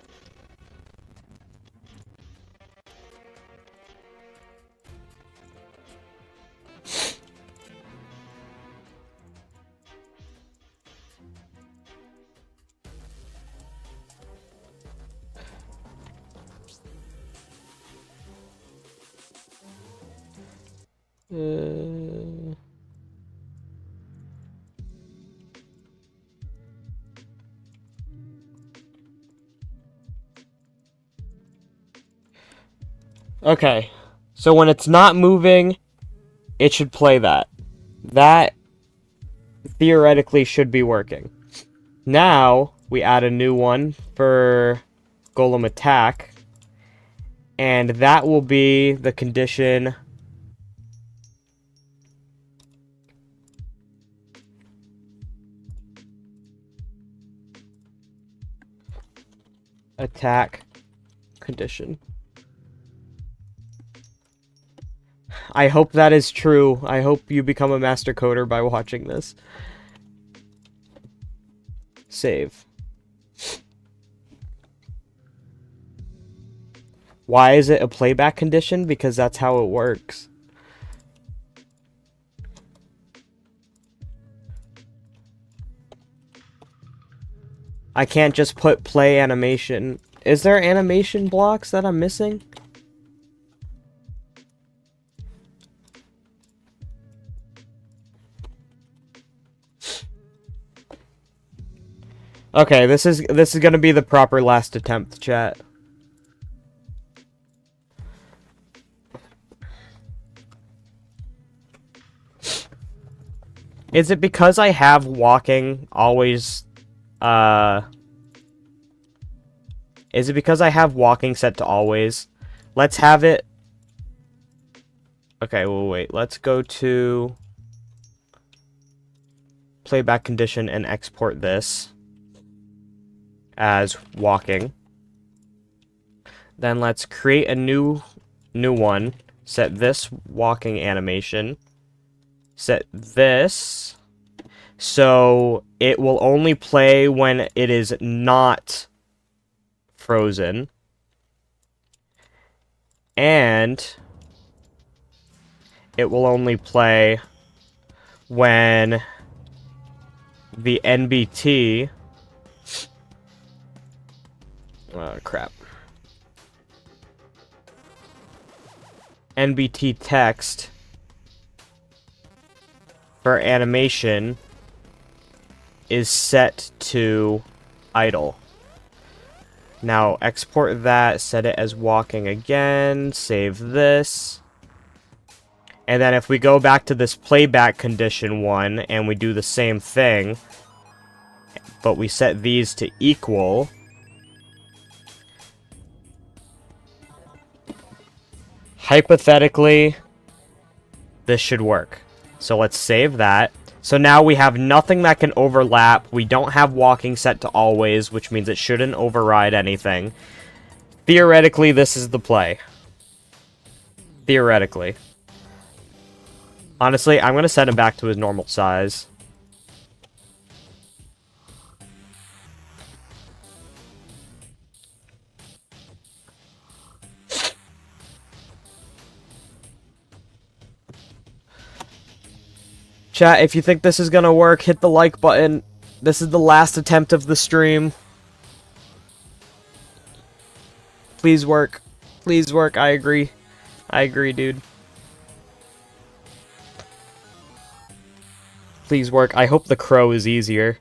Okay, so when it's not moving, it should play that. That theoretically should be working. Now, we add a new one for Golem Attack, and that will be the condition attack condition. I hope that is true. I hope you become a master coder by watching this. Save. Why is it a playback condition? Because that's how it works. I can't just put play animation. Is there animation blocks that I'm missing? Okay, this is gonna be the proper last attempt, chat. Is it because I have walking always, is it because I have walking set to always? Let's have it... Okay, well, wait. Let's go to playback condition and export this as walking. Then let's create a new one. Set this walking animation. Set this so it will only play when it is not frozen. And it will only play when the NBT... Oh, crap. NBT text for animation is set to idle. Now export that, set it as walking again, save this. And then if we go back to this playback condition one and we do the same thing, but we set these to equal, hypothetically, this should work. So let's save that. So now we have nothing that can overlap. We don't have walking set to always, which means it shouldn't override anything. Theoretically, this is the play. Theoretically. Honestly, I'm going to set him back to his normal size. Chat, if you think this is gonna work, hit the like button. This is the last attempt of the stream. Please work. Please work, I agree. I agree, dude. Please work. I hope the crow is easier.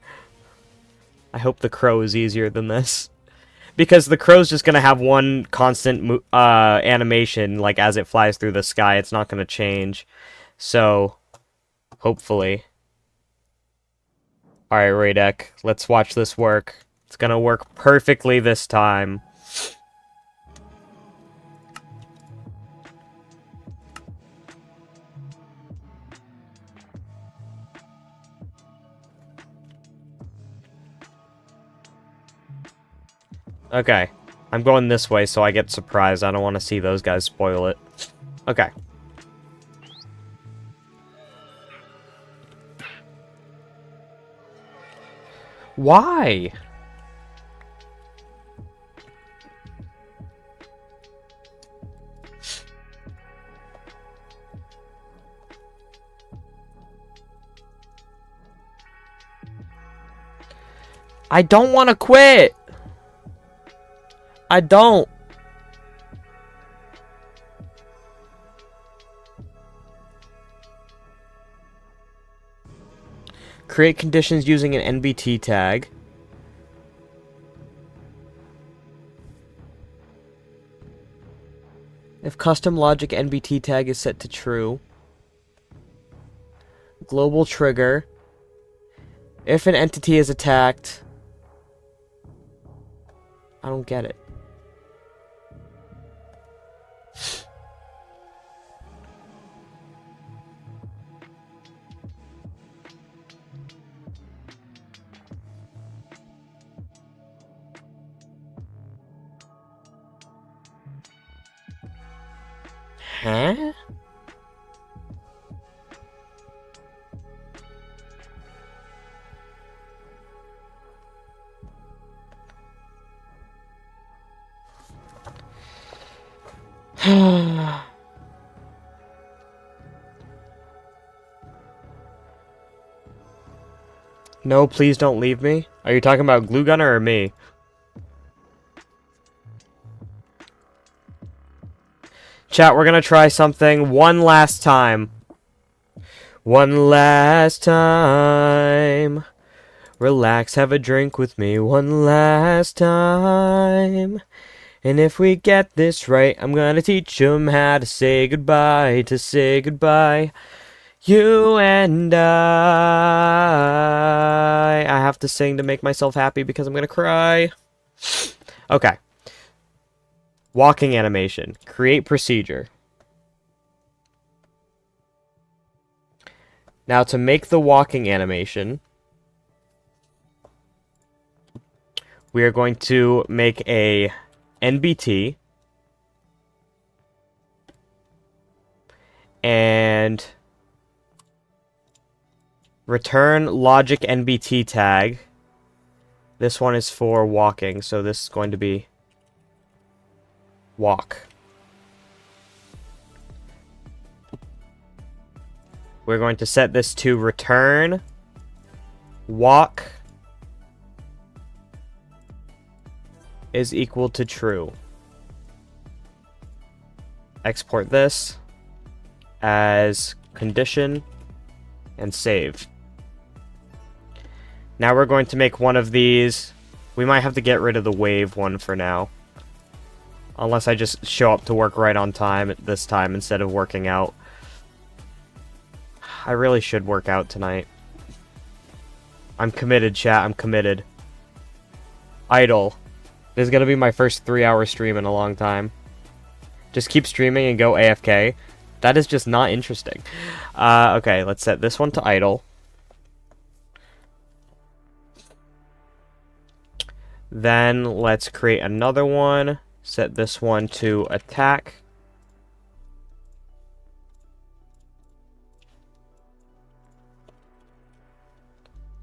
I hope the crow is easier than this. Because the crow's just gonna have one constant animation, like as it flies through the sky. It's not gonna change. So... hopefully. Alright, Radek, let's watch this work. It's gonna work perfectly this time. Okay. I'm going this way so I get surprised. I don't want to see those guys spoil it. Okay. Why? I don't want to quit. I don't. Create conditions using an NBT tag. If custom logic NBT tag is set to true. Global trigger. If an entity is attacked. I don't get it. Huh? No, please don't leave me. Are you talking about Glue Gunner or me? Chat, we're gonna try something one last time. One last time. Relax, have a drink with me one last time. And if we get this right, I'm gonna teach them how to say goodbye, You and I have to sing to make myself happy because I'm gonna cry. Okay. Walking animation. Create procedure. Now to make the walking animation, we are going to make a NBT and return logic NBT tag. This one is for walking, so this is going to be walk. We're going to set this to return walk is equal to true. Export this as condition and save. Now we're going to make one of these We might have to get rid of the wave one for now. Unless I just show up to work right on time this time instead of working out. I really should work out tonight. I'm committed, chat. I'm committed. Idle. This is gonna be my first 3-hour stream in a long time. Just keep streaming and go AFK. That is just not interesting. Okay, let's set this one to idle. Then let's create another one. Set this one to attack.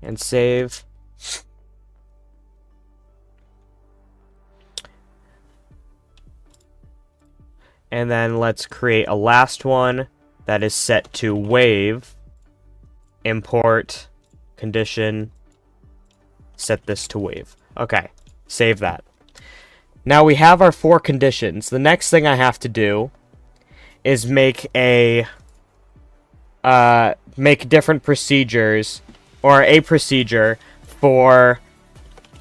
And save. And then let's create a last one that is set to wave. Import, condition, set this to wave. Okay, save that. Now we have our 4 conditions. The next thing I have to do is make different procedures, or a procedure for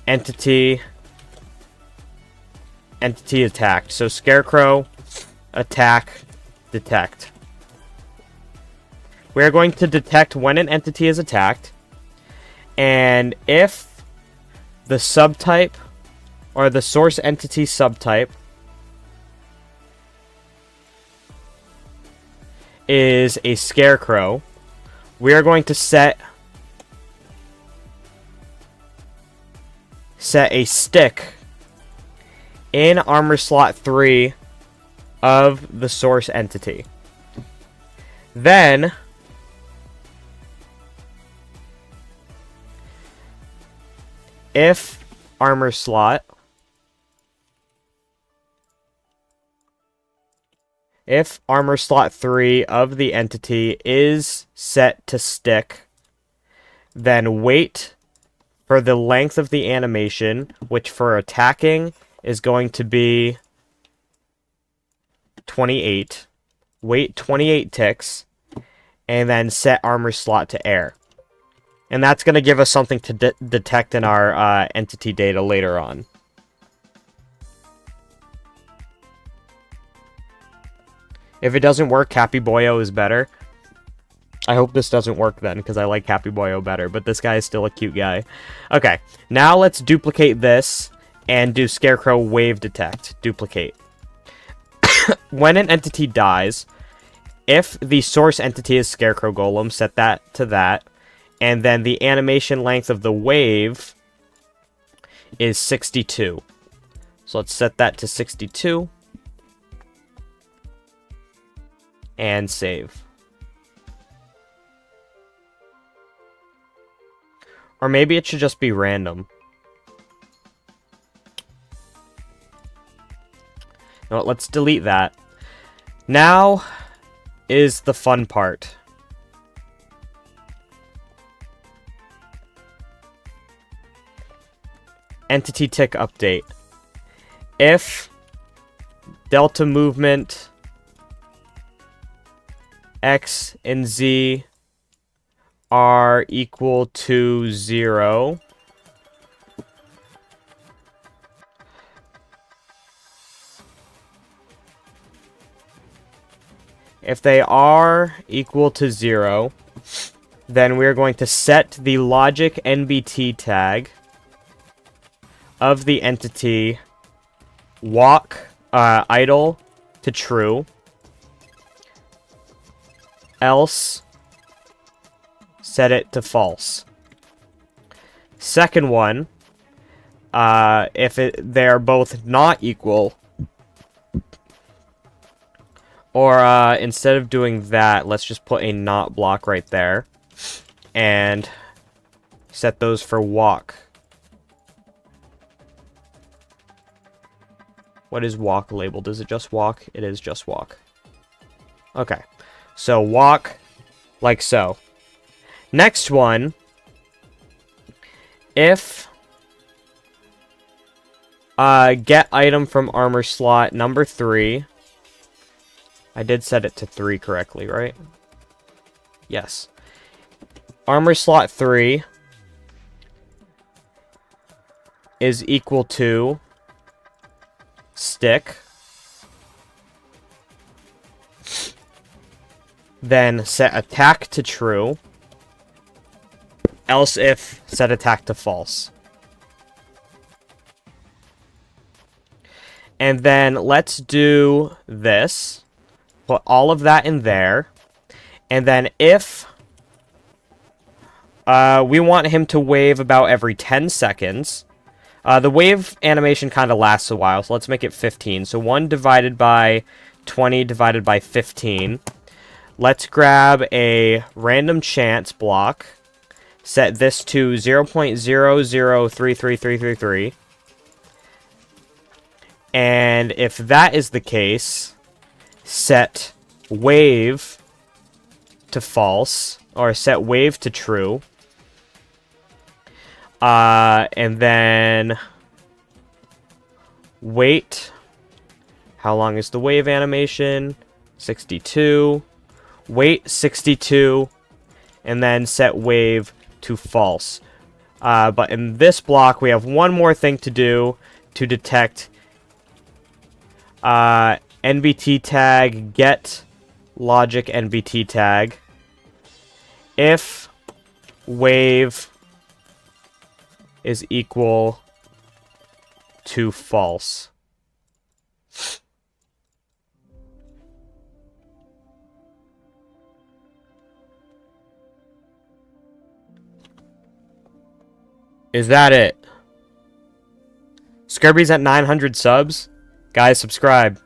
entity attacked. So scarecrow, attack, detect. We're going to detect when an entity is attacked, and if the subtype or the source entity subtype is a scarecrow, we are going to set a stick in armor slot 3 of the source entity. Then if armor slot 3 of the entity is set to stick, then wait for the length of the animation, which for attacking is going to be 28. Wait 28 ticks, and then set armor slot to air. And that's going to give us something to detect in our entity data later on. If it doesn't work, Cappy Boyo is better. I hope this doesn't work then, because I like Cappy Boyo better, but this guy is still a cute guy. Okay, now let's duplicate this and do Scarecrow Wave Detect. Duplicate. When an entity dies, if the source entity is Scarecrow Golem, set that to that. And then the animation length of the wave is 62. So let's set that to 62. And save. Or maybe it should just be random. No, let's delete that. Now is the fun part. Entity tick update. If delta movement X and Z are equal to 0, if they are equal to 0, then we're going to set the logic NBT tag of the entity walk idle to true, else set it to false. Second one, if they're both not equal, or instead of doing that, let's just put a not block right there and set those for walk. What is walk labeled? Is it just walk? It is just walk. Okay. So walk like so. Next one, if get item from armor slot number 3. I did set it to 3 correctly, right? Yes. Armor slot 3. is equal to stick. Then set attack to true. Else if set attack to false. And then let's do this. Put all of that in there. And then if we want him to wave about every 10 seconds. The wave animation kind of lasts a while, so let's make it 15. So 1 divided by 20 divided by 15. Let's grab a random chance block. Set this to 0.0033333. And if that is the case, set wave to false, or set wave to true. And then wait. How long is the wave animation? 62. Wait 62. And then set wave to false. But in this block, we have one more thing to do to detect NBT tag get logic NBT tag. If wave is equal to false. Is that it? Scrubby's at 900 subs. Guys, subscribe.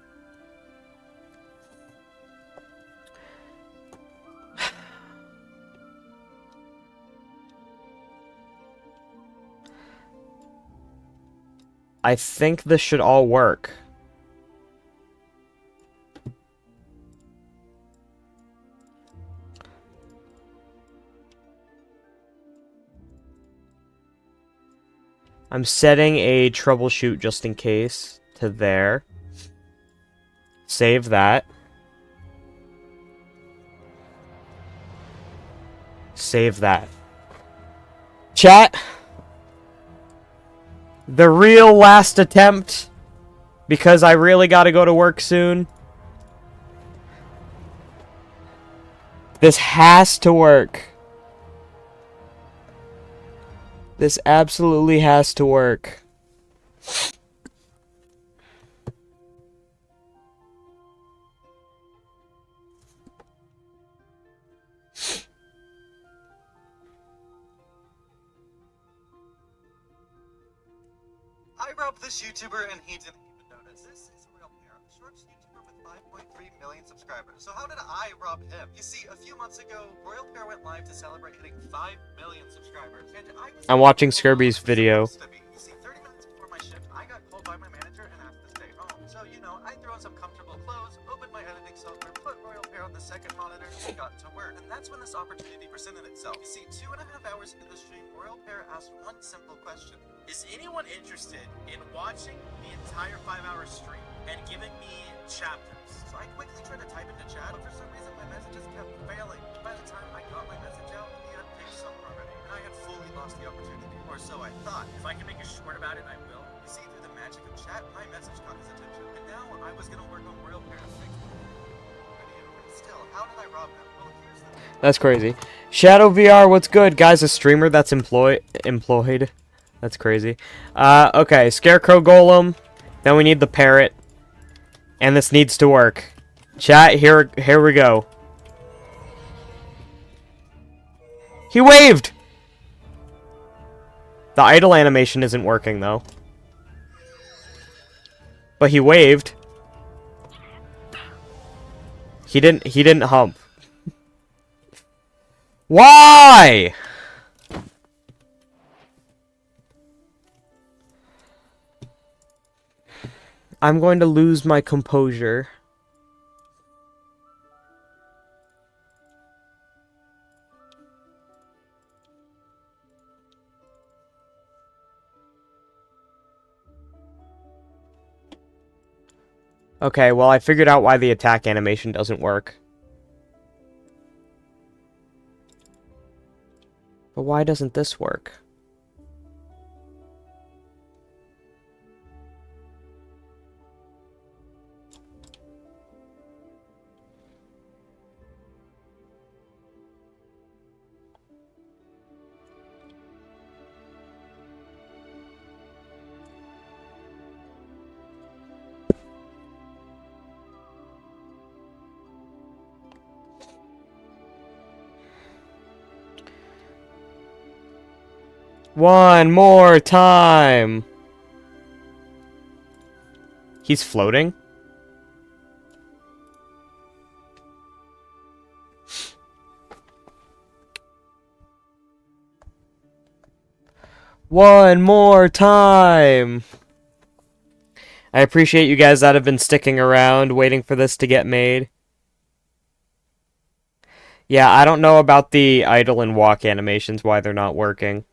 I think this should all work. I'm setting a troubleshoot just in case to there. Save that. Save that. Chat. The real last attempt, because I really gotta go to work soon. This has to work. This absolutely has to work. I robbed this YouTuber and he didn't even notice. This is a real pair. Short's YouTuber with 5.3 million subscribers. So how did I rob him? You see, a few months ago, Royal Pair went live to celebrate hitting 5 million subscribers. And I'm watching Skirby's video. You see, 30 minutes before my shift, I got called by my manager and asked to stay home. So, you know, I threw on some comfortable clothes, opened my editing software, put Royal Pair on the second monitor, and got to work. And that's when this opportunity presented itself. You see, 2.5 hours into the stream, Royal Pair asked one simple question. Is anyone interested in watching the entire 5-hour stream and giving me chapters? So I quickly tried to type into chat, but for some reason my messages kept failing. By the time I got my message out, he had picked someone already, and I had fully lost the opportunity. Or so I thought. If I can make a short about it, I will. You see, through the magic of chat, my message caught his attention, and now I was gonna work on Royal Pair to fix it. Still, how did I rob him? Well, here's the thing. That's crazy. Shadow VR, what's good? Guys, a streamer that's employed. That's crazy. Okay, Scarecrow Golem. Then we need the parrot. And this needs to work. Chat, here we go. He waved! The idle animation isn't working, though. But he waved. He didn't hump. Why? I'm going to lose my composure. Okay, well, I figured out why the attack animation doesn't work. But why doesn't this work? One more time. He's floating? One more time. I appreciate you guys that have been sticking around, waiting for this to get made. Yeah, I don't know about the idle and walk animations, why they're not working.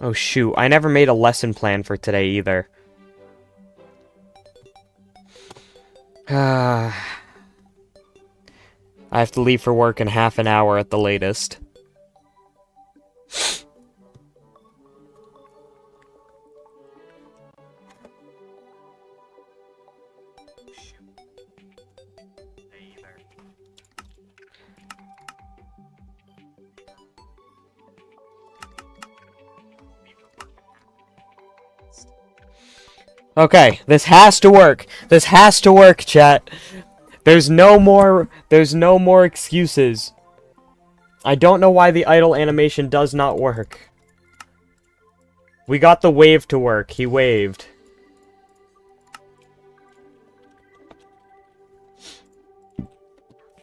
Oh shoot, I never made a lesson plan for today either. I have to leave for work in half an hour at the latest. Okay, this has to work. This has to work, chat. There's no more excuses. I don't know why the idle animation does not work. We got the wave to work. He waved.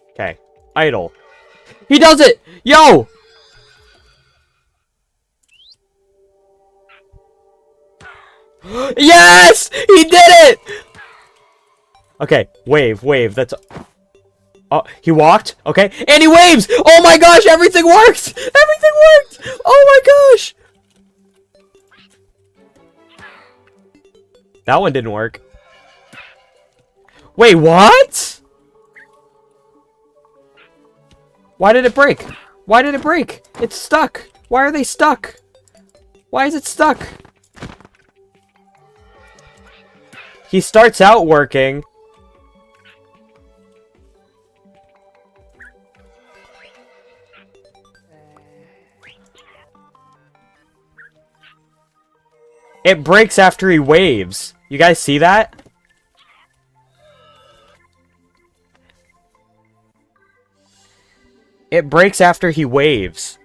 Okay, idle. He does it! Yo! Yes! He did it! Okay, wave, that's... Oh, he walked, okay, and he waves! Oh my gosh, everything worked! Everything worked! Oh my gosh! That one didn't work. Wait, what? Why did it break? Why did it break? It's stuck. Why are they stuck? Why is it stuck? He starts out working. It breaks after he waves. You guys see that? It breaks after he waves.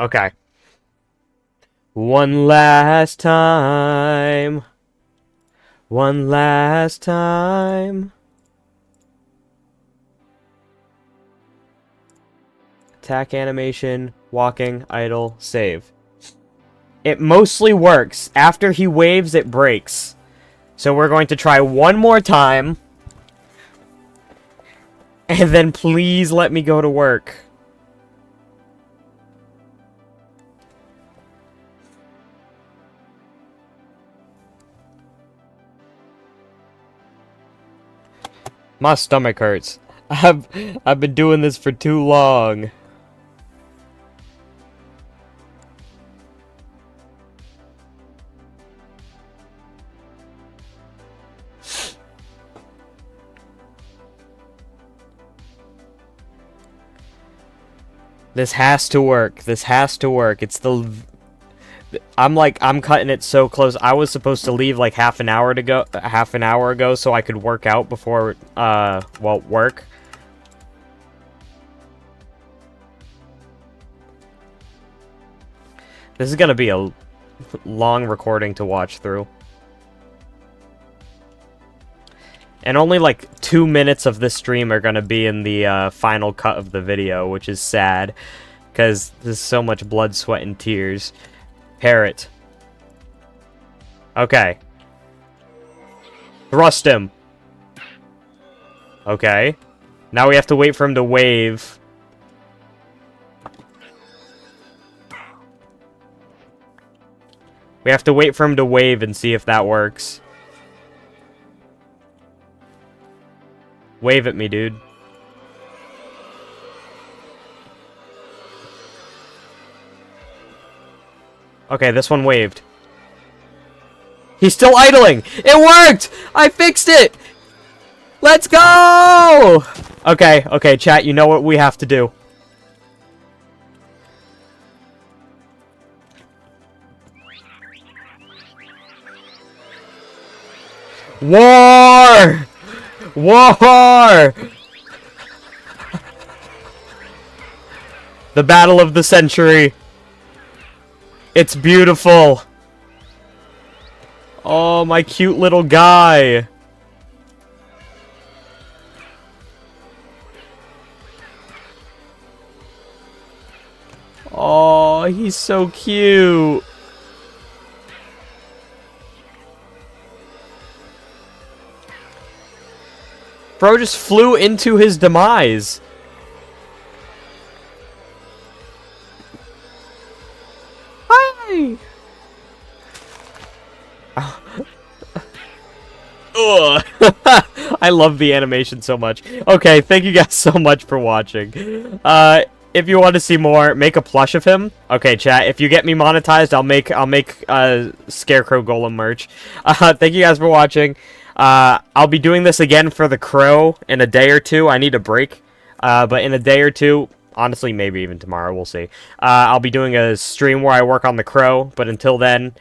Okay. One last time. One last time. Attack animation, walking, idle, save. It mostly works. After he waves, it breaks. So we're going to try one more time. And then please let me go to work. My stomach hurts. I've been doing this for too long. This has to work. This has to work. It's the... I'm cutting it so close. I was supposed to leave like half an hour ago so I could work out before, well, work. This is gonna be a long recording to watch through. And only like 2 minutes of this stream are gonna be in the final cut of the video, which is sad. Because there's so much blood, sweat, and tears. Parrot. Okay. Thrust him. Okay. Now we have to wait for him to wave. We have to wait for him to wave and see if that works. Wave at me, dude. Okay, this one waved. He's still idling. It worked! I fixed it! Let's go! Okay, okay, chat, you know what we have to do. War! War! The battle of the century. It's beautiful. Oh, my cute little guy. Oh, he's so cute. Bro just flew into his demise. Hi. Ugh. I love the animation so much. Okay, thank you guys so much for watching. If you want to see more, make a plush of him. Okay, chat. If you get me monetized, I'll make scarecrow golem merch. Thank you guys for watching. I'll be doing this again for the crow in a day or two. I need a break. But in a day or two, honestly, maybe even tomorrow, we'll see. I'll be doing a stream where I work on the crow. But until then,